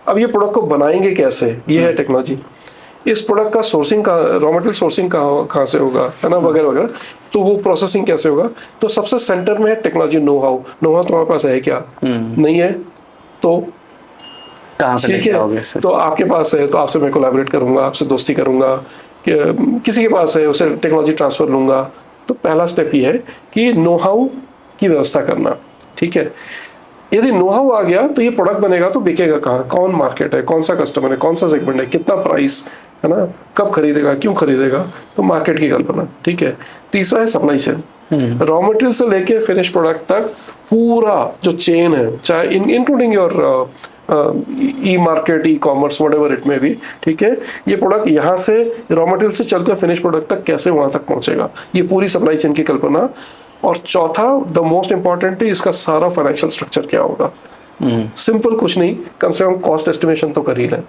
अब ये प्रोडक्ट को बनाएंगे कैसे, ये है टेक्नोलॉजी। इस प्रोडक्ट का सोर्सिंग का, रॉ मटेरियल सोर्सिंग कहाँ से होगा, है ना, वगैरह वगैरह, तो वो प्रोसेसिंग कैसे होगा। तो सबसे सेंटर में है technology, know how. Know how तुम्हारे पास है क्या? नहीं है, तो
कहाँ से लेके आओगे?
तो आपके पास है तो आपसे मैं कोलैबोरेट करूंगा, आपसे दोस्ती करूंगा, किसी के पास है उसे टेक्नोलॉजी ट्रांसफर लूंगा। तो पहला स्टेप ये है कि नो हाउ की व्यवस्था करना। ठीक है, यदि नो हाउ आ गया तो ये प्रोडक्ट बनेगा, तो बिकेगा कहाँ, कौन मार्केट है, कौन सा कस्टमर है, कौन सा सेगमेंट है, कितना प्राइस है ना, कब खरीदेगा, क्यों खरीदेगा, तो मार्केट की कल्पना। ठीक है, तीसरा है सप्लाई चेन, रॉ मटेरियल से लेके फिनिश प्रोडक्ट तक पूरा जो चेन है, चाहे including your E market, e commerce, whatever it may be. ठीक है, ये प्रोडक्ट यहाँ से रॉ मटेरियल से चलकर फिनिश प्रोडक्ट तक कैसे वहां तक पहुंचेगा, ये पूरी सप्लाई चेन की कल्पना। और चौथा, द मोस्ट इंपॉर्टेंट है, इसका सारा फाइनेंशियल स्ट्रक्चर क्या होगा। सिंपल कुछ नहीं, कम से कम कॉस्ट एस्टिमेशन तो कर ही लें,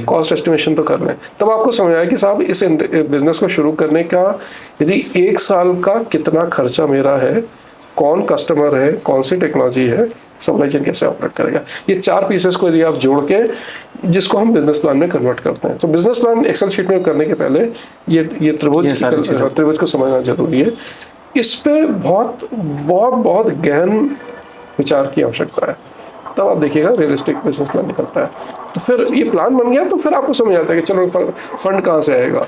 कॉस्ट एस्टिमेशन तो कर लें, तब आपको समझ आए कि साहब इस बिजनेस को शुरू करने का यदि 1 साल का कितना खर्चा मेरा है, कौन कस्टमर है, कौन सी टेक्नोलॉजी है, सप्लाई चेन कैसे ऑपरेट करेगा। ये 4 पीसेस को यदि आप जोड़ के, जिसको हम बिजनेस प्लान में कन्वर्ट करते हैं, तो बिजनेस प्लान एक्सेल शीट में करने के पहले ये त्रिभुज को समझना जरूरी है। इस पे बहुत बहुत बहुत गहन विचार की आवश्यकता है, तब आप देखिएगा रियलिस्टिक बिजनेस प्लान निकलता है। तो फिर ये प्लान बन गया तो फिर आपको समझ आता है कि चलो फंड कहाँ से आएगा,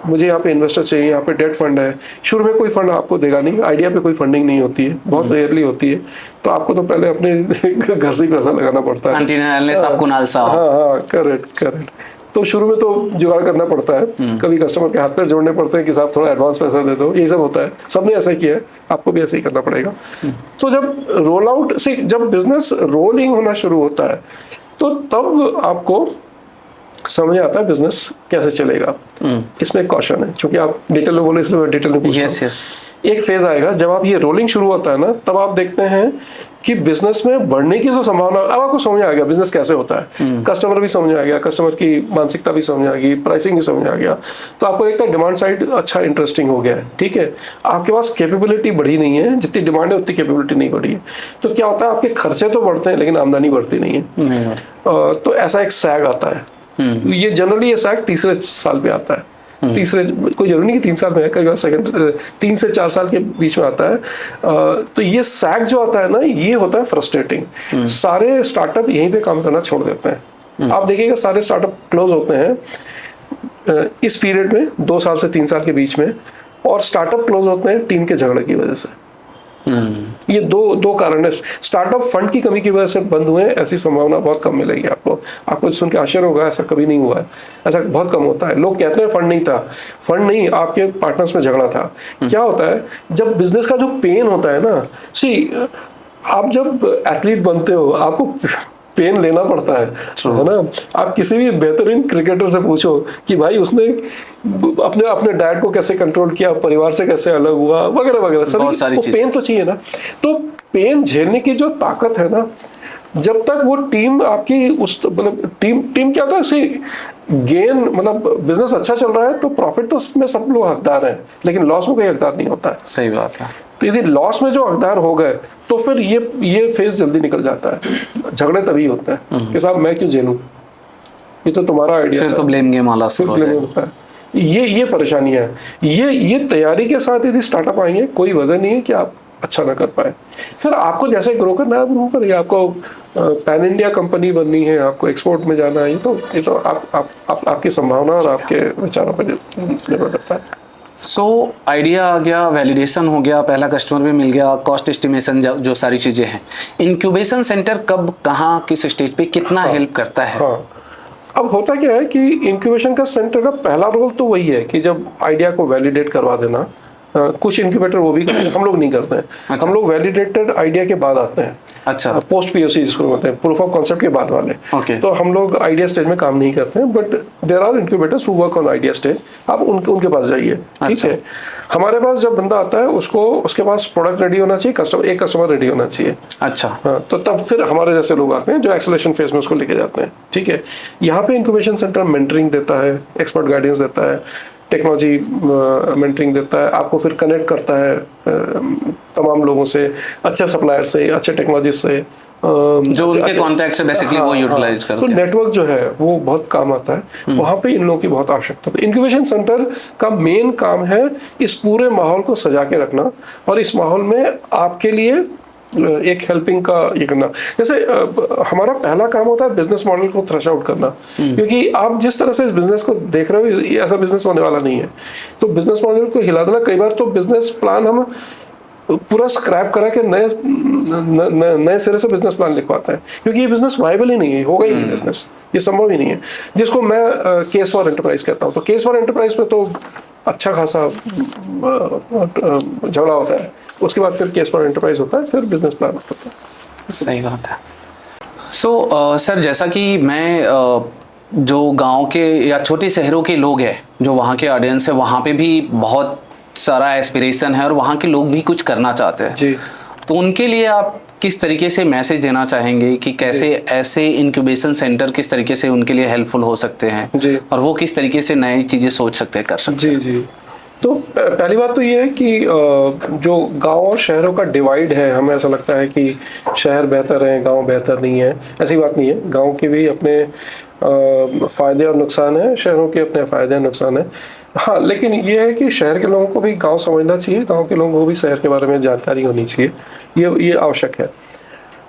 मुझे यहाँ पे इन्वेस्टर चाहिए, यहाँ पे डेट फंड है। शुरू में कोई फंड आपको देगा नहीं, आइडिया पे कोई फंडिंग नहीं होती है, बहुत रेयरली होती है, तो आपको तो पहले अपने घर से ही पैसा लगाना पड़ता है। हाँ, करेक्ट। तो शुरू में तो जुगाड़ करना पड़ता है, कभी कस्टमर के हाथ पैर जोड़ने पड़ते हैं कि साहब थोड़ा एडवांस पैसा दे दो, यही सब होता है, सबने ऐसा किया है, आपको भी ऐसे ही करना पड़ेगा। तो जब रोल आउट से, जब बिजनेस रोलिंग होना शुरू होता है, तो तब आपको समझ आता है बिजनेस कैसे चलेगा। इसमें एक क्वेश्चन है, क्योंकि आप डिटेल में बोले इसलिए मैं डिटेल में पूछ रहा हूं। एक फेज आएगा जब आप ये रोलिंग शुरू होता है ना, तब आप देखते हैं कि बिजनेस में बढ़ने की जो संभावना, अब आपको समझ आ गया बिजनेस कैसे होता है, कस्टमर भी समझ आ गया, कस्टमर की मानसिकता भी समझ आ गई, प्राइसिंग भी समझ आ गया, तो आपको देखता है डिमांड साइड अच्छा इंटरेस्टिंग हो गया है। ठीक है, आपके पास कैपेबिलिटी बढ़ी नहीं है, जितनी डिमांड है उतनी कैपेबिलिटी नहीं बढ़ी है, तो क्या होता है, आपके खर्चे तो बढ़ते हैं लेकिन आमदनी बढ़ती नहीं है। तो ऐसा एक सैग आता है, ये जनरली ये सैग तीसरे साल पे आता है, तीसरे, कोई जरूरी नहीं कि 3 साल में है, कई बार सेकंड 3 से 4 साल के बीच में आता है। तो ये सैग जो आता है ना, ये होता है फ्रस्ट्रेटिंग। सारे स्टार्टअप यहीं पे काम करना छोड़ देते हैं। आप देखिएगा सारे स्टार्टअप क्लोज होते हैं इस पीरियड में, 2 साल से 3 साल के बीच में, और स्टार्टअप क्लोज होते हैं टीम के झगड़े की वजह से। ये दो कारण है। स्टार्टअप फंड की कमी की वजह से बंद हुए हैं, ऐसी संभावना बहुत कम मिलेगी आपको सुन के आश्चर्य होगा, ऐसा कभी नहीं हुआ है, ऐसा बहुत कम होता है। लोग कहते हैं फंड नहीं था, फंड नहीं, आपके पार्टनर्स में झगड़ा था। क्या होता है जब बिजनेस का जो पेन होता है ना, आप जब एथलीट बनते हो आपको पेन लेना पड़ता है ना। आप किसी भी बेहतरीन क्रिकेटर से पूछो कि भाई उसने अपने डाइट को कैसे कंट्रोल किया, परिवार से कैसे अलग हुआ, वगैरह वगैरह, सभी तो पेन तो चाहिए ना। तो पेन झेलने की जो ताकत है ना, जब तक वो टीम आपकी उस मतलब टीम क्या होता है गेन, मतलब बिजनेस अच्छा चल रहा है तो प्रॉफिट तो उसमें सब लोग हकदार हैं, लेकिन लॉस में कोई हकदार नहीं होता है।
सही बात है।
तो यदि लॉस में जो हकदार हो गए तो फिर ये फेज जल्दी निकल जाता है। झगड़े तभी होते हैं कि साहब मैं क्यों झेलूं, ये तो तुम्हारा आइडिया
फिर तो ब्लेम गेम वाला
होता है। ये परेशानियां है। ये तैयारी के साथ यदि स्टार्टअप आएंगे, कोई वजह नहीं है कि आप अच्छा ना कर पाए। फिर आपको जैसे ग्रो करना है आप ग्रो करिए। आपको पैन इंडिया कंपनी बननी है, आपको एक्सपोर्ट में जाना है, ये तो आपकी संभावना और आपके विचारों पर निर्भर करता है।
आइडिया आ गया, वैलिडेशन हो गया, पहला कस्टमर भी मिल गया, कॉस्ट एस्टिमेशन, जो सारी चीजें हैं। इंक्यूबेशन सेंटर कब, कहाँ, किस स्टेज पे कितना हेल्प करता है?
अब होता क्या है कि इंक्यूबेशन का सेंटर का पहला रोल तो वही है कि जब आइडिया को वैलिडेट करवा देना। कुछ इंक्यूबेटर वो भी करते हैं, हम लोग नहीं करते हैं। अच्छा। हम लोग वैलिडेटेड आइडिया के बाद आते हैं।
अच्छा।
पोस्ट पीओसी जिसको बोलते हैं, प्रूफ ऑफ कॉन्सेप्ट के बाद वाले।
okay.
तो हम लोग आइडिया स्टेज में काम नहीं करते हैं, but there are incubators who work on idea stage. आप उनके पास जाइए। ठीक है। हमारे पास जब बंदा आता है उसके पास प्रोडक्ट रेडी होना चाहिए, एक कस्टमर रेडी होना चाहिए।
अच्छा।
हाँ, तो तब फिर हमारे जैसे लोग आते हैं जो एक्सेलरेशन फेज में उसको लेके जाते हैं। ठीक है। यहाँ पे इंक्यूबेशन सेंटर मेंटरिंग देता है, एक्सपर्ट गाइडेंस देता है, टेक्नोलॉजी मेंटरिंग देता है, आपको फिर कनेक्ट करता है तमाम लोगों से, अच्छे सप्लायर से, अच्छे टेक्नोलॉजी से,
जो उनके कॉन्टैक्ट से बेसिकली वो यूटिलाइज करते हैं।
तो नेटवर्क जो है वो बहुत काम आता है। वहाँ पे इन लोगों की बहुत आवश्यकता है। इंक्यूबेशन सेंटर का मेन काम है इस पूरे माहौल को सजा के रखना और इस माहौल में आपके लिए एक हेल्पिंग का ये करना। जैसे हमारा पहला काम होता है बिजनेस मॉडल को थ्रेश आउट करना, क्योंकि आप जिस तरह से इस बिजनेस को देख रहे हो ये ऐसा बिजनेस होने वाला नहीं है। तो बिजनेस मॉडल को हिला देना, कई बार तो बिजनेस प्लान हम पूरा स्क्रैप करा के नए सिरे से बिजनेस प्लान लिखवाते हैं, क्योंकि ये बिजनेस वायबल ही नहीं है, होगा ही नहीं बिजनेस, ये संभव ही नहीं है। जिसको मैं केस फॉर एंटरप्राइज कहता हूँ। तो केस फॉर एंटरप्राइज पे तो अच्छा खासा झगड़ा होता है, उसके बाद फिर केस फॉर एंटरप्राइज होता है, फिर बिजनेस प्लान होता है।
सही बात है। सर जैसा कि मैं जो गांव के या छोटे शहरों के लोग हैं, जो वहाँ के ऑडियंस है, वहाँ पे भी बहुत सारा एस्पिरेशन है और वहाँ के लोग भी कुछ करना चाहते हैं
जी।
तो उनके लिए आप किस तरीके से मैसेज देना चाहेंगे कि कैसे ऐसे इंक्यूबेशन सेंटर किस तरीके से उनके लिए हेल्पफुल हो सकते हैं
जी।
और वो किस तरीके से नई चीज़ें सोच सकते हैं, कर सकते हैं?
जी। तो पहली बात तो ये है कि जो गांव और शहरों का डिवाइड है, हमें ऐसा लगता है कि शहर बेहतर है, गांव बेहतर नहीं है। ऐसी बात नहीं है। गांव के भी अपने फ़ायदे और नुकसान हैं, शहरों के अपने फ़ायदे और नुकसान हैं। हाँ, लेकिन ये है कि शहर के लोगों को भी गांव समझना चाहिए, गांव के लोगों को भी शहर के बारे में जानकारी होनी चाहिए, ये आवश्यक है।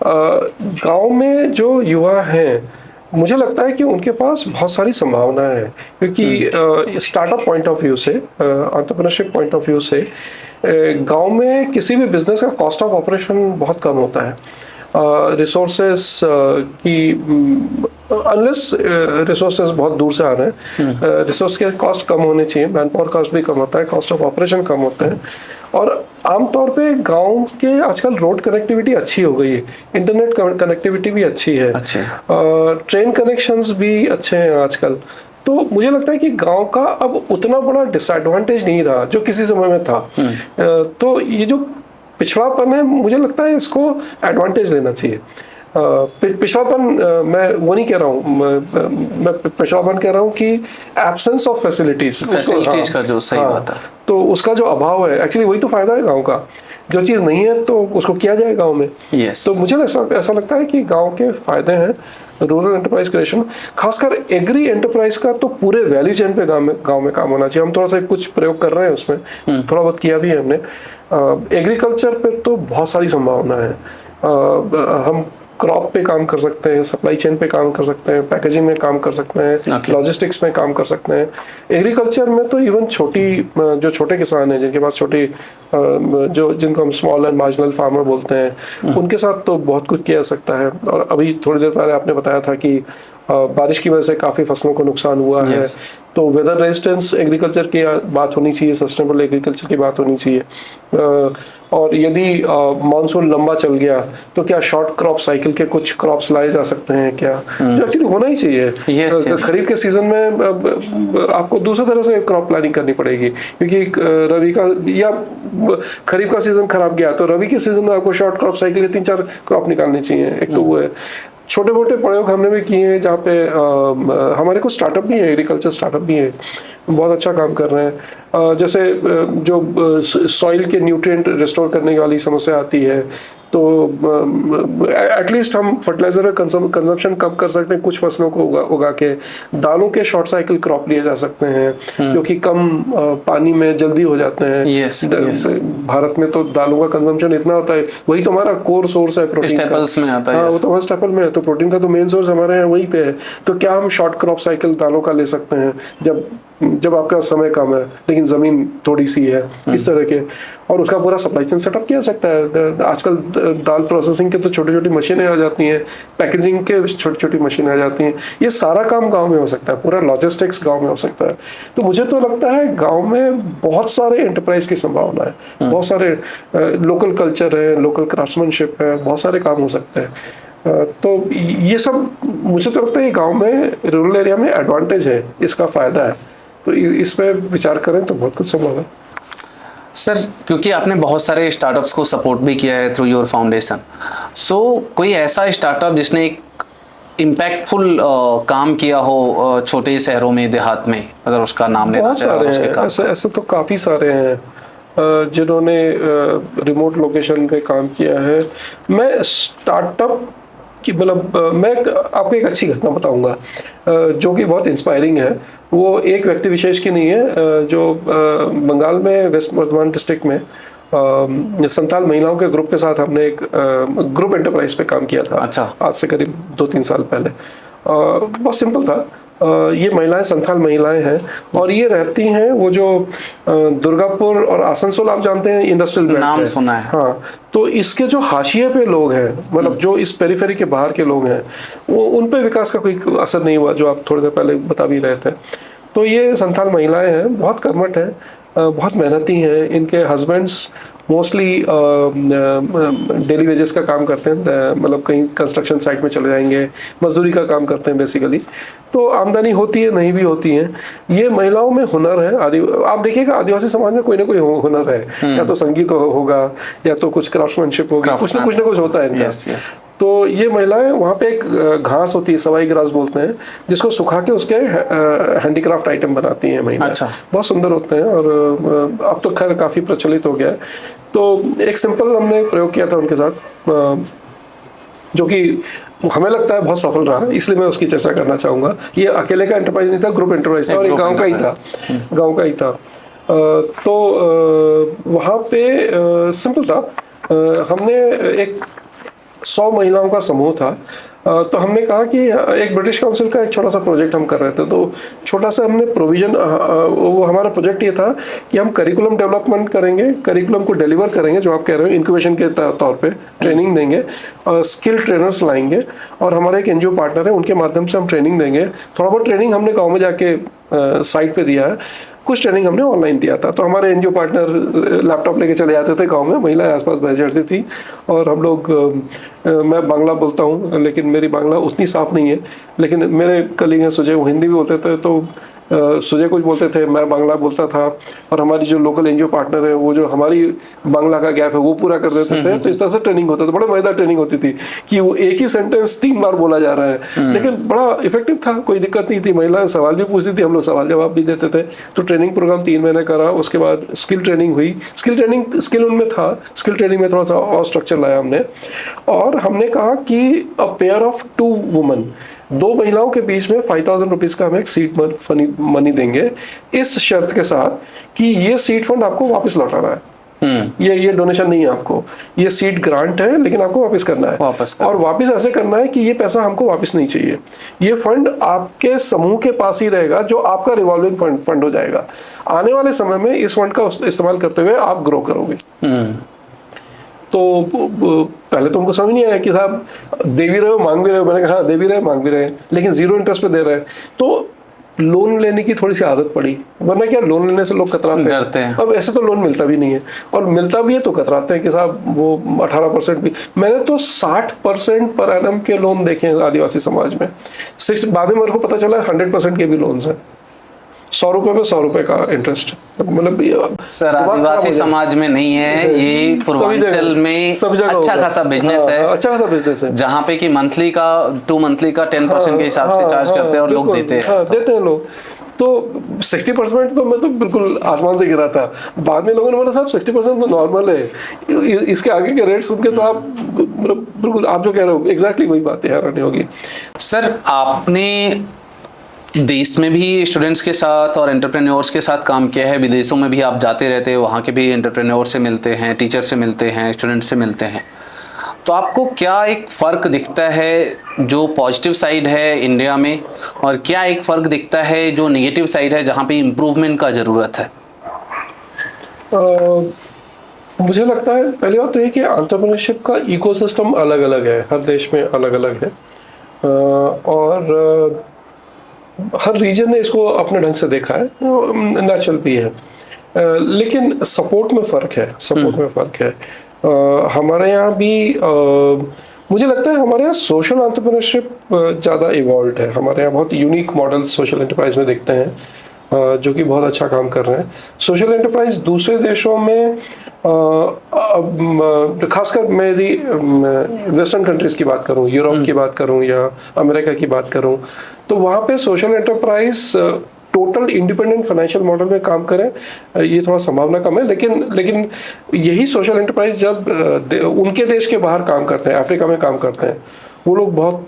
गांव में जो युवा हैं, मुझे लगता है कि उनके पास बहुत सारी संभावनाएं हैं, क्योंकि स्टार्टअप पॉइंट ऑफ व्यू से, एंटरप्रेन्योरशिप पॉइंट ऑफ व्यू से गांव में किसी भी बिजनेस का कॉस्ट ऑफ ऑपरेशन बहुत कम होता है। रिसोर्सेस की अनलेस रिसोर्सेज बहुत दूर से आ रहे हैं, रिसोर्स के कॉस्ट कम होने चाहिए, मैन पावर कॉस्ट भी कम होता है, कॉस्ट ऑफ ऑपरेशन कम होते हैं। और आमतौर पे गांव के आजकल रोड कनेक्टिविटी अच्छी हो गई है, इंटरनेट कनेक्टिविटी भी अच्छी है, ट्रेन कनेक्शंस भी अच्छे हैं आजकल। तो मुझे लगता है कि गांव का अब उतना बड़ा डिसएडवांटेज नहीं रहा जो किसी समय में था। तो ये जो पिछड़ापन है, मुझे लगता है इसको एडवांटेज लेना चाहिए। पिछड़ापन मैं वो नहीं कह रहा हूँ, मैं पिछड़ापन कह रहा हूँ कि एब्सेंस ऑफ फैसिलिटीज
का जो सही बात है,
तो उसका जो अभाव है, एक्चुअली वही तो फायदा है गांव का। जो चीज़ नहीं है तो उसको किया जाए गांव में।
yes.
तो मुझे ऐसा लगता है कि गांव के फायदे हैं रूरल एंटरप्राइज क्रिएशन, खासकर एग्री एंटरप्राइज का तो पूरे वैल्यू चेन पे गांव में काम होना चाहिए। हम थोड़ा सा कुछ प्रयोग कर रहे हैं उसमें, थोड़ा बहुत किया भी है हमने। एग्रीकल्चर पे तो बहुत सारी संभावना है। हम क्रॉप पे काम कर सकते हैं, सप्लाई चेन पे काम कर सकते हैं, पैकेजिंग में काम कर सकते हैं, लॉजिस्टिक्स में काम कर सकते हैं। एग्रीकल्चर में तो इवन जो छोटे किसान हैं, जिनके पास छोटी जिनको हम स्मॉल एंड मार्जिनल फार्मर बोलते हैं, उनके साथ तो बहुत कुछ किया जा सकता है। और अभी थोड़ी देर पहले आपने बताया था कि बारिश की वजह से काफ़ी फसलों को नुकसान हुआ है, तो वेदर रेजिस्टेंस एग्रीकल्चर की बात होनी चाहिए, सस्टेनेबल एग्रीकल्चर की बात होनी चाहिए। और यदि मानसून लंबा चल गया तो क्या शॉर्ट क्रॉप साइकिल के कुछ क्रॉप्स लाए जा सकते हैं क्या, जो एक्चुअली होना ही चाहिए। खरीफ के सीजन में आपको दूसरी तरह से क्रॉप प्लानिंग करनी पड़ेगी, क्योंकि रबी का या खरीफ का सीजन खराब गया तो रबी के सीजन में आपको शॉर्ट क्रॉप साइकिल के 3-4 क्रॉप निकालनी चाहिए। एक तो वो है। छोटे मोटे प्रयोग हमने भी किए हैं, जहाँ पे हमारे कुछ स्टार्टअप भी है, एग्रीकल्चर स्टार्टअप भी है, बहुत अच्छा काम कर रहे हैं। जैसे जो सॉइल के न्यूट्रिएंट रिस्टोर करने वाली समस्या आती है, तो एटलीस्ट हम फर्टिलाइजर का कंजम्पशन कम कर सकते हैं, कुछ फसलों को उगा के। दालों के शॉर्ट साइकिल क्रॉप लिए जा सकते हैं, जो कि कम पानी में जल्दी हो जाते हैं। भारत में तो दालों का कंजम्पशन इतना होता है, वही तो हमारा कोर सोर्स है प्रोटीन का।
में आता है।
हाँ, वो तो हमारे स्टेपल में है, तो प्रोटीन का तो मेन सोर्स हमारे यहाँ वहीं पे है। तो क्या हम शॉर्ट क्रॉप साइकिल दालों का ले सकते हैं जब आपका समय कम है लेकिन जमीन थोड़ी सी है, इस तरह के। और उसका पूरा सप्लाई चेन सेटअप किया जा सकता है। आजकल दाल प्रोसेसिंग के तो छोटी छोटी मशीनें आ जाती हैं, पैकेजिंग के छोटी छोटी मशीनें आ जाती हैं। ये सारा काम गांव में हो सकता है, पूरा लॉजिस्टिक्स गांव में हो सकता है। तो मुझे तो लगता है गांव में बहुत सारे एंटरप्राइज की संभावना है, बहुत सारे लोकल कल्चर है, लोकल क्राफ्ट्समैनशिप है, बहुत सारे काम हो सकते हैं। तो ये सब मुझे तो लगता है गांव में, रूरल एरिया में एडवांटेज है, इसका फायदा है। तो इस पे विचार करें तो बहुत कुछ संभव है।
सर, क्योंकि आपने बहुत सारे स्टार्टअप्स को सपोर्ट भी किया है थ्रू योर फाउंडेशन, सो कोई ऐसा स्टार्टअप जिसने एक इम्पैक्टफुल काम किया हो छोटे शहरों में, देहात में, अगर उसका नाम लेना
बहुत सारे हैं, ऐसे तो काफ़ी सारे हैं जिन्होंने रिमोट लोकेशन पे काम किया है। मैं स्टार्टअप कि मतलब मैं आपको एक अच्छी घटना बताऊंगा जो कि बहुत इंस्पायरिंग है। वो एक व्यक्ति विशेष की नहीं है, जो बंगाल में वेस्ट बर्धमान डिस्ट्रिक्ट में संताल महिलाओं के ग्रुप के साथ हमने एक ग्रुप एंटरप्राइज पे काम किया था।
अच्छा।
आज से करीब 2-3 साल पहले। बहुत सिंपल था। ये महिलाएं संथाल महिलाएं हैं और ये रहती हैं वो जो दुर्गापुर और आसनसोल, आप जानते हैं, इंडस्ट्रियल बेल्ट
नाम
है।
सुना है।
हाँ, तो इसके जो हाशिए पे लोग हैं, मतलब जो इस पेरिफेरी के बाहर के लोग हैं, वो उन पे विकास का कोई असर नहीं हुआ, जो आप थोड़ी देर पहले बता भी रहे थे। तो ये संथाल महिलाएं हैं, बहुत कर्मठ हैं, बहुत मेहनती हैं। इनके हस्बैंड्स मोस्टली डेली वेजेस का काम करते हैं, मतलब कहीं कंस्ट्रक्शन साइट में चले जाएंगे, मजदूरी का काम करते हैं बेसिकली। तो आमदनी होती है, नहीं भी होती है। ये महिलाओं में हुनर है। आप देखिएगा आदिवासी समाज में कोई ना कोई हुनर है, या तो संगीत होगा, या तो कुछ क्राफ्ट्समैनशिप होगी, कुछ ना कुछ होता है इनका। तो ये महिलाएं वहाँ पे एक घास होती है, सवाई ग्रास बोलते हैं, जिसको सुखा के उसके हैंडीक्राफ्ट आइटम बनाती हैं महिलाएं। अच्छा। बहुत सुंदर होते हैं और अब तो खैर काफ़ी प्रचलित हो गया है। तो एक सिंपल हमने प्रयोग किया था उनके साथ, जो कि हमें लगता है बहुत सफल रहा, इसलिए मैं उसकी चर्चा करना चाहूँगा। ये अकेले का एंटरप्राइज नहीं था, ग्रुप एंटरप्राइज था और एक गाँव का ही था। तो वहाँ पे सिंपल था, हमने एक 100 महिलाओं का समूह था। तो हमने कहा कि एक ब्रिटिश काउंसिल का एक छोटा सा प्रोजेक्ट हम कर रहे थे। तो छोटा सा हमने प्रोविजन, वो हमारा प्रोजेक्ट ये था कि हम करिकुलम डेवलपमेंट करेंगे, करिकुलम को डिलीवर करेंगे, जो आप कह रहे हो, इंक्यूबेशन के तौर पे ट्रेनिंग देंगे, स्किल ट्रेनर्स लाएंगे, और हमारे एक एनजीओ पार्टनर है, उनके माध्यम से हम ट्रेनिंग देंगे। थोड़ा बहुत ट्रेनिंग हमने गाँव में जाके साइट पे दिया है, कुछ ट्रेनिंग हमने ऑनलाइन दिया था। तो हमारे एनजीओ पार्टनर लैपटॉप लेके चले जाते थे गांव में, महिलाएं आसपास बैठ जाती थी, और हम लोग, मैं बांग्ला बोलता हूँ लेकिन मेरी बांग्ला उतनी साफ नहीं है, लेकिन मेरे कलीग हैं सुजय, वो हिंदी भी बोलते थे। तो सुजय कुछ बोलते थे, मैं बांग्ला बोलता था, और हमारी जो लोकल एनजीओ पार्टनर है वो जो हमारी बांग्ला का गैप है वो पूरा कर देते थे। तो इस तरह से ट्रेनिंग होता था, बड़ा मजेदार ट्रेनिंग होती थी कि वो एक ही सेंटेंस 3 बार बोला जा रहा है, लेकिन बड़ा इफेक्टिव था, कोई दिक्कत नहीं थी। महिलाएं सवाल भी पूछती थी, हम लोग सवाल जवाब भी देते थे। तो ट्रेनिंग प्रोग्राम 3 महीने करा, उसके बाद स्किल ट्रेनिंग हुई। स्किल उनमें था, स्किल ट्रेनिंग में थोड़ा सा और स्ट्रक्चर लाया हमने, और हमने कहा कि अ पेयर ऑफ 2 वुमन, 2 महिलाओं के बीच में 5,000 रुपीज का हम एक सीड मनी देंगे, इस शर्त के साथ कि ये सीड फंड आपको वापस लौटाना है। ये डोनेशन नहीं है आपको, ये सीड ग्रांट है, लेकिन आपको वापस करना है। और वापस ऐसे करना है कि ये पैसा हमको वापस नहीं चाहिए, ये फंड आपके समूह के पास ही रहेगा, जो आपका रिवॉल्विंग फंड हो जाएगा। आने वाले समय में इस फंड का इस्तेमाल करते हुए आप ग्रो करोगे। तो पहले तो उनको समझ नहीं आया कि साहब दे भी रहे हो मांग भी रहे हो। मैंने कहा हाँ, दे भी रहे हैं मांग भी रहे हैं, लेकिन 0 इंटरेस्ट पे दे रहे हैं। तो लोन लेने की थोड़ी सी आदत पड़ी, वरना क्या लोन लेने से लोग कतराते हैं। अब ऐसे तो लोन मिलता भी नहीं है, और मिलता भी है तो कतराते हैं कि साहब वो 18% भी। मैंने तो 60% पर एनम के लोन देखे हैं आदिवासी समाज में। बाद में मेरे को पता चला 100% के भी लोन्स हैं, 100 रुपए पे 100 रुपए का इंटरेस्ट। मतलब
सर आदिवासी समाज में नहीं है, ये पूर्वांचल में अच्छा खासा बिजनेस है,
अच्छा खासा बिजनेस है,
जहाँ पे कि मंथली का 10% के हिसाब से चार्ज करते हैं और लोग देते हैं
लोग। तो 60% तो मैं तो बिल्कुल आसमान से गिरा था। बाद में लोगों ने बोला साहब 60% तो नॉर्मल है, इसके आगे के रेट सुन के तो आप बिल्कुल आप जो कह रहे हो एग्जैक्टली वही बात है, हैरानी होगी।
सर आपने देश में भी स्टूडेंट्स के साथ और एंटरप्रेन्योर्स के साथ काम किया है, विदेशों में भी आप जाते रहते हैं, वहाँ के भी एंटरप्रेन्योर से मिलते हैं, टीचर से मिलते हैं, स्टूडेंट से मिलते हैं। तो आपको क्या एक फ़र्क दिखता है जो पॉजिटिव साइड है इंडिया में, और क्या एक फ़र्क दिखता है जो नेगेटिव साइड है जहाँ पे इम्प्रूवमेंट का ज़रूरत है?
मुझे लगता है पहली बात तो ये कि एंटरप्रेन्योरशिप का इकोसिस्टम अलग अलग है, हर देश में अलग अलग है, और हर रीजन ने इसको अपने ढंग से देखा है, नेचुरल भी है। लेकिन सपोर्ट में फ़र्क है, हमारे यहाँ भी मुझे लगता है हमारे यहाँ सोशल एंटरप्रेन्योरशिप ज़्यादा इवॉल्व है। हमारे यहाँ बहुत यूनिक मॉडल सोशल एंटरप्राइज में देखते हैं, जो कि बहुत अच्छा काम कर रहे हैं। सोशल एंटरप्राइज दूसरे देशों में खासकर मैं यदि वेस्टर्न कंट्रीज़ की बात करूं, यूरोप की बात करूं या अमेरिका की बात करूं, तो वहाँ पे social enterprise total independent financial model में काम करें, ये थोड़ा संभावना कम है। लेकिन यही सोशल एंटरप्राइज जब उनके देश के बाहर काम करते हैं, अफ्रीका में काम करते हैं, वो लोग बहुत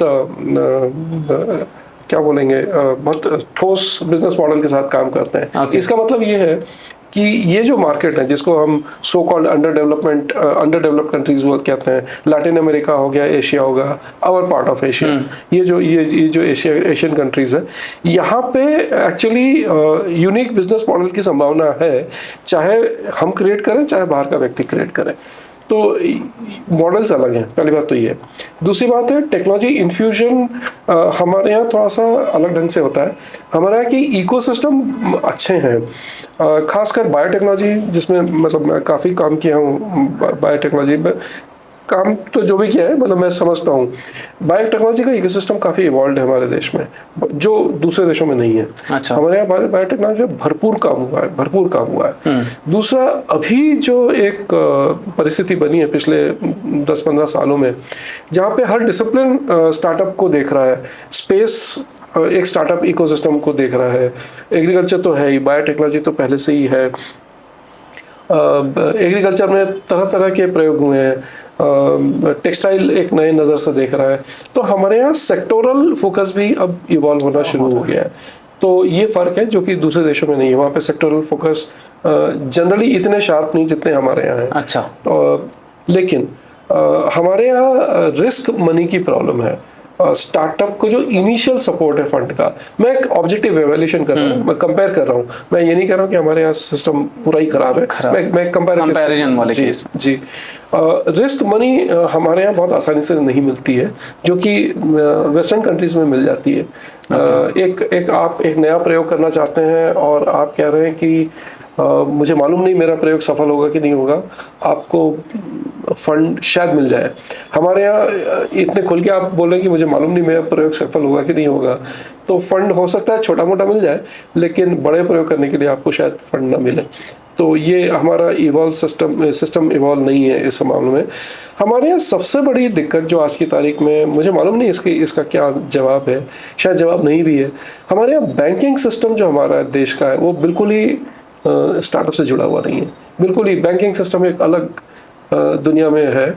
क्या बोलेंगे, बहुत ठोस बिजनेस मॉडल के साथ काम करते हैं। इसका मतलब ये है कि ये जो मार्केट है जिसको हम so called under developed countries कहते हैं, लैटिन अमेरिका हो गया, एशिया होगा, आवर पार्ट ऑफ एशिया, ये जो एशियन कंट्रीज है, यहाँ पे एक्चुअली यूनिक बिजनेस मॉडल की संभावना है, चाहे हम क्रिएट करें चाहे बाहर का व्यक्ति क्रिएट करे। तो मॉडल्स अलग हैं, पहली बात तो ये है। दूसरी बात है टेक्नोलॉजी इन्फ्यूजन हमारे यहाँ थोड़ा सा अलग ढंग से होता है। हमारे यहाँ की इकोसिस्टम अच्छे हैं, खासकर बायोटेक्नोलॉजी, जिसमें मतलब मैं काफ़ी काम किया हूँ बायोटेक्नोलॉजी में। काम तो जो भी किया है, मतलब मैं समझता हूँ बायोटेक्नोलॉजी का इकोसिस्टम काफ़ी इवॉल्व है हमारे देश में, जो दूसरे देशों में नहीं है।
अच्छा।
हमारे यहाँ बायोटेक्नोलॉजी में भरपूर काम हुआ है। दूसरा, अभी जो एक परिस्थिति बनी है पिछले 10-15 सालों में, जहाँ पे हर डिसिप्लिन स्टार्टअप को देख रहा है, स्पेस एक स्टार्टअप इकोसिस्टम को देख रहा है, एग्रीकल्चर तो है ही, बायोटेक्नोलॉजी तो पहले से ही है, एग्रीकल्चर में तरह तरह के प्रयोग हुए हैं, टेक्सटाइल एक नए नज़र से देख रहा है। तो हमारे यहाँ सेक्टोरल फोकस भी अब इवॉल्व होना शुरू हो गया है। तो ये फ़र्क है जो कि दूसरे देशों में नहीं है। वहाँ पे सेक्टोरल फोकस जनरली इतने शार्प नहीं जितने हमारे यहाँ है।
अच्छा।
लेकिन हमारे यहाँ रिस्क मनी की प्रॉब्लम है। स्टार्टअप को जो इनिशियल सपोर्ट है फंड का, मैं एक ऑब्जेक्टिव एवेल्यूशन कर रहा हूँ, मैं कंपेयर कर रहा हूँ, मैं ये नहीं कह रहा हूँ कि हमारे यहाँ सिस्टम पूरा ही खराब है, मैं कंपेरिजन वाले
केस।
जी। रिस्क मनी हमारे यहाँ बहुत आसानी से नहीं मिलती है, जो कि वेस्टर्न कंट्रीज में मिल जाती है। आप एक नया प्रयोग करना चाहते हैं और आप कह रहे हैं कि मुझे मालूम नहीं मेरा प्रयोग सफल होगा कि नहीं होगा, आपको फंड शायद मिल जाए। हमारे यहाँ इतने खुल के आप बोल रहे हैं कि मुझे मालूम नहीं मेरा प्रयोग सफल होगा कि नहीं होगा, तो फंड हो सकता है छोटा मोटा मिल जाए, लेकिन बड़े प्रयोग करने के लिए आपको शायद फंड ना मिले। तो ये हमारा सिस्टम इवॉल्व नहीं है इस मामले में। हमारे यहाँ सबसे बड़ी दिक्कत जो आज की तारीख में, मुझे मालूम नहीं इसका क्या जवाब है, शायद जवाब नहीं भी है। हमारे यहाँ बैंकिंग सिस्टम जो हमारा देश का है वो बिल्कुल ही स्टार्टअप से जुड़ा हुआ नहीं है। बिल्कुल ही बैंकिंग सिस्टम एक अलग दुनिया में है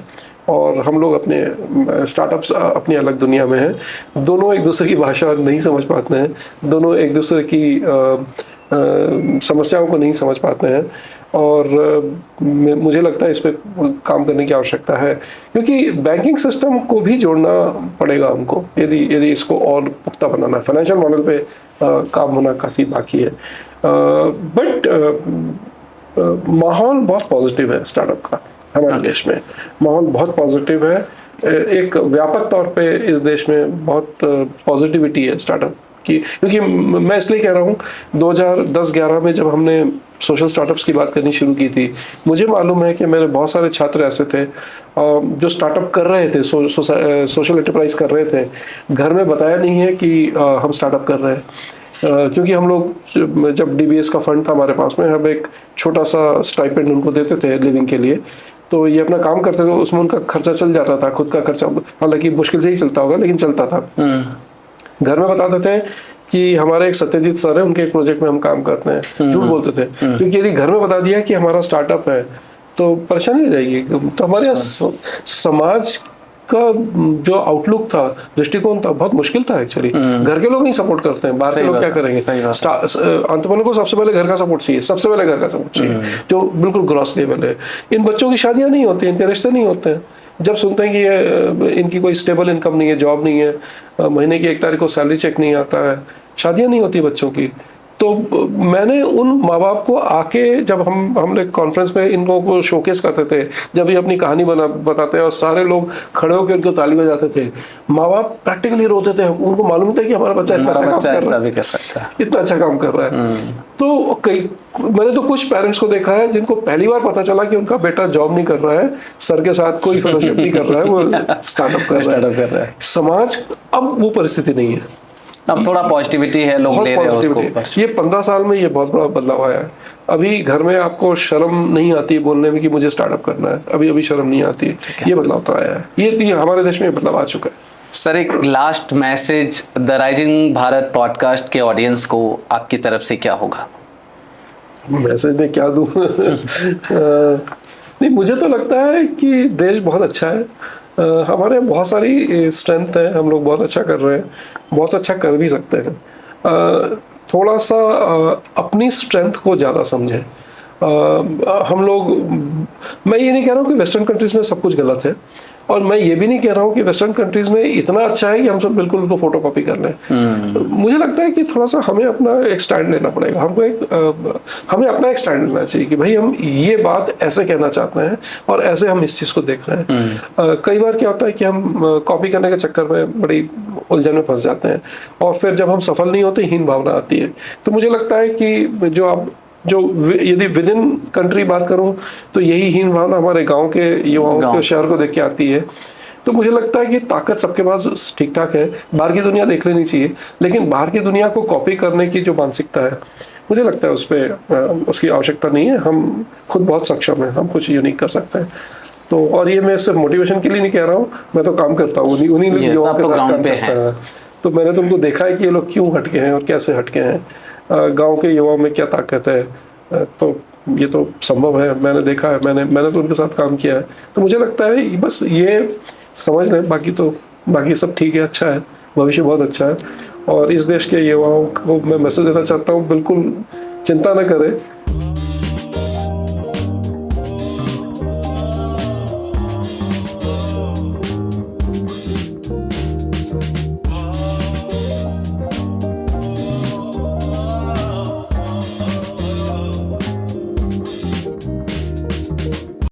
और हम लोग अपने स्टार्टअप्स अपनी अलग दुनिया में हैं। दोनों एक दूसरे की भाषा नहीं समझ पाते हैं, दोनों एक दूसरे की समस्याओं को नहीं समझ पाते हैं, और मुझे लगता है इस पर काम करने की आवश्यकता है, क्योंकि बैंकिंग सिस्टम को भी जोड़ना पड़ेगा हमको यदि इसको और पुख्ता बनाना है। फाइनेंशियल मॉडल पे काम होना काफ़ी बाकी है, बट माहौल बहुत पॉजिटिव है स्टार्टअप का हमारे देश में। माहौल बहुत पॉजिटिव है, एक व्यापक तौर पे इस देश में बहुत पॉजिटिविटी है स्टार्टअप की। क्योंकि मैं इसलिए कह रहा हूँ, 2010-11 में जब हमने सोशल स्टार्टअप्स की बात करनी शुरू की थी, मुझे मालूम है कि मेरे बहुत सारे छात्र ऐसे थे जो स्टार्टअप कर रहे थे, सोशल एंटरप्राइज कर रहे थे। घर में बताया नहीं है कि हम स्टार्टअप कर रहे हैं, क्योंकि हम लोग जब DBS का फंड था हमारे पास में, हम एक छोटा सा स्टाइपेंड उनको देते थे लिविंग के लिए, तो ये अपना काम करते थे, उसमें उनका खर्चा चल जाता था, खुद का खर्चा, हालांकि मुश्किल से ही चलता होगा लेकिन चलता था। घर में बता देते हैं कि हमारे एक सत्यजीत सर है, उनके एक प्रोजेक्ट में हम काम करते हैं, झूठ बोलते थे, क्योंकि यदि घर में बता दिया कि हमारा स्टार्टअप है तो परेशानी हो जाएगी। तो हमारे यहाँ समाज का जो आउटलुक था, दृष्टिकोण था, बहुत मुश्किल था एक्चुअली। घर के लोग नहीं सपोर्ट करते हैं, बाहर के लोग क्या करेंगे। अंतपन को सबसे पहले घर का सपोर्ट चाहिए, सबसे पहले घर का सपोर्ट चाहिए, जो बिल्कुल ग्रॉस लेवल है। इन बच्चों की शादियां नहीं होती, इनके रिश्ते नहीं होते हैं। जब सुनते हैं कि ये इनकी कोई स्टेबल इनकम नहीं है, जॉब नहीं है, महीने की 1 तारीख को सैलरी चेक नहीं आता है, शादियां नहीं होती बच्चों की, तो मैंने उन माँ बाप को आके, जब हम लोग कॉन्फ्रेंस में इन लोगों को शोकेस करते थे, जब ये अपनी कहानी बताते हैं और सारे लोग खड़े होकर उनको ताली बजाते थे, माँ बाप प्रैक्टिकली रोते थे। उनको मालूम था कि हमारा बच्चा इतना अच्छा काम कर रहा है। तो मैंने तो कुछ पेरेंट्स को देखा है जिनको पहली बार पता चला कि उनका बेटा जॉब नहीं कर रहा है, सर के साथ कोई फेलोशिप नहीं कर रहा है, वो स्टार्टअप कर रहा है। समाज अब वो परिस्थिति नहीं है,
अब थोड़ा पॉजिटिविटी है, लोग ले रहे हैं उसको।
ये 15 साल में ये बहुत बड़ा बदलाव आया है। अभी घर में आपको शर्म नहीं आती है बोलने में कि मुझे स्टार्टअप करना है, अभी शर्म नहीं आती है। ये बदलाव तो आया है, ये हमारे देश में ये बदलाव आ चुका है।
सर, एक last message the rising Bharat podcast के ऑडियंस को आपकी तरफ से क्या होगा?
मैसेज में क्या दूं? नहीं, मुझे तो लगता है कि देश बहुत अच्छा है, हमारे बहुत सारी स्ट्रेंथ है, हम लोग बहुत अच्छा कर रहे हैं, बहुत अच्छा कर भी सकते हैं। थोड़ा सा अपनी स्ट्रेंथ को ज़्यादा समझें। हम लोग, मैं ये नहीं कह रहा हूँ कि वेस्टर्न कंट्रीज़ में सब कुछ गलत है, और मैं ये भी नहीं कह रहा हूँ कि वेस्टर्न कंट्रीज में इतना अच्छा है कि हम सब बिल्कुल उनको फोटो कॉपी कर लें। मुझे लगता है कि थोड़ा सा हमें अपना एक स्टैंड लेना पड़ेगा, हमें अपना एक स्टैंड लेना चाहिए कि भाई हम ये बात ऐसे कहना चाहते हैं और ऐसे हम इस चीज़ को देख रहे हैं। कई बार क्या होता है कि हम कॉपी करने के चक्कर में बड़ी उलझन में फंस जाते हैं, और फिर जब हम सफल नहीं होते हीन भावना आती है। तो मुझे लगता है कि यदि विद इन कंट्री बात करूं तो यही हीन भावना हमारे गांव के युवाओं के, शहर को देख के आती है। तो मुझे लगता है कि ताकत सबके पास ठीक ठाक है, बाहर की दुनिया देख लेनी चाहिए, लेकिन बाहर की दुनिया को कॉपी करने की जो मानसिकता है, मुझे लगता है उसकी आवश्यकता नहीं है। हम खुद बहुत सक्षम हैं, हम कुछ यूनिक कर सकते हैं। तो और ये मैं सिर्फ मोटिवेशन के लिए नहीं कह रहा हूँ, मैं तो काम करता हूँ उन्हीं युवाओं के साथ काम करता है। तो मैंने तो उनको देखा है कि ये लोग क्यों हटके हैं और कैसे हटके हैं, गांव के युवाओं में क्या ताकत है। तो ये तो संभव है, मैंने देखा है, मैंने तो उनके साथ काम किया है। तो मुझे लगता है बस ये समझ लें, बाकी सब ठीक है, अच्छा है, भविष्य बहुत अच्छा है। और इस देश के युवाओं को मैं मैसेज देना चाहता हूँ, बिल्कुल चिंता न करें,